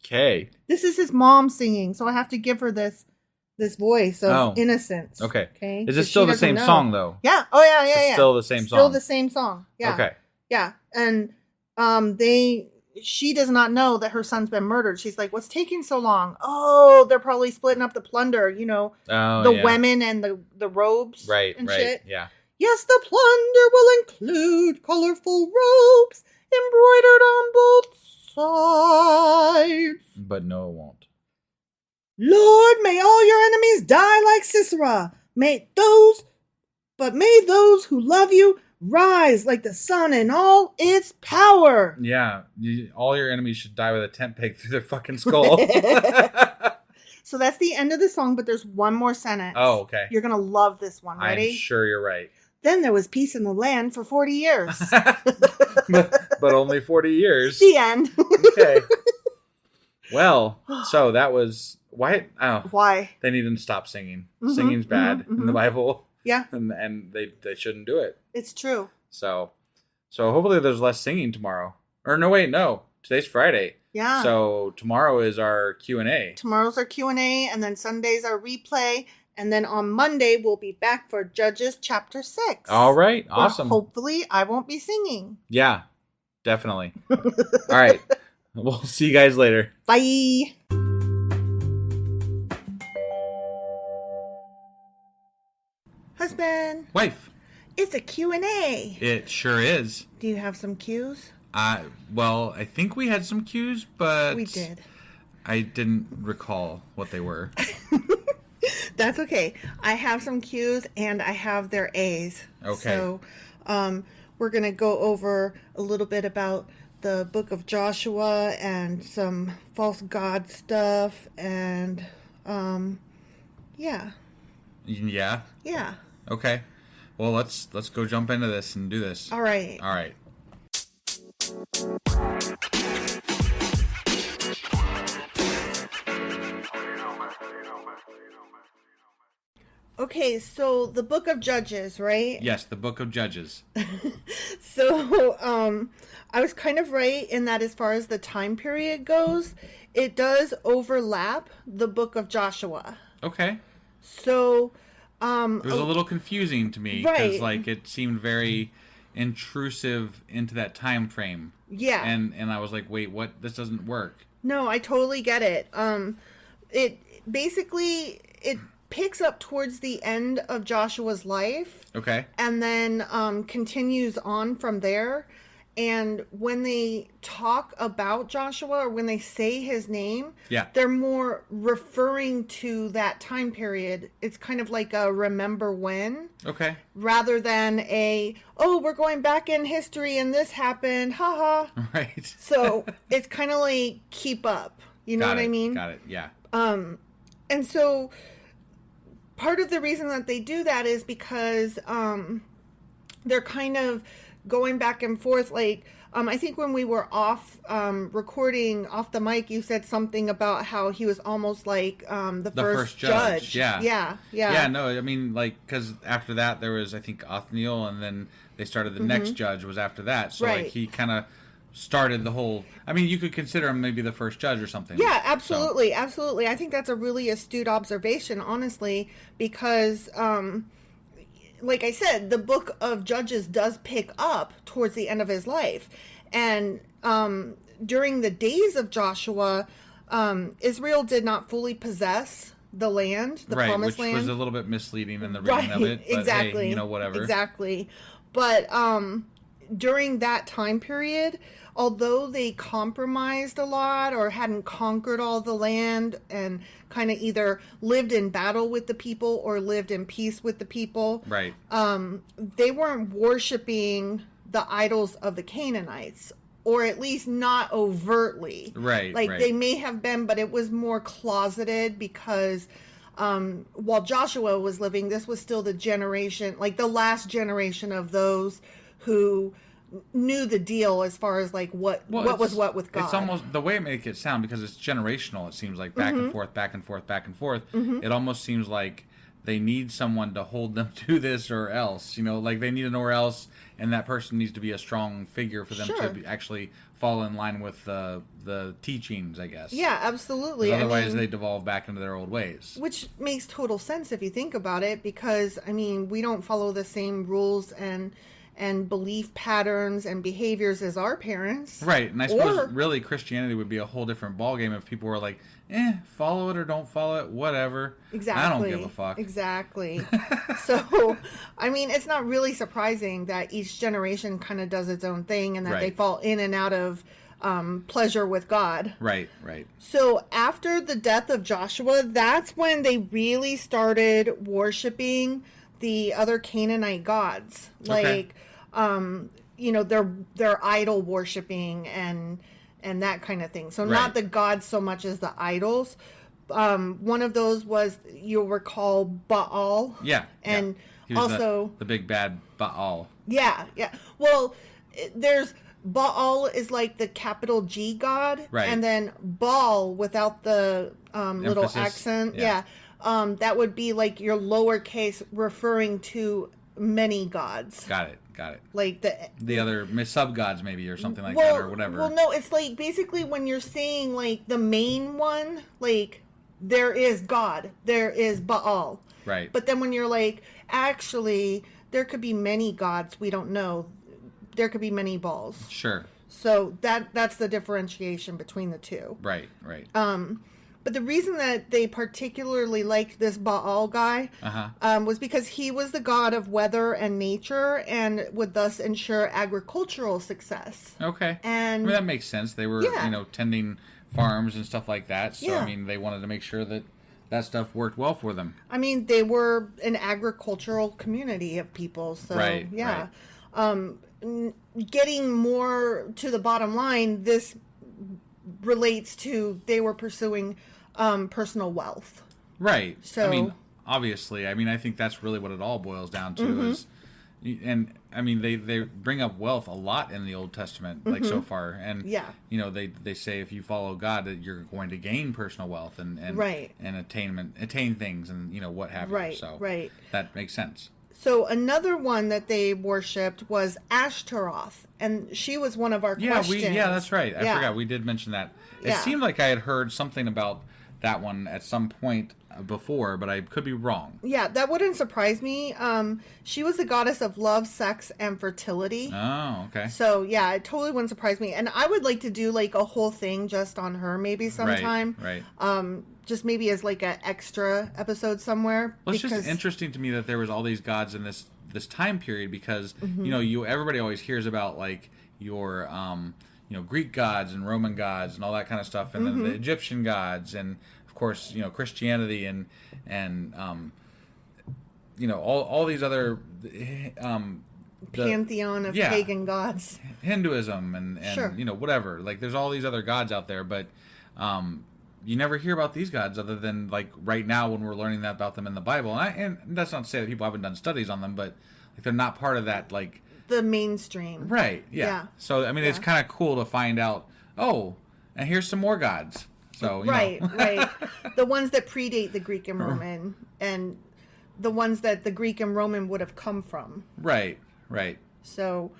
Okay. This is his mom singing, so I have to give her this voice of innocence. Okay. Okay. Is it still the same song though? Yeah. Oh yeah. It's still the same song. Still the same song. Yeah. Okay. Yeah, and she does not know that her son's been murdered. She's like, what's taking so long? Oh, they're probably splitting up the plunder, the women and the robes. Right, shit. Yeah. Yes, the plunder will include colorful robes embroidered on both sides. But no, it won't. Lord, may all your enemies die like Sisera. May those who love you rise like the sun in all its power. Yeah, all your enemies should die with a tent peg through their fucking skull. So that's the end of the song, but there's one more sentence. Oh, okay. You're going to love this one. Ready? I'm sure you're right. Then there was peace in the land for 40 years. but only 40 years. The end. Okay. Well, so that was... Why? Oh, why? They need to stop singing. Singing's bad in the Bible. Yeah. And they shouldn't do it. It's true. So hopefully there's less singing tomorrow. Or no. Today's Friday. Yeah. So tomorrow is our Q&A. Tomorrow's our Q&A, and then Sunday's our replay. And then on Monday, we'll be back for Judges chapter 6. All right. Awesome. Hopefully, I won't be singing. Yeah, definitely. All right. We'll see you guys later. Bye. Husband. Wife. It's a Q&A. It sure is. Do you have some cues? Well, I think we had some cues, but... We did. I didn't recall what they were. That's okay. I have some Q's and I have their A's. Okay. So we're going to go over a little bit about the book of Joshua and some false god stuff and yeah. Yeah? Yeah. Okay. Well, let's go jump into this and do this. All right. All right. Okay, so the book of Judges, right? Yes, the book of Judges. So, I was kind of right in that as far as the time period goes, it does overlap the book of Joshua. Okay. So, it was a little confusing to me because, like, it seemed very intrusive into that time frame. Yeah. And I was like, wait, what? This doesn't work. No, I totally get it. It basically picks up towards the end of Joshua's life. Okay. And then continues on from there. And when they talk about Joshua or when they say his name, they're more referring to that time period. It's kind of like a remember when. Okay. Rather than we're going back in history and this happened, haha. Right. So it's kind of like keep up. You know what I mean? Got it, yeah. And so part of the reason that they do that is because they're kind of going back and forth. Like, I think when we were off recording off the mic, you said something about how he was almost like the first judge. Yeah. Yeah, no, I mean, like, because after that there was, I think, Othniel, and then they started the next judge was after that. So, like, he kind of started the whole... I mean, you could consider him maybe the first judge or something. Yeah, absolutely, absolutely. I think that's a really astute observation, honestly, because... like I said, the book of Judges does pick up towards the end of his life. And during the days of Joshua, Israel did not fully possess the land, the promised land. Which was a little bit misleading in the reading of it. But exactly. Hey, whatever. Exactly. But during that time period, although they compromised a lot or hadn't conquered all the land and kind of either lived in battle with the people or lived in peace with the people, right? They weren't worshiping the idols of the Canaanites, or at least not overtly. Right. Like they may have been, but it was more closeted because while Joshua was living, this was still the generation, like the last generation of those who knew the deal as far as like what was what with God. It's almost the way it make it sound, because it's generational. It seems like back and forth, back and forth, back and forth. It almost seems like they need someone to hold them to this, or else, like they need an or else, and that person needs to be a strong figure for them to actually fall in line with the teachings, I guess. Yeah, absolutely. Otherwise, they devolve back into their old ways. Which makes total sense if you think about it, because we don't follow the same rules and belief patterns and behaviors as our parents. Right, and I suppose really Christianity would be a whole different ballgame if people were like, follow it or don't follow it, whatever. Exactly. I don't give a fuck. Exactly. So, it's not really surprising that each generation kind of does its own thing and that they fall in and out of pleasure with God. Right. So after the death of Joshua, that's when they really started worshiping the other Canaanite gods. Like, their idol worshiping and that kind of thing. So not the gods so much as the idols. One of those was, you'll recall, Baal. Yeah. And He was also the big bad Baal. Yeah. Well, there's Baal is like the capital G god, right? And then Baal without the little accent. Yeah. That would be like your lowercase referring to many gods. Got it. Like the other sub-gods maybe, or something like that, or whatever. Well, no, it's like basically when you're saying like the main one, like there is God, there is Baal. Right. But then when you're like, actually, there could be many gods, we don't know. There could be many Baals. Sure. So that's the differentiation between the two. Right. But the reason that they particularly liked this Baal guy was because he was the god of weather and nature and would thus ensure agricultural success. Okay. And that makes sense. They were, tending farms and stuff like that. So, they wanted to make sure that that stuff worked well for them. I mean, they were an agricultural community of people, so yeah. Right. Getting more to the bottom line, this relates to they were pursuing personal wealth. Right. So I mean, obviously, I mean, I think that's really what it all boils down to is, and I mean, they bring up wealth a lot in the Old Testament, like so far, and you know, they say if you follow God, that you're going to gain personal wealth and attain things, and you know what have you. So that makes sense. So another one that they worshipped was Ashtaroth, and she was one of our questions. Yeah, that's right. I forgot we did mention that. It seemed like I had heard something about that one at some point before, but I could be wrong. Yeah, that wouldn't surprise me. She was the goddess of love, sex, and fertility. Oh, okay. So yeah, it totally wouldn't surprise me. And I would like to do like a whole thing just on her maybe sometime. Right. Just maybe as like an extra episode somewhere. Well, it's just interesting to me that there was all these gods in this time period because you know everybody always hears about like your you know, Greek gods and Roman gods and all that kind of stuff, and then the Egyptian gods, and of course, you know, Christianity and you know, all these other pantheon of pagan gods, Hinduism and you know, whatever. Like, there's all these other gods out there, but you never hear about these gods other than like right now when we're learning that about them in the Bible. And that's not to say that people haven't done studies on them, but like they're not part of that like. The mainstream. Right, yeah. So, I mean, it's kind of cool to find out, oh, and here's some more gods. So, you know. Right. The ones that predate the Greek and Roman, and the ones that the Greek and Roman would have come from. Right. So,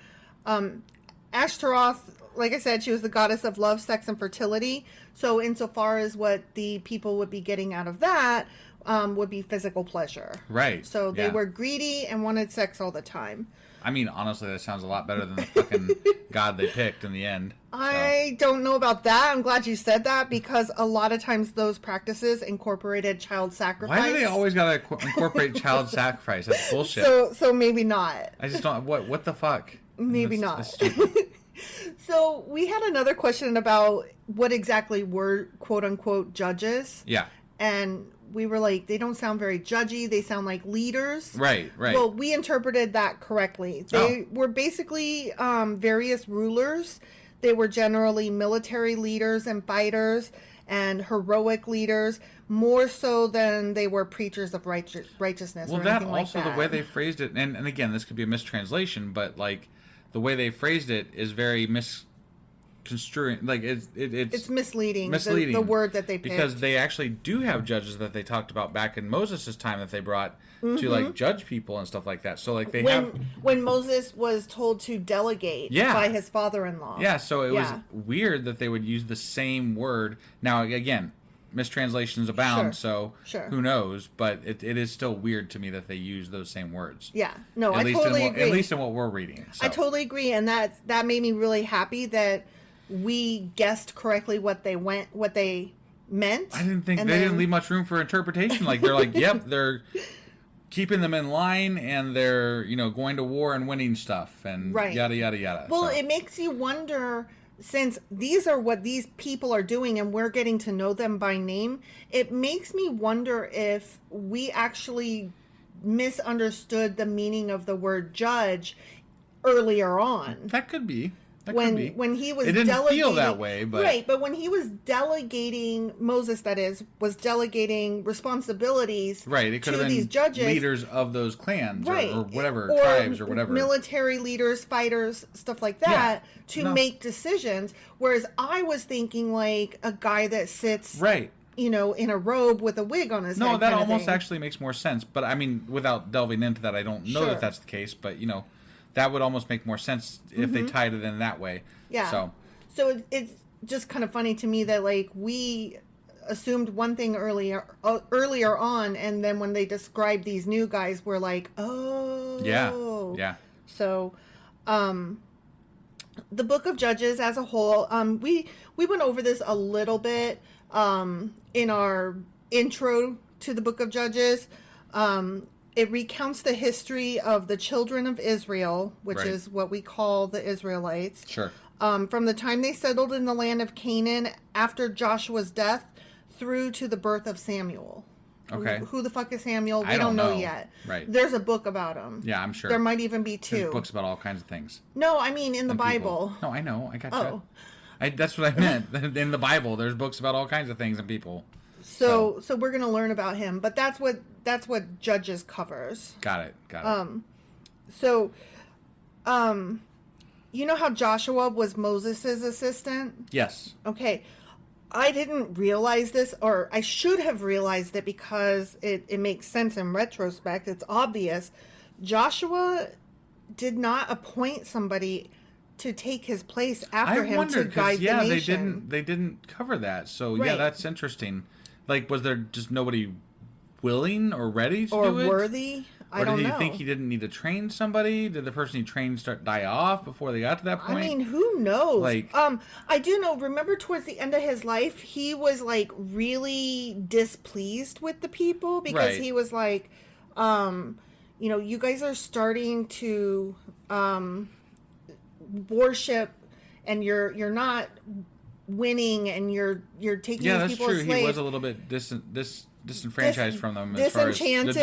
Ashtaroth, like I said, she was the goddess of love, sex, and fertility. So, insofar as what the people would be getting out of that would be physical pleasure. Right. So, they were greedy and wanted sex all the time. I mean, honestly, that sounds a lot better than the fucking god they picked in the end. So. I don't know about that. I'm glad you said that because a lot of times those practices incorporated child sacrifice. Why do they always gotta incorporate child sacrifice? That's bullshit. So maybe not. I just don't. What the fuck? Maybe not. So we had another question about what exactly were quote unquote judges. Yeah. And we were like, they don't sound very judgy. They sound like leaders. Right. Well, we interpreted that correctly. They were basically various rulers. They were generally military leaders and fighters and heroic leaders, more so than they were preachers of righteousness. Well, or that anything also like that. The way they phrased it, and again, this could be a mistranslation, but like the way they phrased it is very misconstruing. Like it's misleading. The word that they picked. Because they actually do have judges that they talked about back in Moses' time that they brought to like judge people and stuff like that. So like when Moses was told to delegate by his father-in-law. Yeah, so it was weird that they would use the same word. Now again, mistranslations abound, so who knows? But it is still weird to me that they use those same words. Yeah, no, I totally agree. At least in what we're reading. So. I totally agree, and that made me really happy that we guessed correctly what they meant. I didn't think they didn't leave much room for interpretation. Like they're like, yep, they're keeping them in line, and they're going to war and winning stuff, and yada yada yada. Well, it makes you wonder. Since these are what these people are doing and we're getting to know them by name, it makes me wonder if we actually misunderstood the meaning of the word judge earlier on. That could be. When he was it didn't feel that way, but when he was delegating, Moses, that is, was delegating responsibilities it could to have been these judges, leaders of those clans or whatever, or tribes or whatever, military leaders, fighters, stuff like that, to make decisions. Whereas I was thinking like a guy that sits in a robe with a wig on his head. No, that almost actually makes more sense. But I mean, without delving into that, I don't know that that's the case. But that would almost make more sense if they tied it in that way. Yeah. So it's just kind of funny to me that like we assumed one thing earlier on, and then when they described these new guys, we're like, oh. Yeah. So, the Book of Judges as a whole, we went over this a little bit in our intro to the Book of Judges. It recounts the history of the children of Israel, which is what we call the Israelites. Sure. From the time they settled in the land of Canaan after Joshua's death through to the birth of Samuel. Okay. Who the fuck is Samuel? We don't know yet. Right. There's a book about him. Yeah, I'm sure. There might even be 2. There's books about all kinds of things. No, I mean in the Bible. No, I know. I got you. That's what I meant. In the Bible, there's books about all kinds of things and people. So we're going to learn about him, but that's what Judges covers. Got it. So you know how Joshua was Moses' assistant? Yes. Okay. I didn't realize this, or I should have realized it because it makes sense in retrospect. It's obvious. Joshua did not appoint somebody to take his place after him to guide the nation. They didn't cover that. So yeah, that's interesting. Like, was there just nobody willing or ready to do it? Or worthy? I don't know. Or did he think he didn't need to train somebody? Did the person he trained die off before they got to that point? I mean, who knows? Like, I do know, remember towards the end of his life, he was, like, really displeased with the people because he was like, you know, you guys are starting to worship and you're not winning and you're taking these people as slaves. He was a little bit disenfranchised from them. Disenchanted.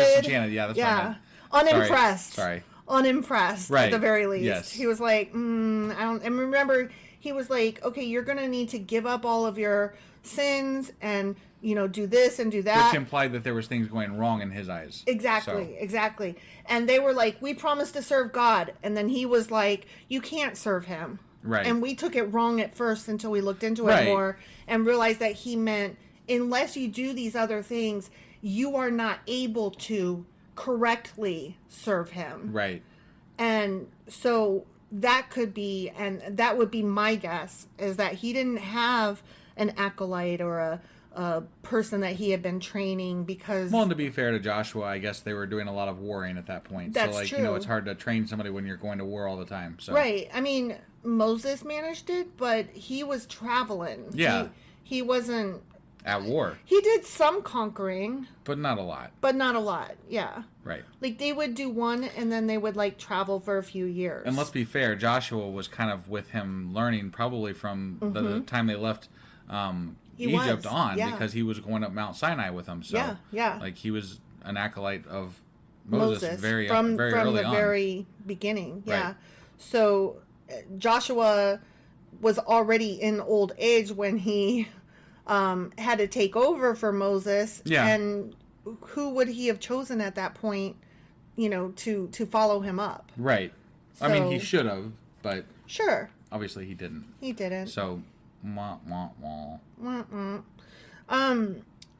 Yeah, that's right. Unimpressed. Sorry. Unimpressed, at the very least. Yes. He was like, I don't... And remember, he was like, okay, you're going to need to give up all of your sins and, you know, do this and do that. Which implied that there was things going wrong in his eyes. Exactly. And they were like, we promised to serve God. And then he was like, you can't serve him. Right. And we took it wrong at first until we looked into it more and realized that he meant, unless you do these other things, you are not able to correctly serve him. Right. And so that could be, and that would be my guess, is that he didn't have an acolyte or a person that he had been training because... Well, and to be fair to Joshua, I guess they were doing a lot of warring at that point. That's so, like, true. You know, it's hard to train somebody when you're going to war all the time. So. Right. I mean, Moses managed it, but he was traveling. Yeah. He wasn't... At war. He did some conquering. But not a lot. Yeah. Right. Like, they would do one, and then they would, like, travel for a few years. And let's be fair, Joshua was kind of with him learning probably from the time they left Egypt on, because he was going up Mount Sinai with them. So, like, he was an acolyte of Moses very early on. From the very beginning, Right. So, Joshua was already in old age when he... had to take over for Moses, and who would he have chosen at that point, you know, to follow him up? Right. So, I mean, he should have, but sure, obviously he didn't. So,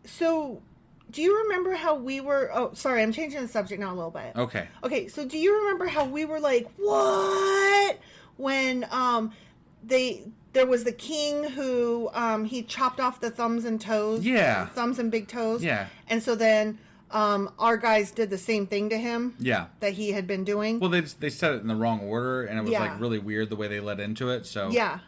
so do you remember how we were? Oh, sorry, I'm changing the subject now a little bit. Okay. So, do you remember how we were like, what when there was the king who he chopped off the thumbs and toes. Yeah. Thumbs and big toes. Yeah. And so then our guys did the same thing to him. Yeah. That he had been doing. Well, they said it in the wrong order, and it was like really weird the way they led into it. So yeah.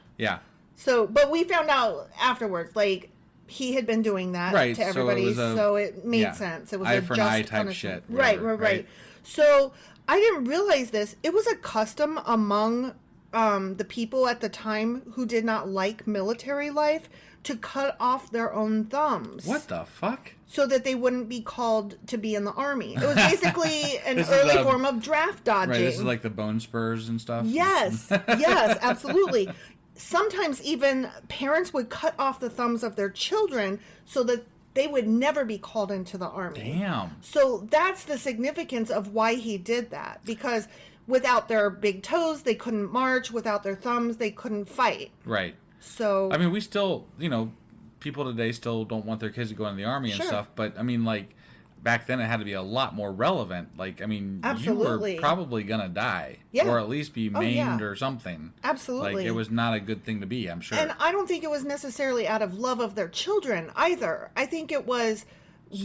So, but we found out afterwards, like he had been doing that to everybody, so it made sense. It was eye for an eye type punishment. shit. Whatever, right. So I didn't realize this. It was a custom among the people at the time who did not like military life to cut off their own thumbs. What the fuck? So that they wouldn't be called to be in the army. It was basically an early form of draft dodging. Right, this is like the bone spurs and stuff. Yes, absolutely. Sometimes even parents would cut off the thumbs of their children so that they would never be called into the army. Damn. So that's the significance of why he did that. Because without their big toes, they couldn't march. Without their thumbs, they couldn't fight. Right. So... I mean, we still, you know, people today still don't want their kids to go in the army and stuff. But, I mean, like, back then it had to be a lot more relevant. Like, I mean, Absolutely. You were probably going to die. Yeah. Or at least be maimed or something. Absolutely. Like, it was not a good thing to be, I'm sure. And I don't think it was necessarily out of love of their children either. I think it was,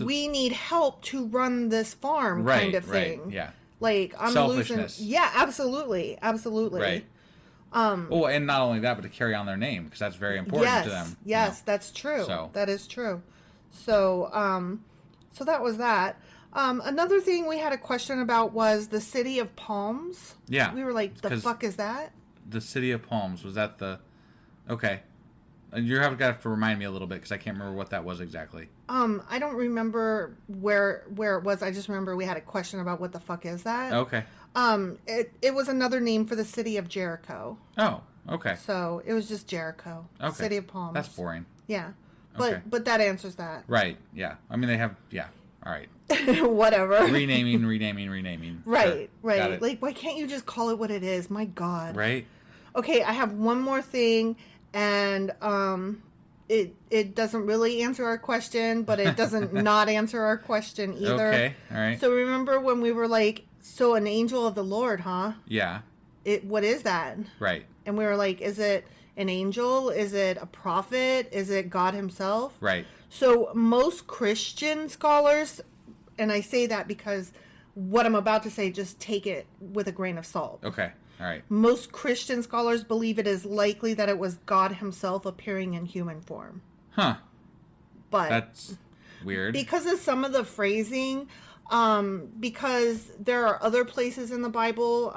we need help to run this farm kind of thing. Right, yeah. Like, I'm selfishness. losing... Yeah, absolutely. Right. Well, and not only that, but to carry on their name, because that's very important to them. Yes, that's true. So. That is true. So, so that was that. Another thing we had a question about was the City of Palms. Yeah. We were like, the fuck is that? The City of Palms, was that the... Okay. You have to remind me a little bit because I can't remember what that was exactly. I don't remember where it was. I just remember we had a question about what the fuck is that. Okay. It was another name for the city of Jericho. Oh, okay. So it was just Jericho. Okay. City of Palms. That's boring. Yeah. But that answers that. Right. Yeah. I mean, they have. Yeah. All right. Whatever. Renaming. Right. Sure. Right. Like, why can't you just call it what it is? My God. Right. Okay. I have one more thing, and it doesn't really answer our question, but it doesn't not answer our question either. Okay. All right. So remember when we were like, so an angel of the Lord, huh? Yeah. What is that? Right. And we were like, is it an angel? Is it a prophet? Is it God himself? Right. So most Christian scholars, and I say that because what I'm about to say, just take it with a grain of salt. Okay. All right. Most Christian scholars believe it is likely that it was God himself appearing in human form. Huh. But that's weird. Because of some of the phrasing, because there are other places in the Bible,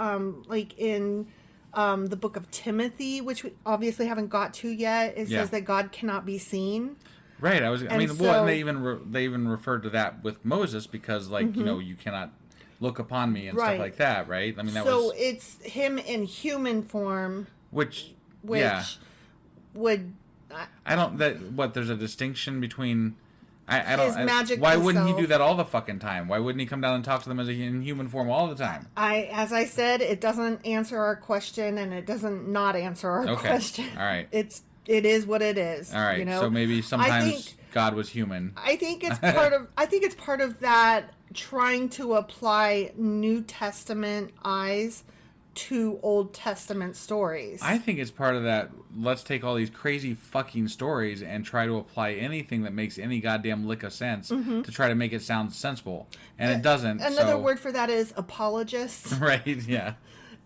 like in the book of Timothy, which we obviously haven't got to yet. It says that God cannot be seen. Right. And they even referred to that with Moses because, like, you cannot look upon me and stuff like that, right? I mean, it's him in human form, which would. There's a distinction between. Magic why wouldn't he do that all the fucking time? Why wouldn't he come down and talk to them in human form all the time? As I said, it doesn't answer our question, and it doesn't not answer our question. All right. It is what it is. All right. So maybe sometimes God was human. I think it's part of that trying to apply New Testament eyes to Old Testament stories. I think it's part of that. Let's take all these crazy fucking stories and try to apply anything that makes any goddamn lick of sense to try to make it sound sensible, and it doesn't. Another word for that is apologists. Right? Yeah.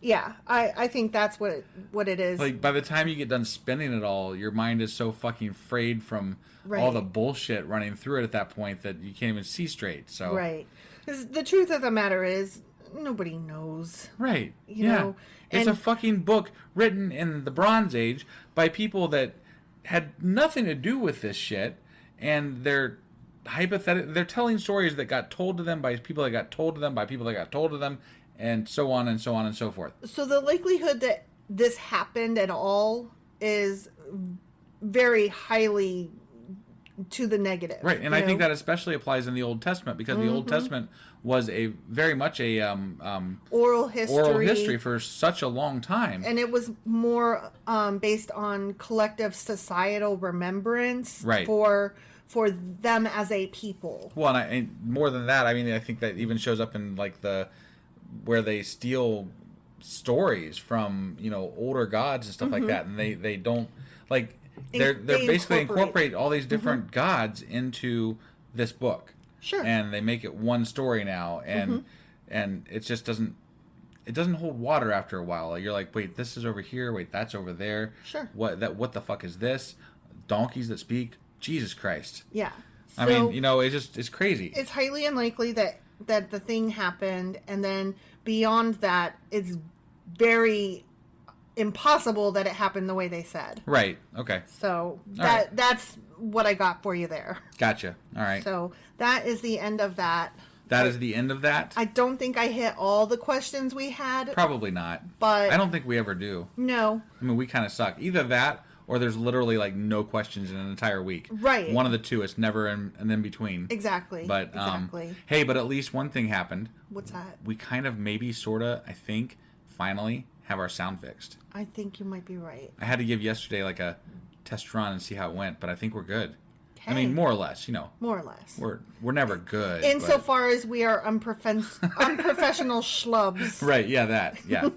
Yeah, I think that's what it is. Like, by the time you get done spinning it all, your mind is so fucking frayed from all the bullshit running through it at that point that you can't even see straight. So right, because the truth of the matter is, nobody knows. Right. You know, it's a fucking book written in the Bronze Age by people that had nothing to do with this shit, and they're they're telling stories that got told to them by people that got told to them by people that got told to them, and so on and so on and so forth. So the likelihood that this happened at all is very highly to the negative. Right, and I think that especially applies in the Old Testament because the Old Testament was very much a oral history for such a long time. And it was more based on collective societal remembrance for them as a people. Well, and more than that, I mean, I think that even shows up in like where they steal stories from, older gods and stuff like that, and they don't like they basically incorporate all these different gods into this book. Sure. And they make it one story now, and it just doesn't hold water after a while. You're like, wait, this is over here. Wait, that's over there. Sure. What the fuck is this? Donkeys that speak? Jesus Christ. Yeah. I mean, it's crazy. It's highly unlikely that the thing happened, and then beyond that, it's very impossible that it happened the way they said. Right. Okay. So that's what I got for you there. Gotcha. All right. So that is the end of that. That is the end of that? I don't think I hit all the questions we had. Probably not. But I don't think we ever do. No. I mean, we kind of suck. Either that or there's literally like no questions in an entire week. Right. One of the two. It's never an in between. Exactly. But exactly. Hey, but at least one thing happened. What's that? We kind of maybe sorta, I think, finally have our sound fixed. I think you might be right. I had to give yesterday like a test run and see how it went, but I think we're good. Okay. I mean, more or less, More or less. We're never good. Insofar as we are unprofessional schlubs. Right, yeah, that. Yeah.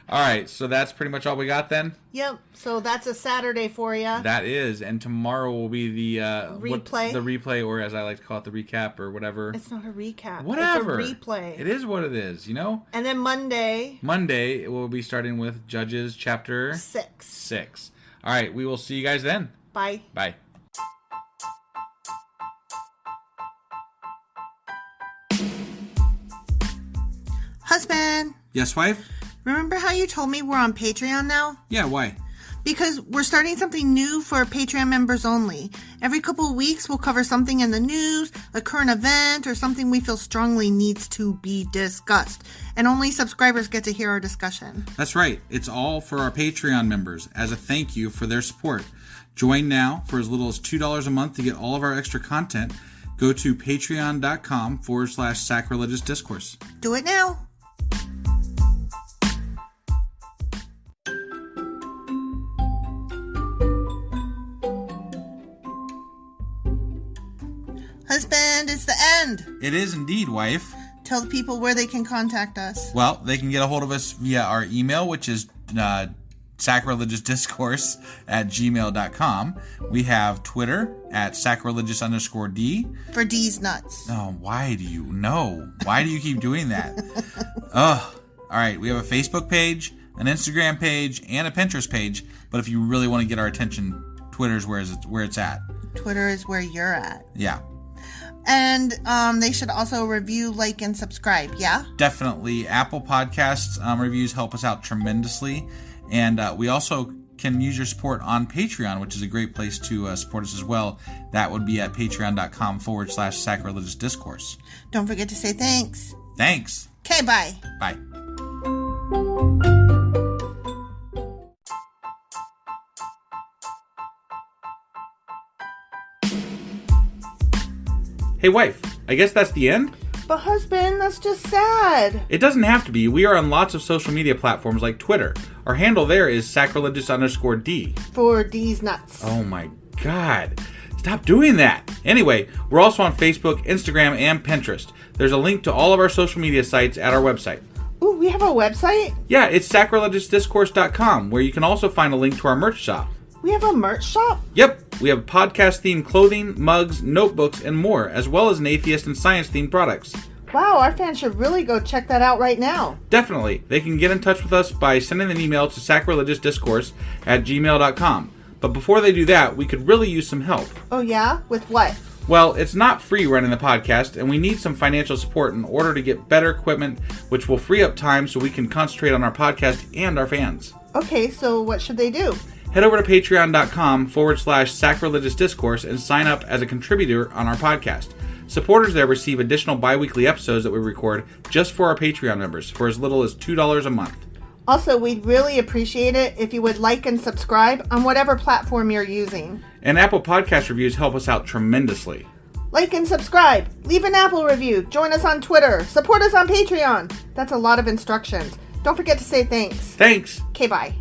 All right, so that's pretty much all we got then? Yep. So that's a Saturday for you. That is, and tomorrow will be the replay. The replay, or as I like to call it, the recap or whatever. It's not a recap. Whatever. It's a replay. It is what it is, And then Monday we'll be starting with Judges chapter 6. All right, we will see you guys then. Bye. Bye. Husband. Yes, wife? Remember how you told me we're on Patreon now? Yeah, why? because we're starting something new for Patreon members only. Every couple of weeks, we'll cover something in the news, a current event, or something we feel strongly needs to be discussed. And only subscribers get to hear our discussion. That's right. It's all for our Patreon members as a thank you for their support. Join now for as little as $2 a month to get all of our extra content. Go to patreon.com/sacrilegious discourse. Do it now. Husband, it's the end. It is indeed, wife. Tell the people where they can contact us. Well, they can get a hold of us via our email, which is sacrilegiousdiscourse@gmail.com. We have Twitter at sacrilegious_D. For D's nuts. Oh, why do you know? Why do you keep doing that? Ugh. All right, we have a Facebook page, an Instagram page, and a Pinterest page. But if you really want to get our attention, Twitter's where it's at. Twitter is where you're at. Yeah. And they should also review, like, and subscribe, yeah? Definitely. Apple Podcasts reviews help us out tremendously. And we also can use your support on Patreon, which is a great place to support us as well. That would be at patreon.com/sacrilegious discourse. Don't forget to say thanks. Thanks. Okay, bye. Bye. Hey, wife, I guess that's the end? But husband, that's just sad. It doesn't have to be. We are on lots of social media platforms like Twitter. Our handle there is sacrilegious_D. For D's nuts. Oh my God. Stop doing that. Anyway, we're also on Facebook, Instagram, and Pinterest. There's a link to all of our social media sites at our website. Ooh, we have a website? Yeah, it's sacrilegiousdiscourse.com, where you can also find a link to our merch shop. We have a merch shop? Yep, we have podcast-themed clothing, mugs, notebooks, and more, as well as an atheist and science-themed products. Wow, our fans should really go check that out right now. Definitely. They can get in touch with us by sending an email to sacrilegiousdiscourse@gmail.com. But before they do that, we could really use some help. Oh yeah? With what? Well, it's not free running the podcast, and we need some financial support in order to get better equipment, which will free up time so we can concentrate on our podcast and our fans. Okay, so what should they do? Head over to patreon.com/sacrilegious discourse and sign up as a contributor on our podcast. Supporters there receive additional bi-weekly episodes that we record just for our Patreon members for as little as $2 a month. Also, we'd really appreciate it if you would like and subscribe on whatever platform you're using. And Apple Podcast reviews help us out tremendously. Like and subscribe. Leave an Apple review. Join us on Twitter. Support us on Patreon. That's a lot of instructions. Don't forget to say thanks. Thanks. Okay, bye.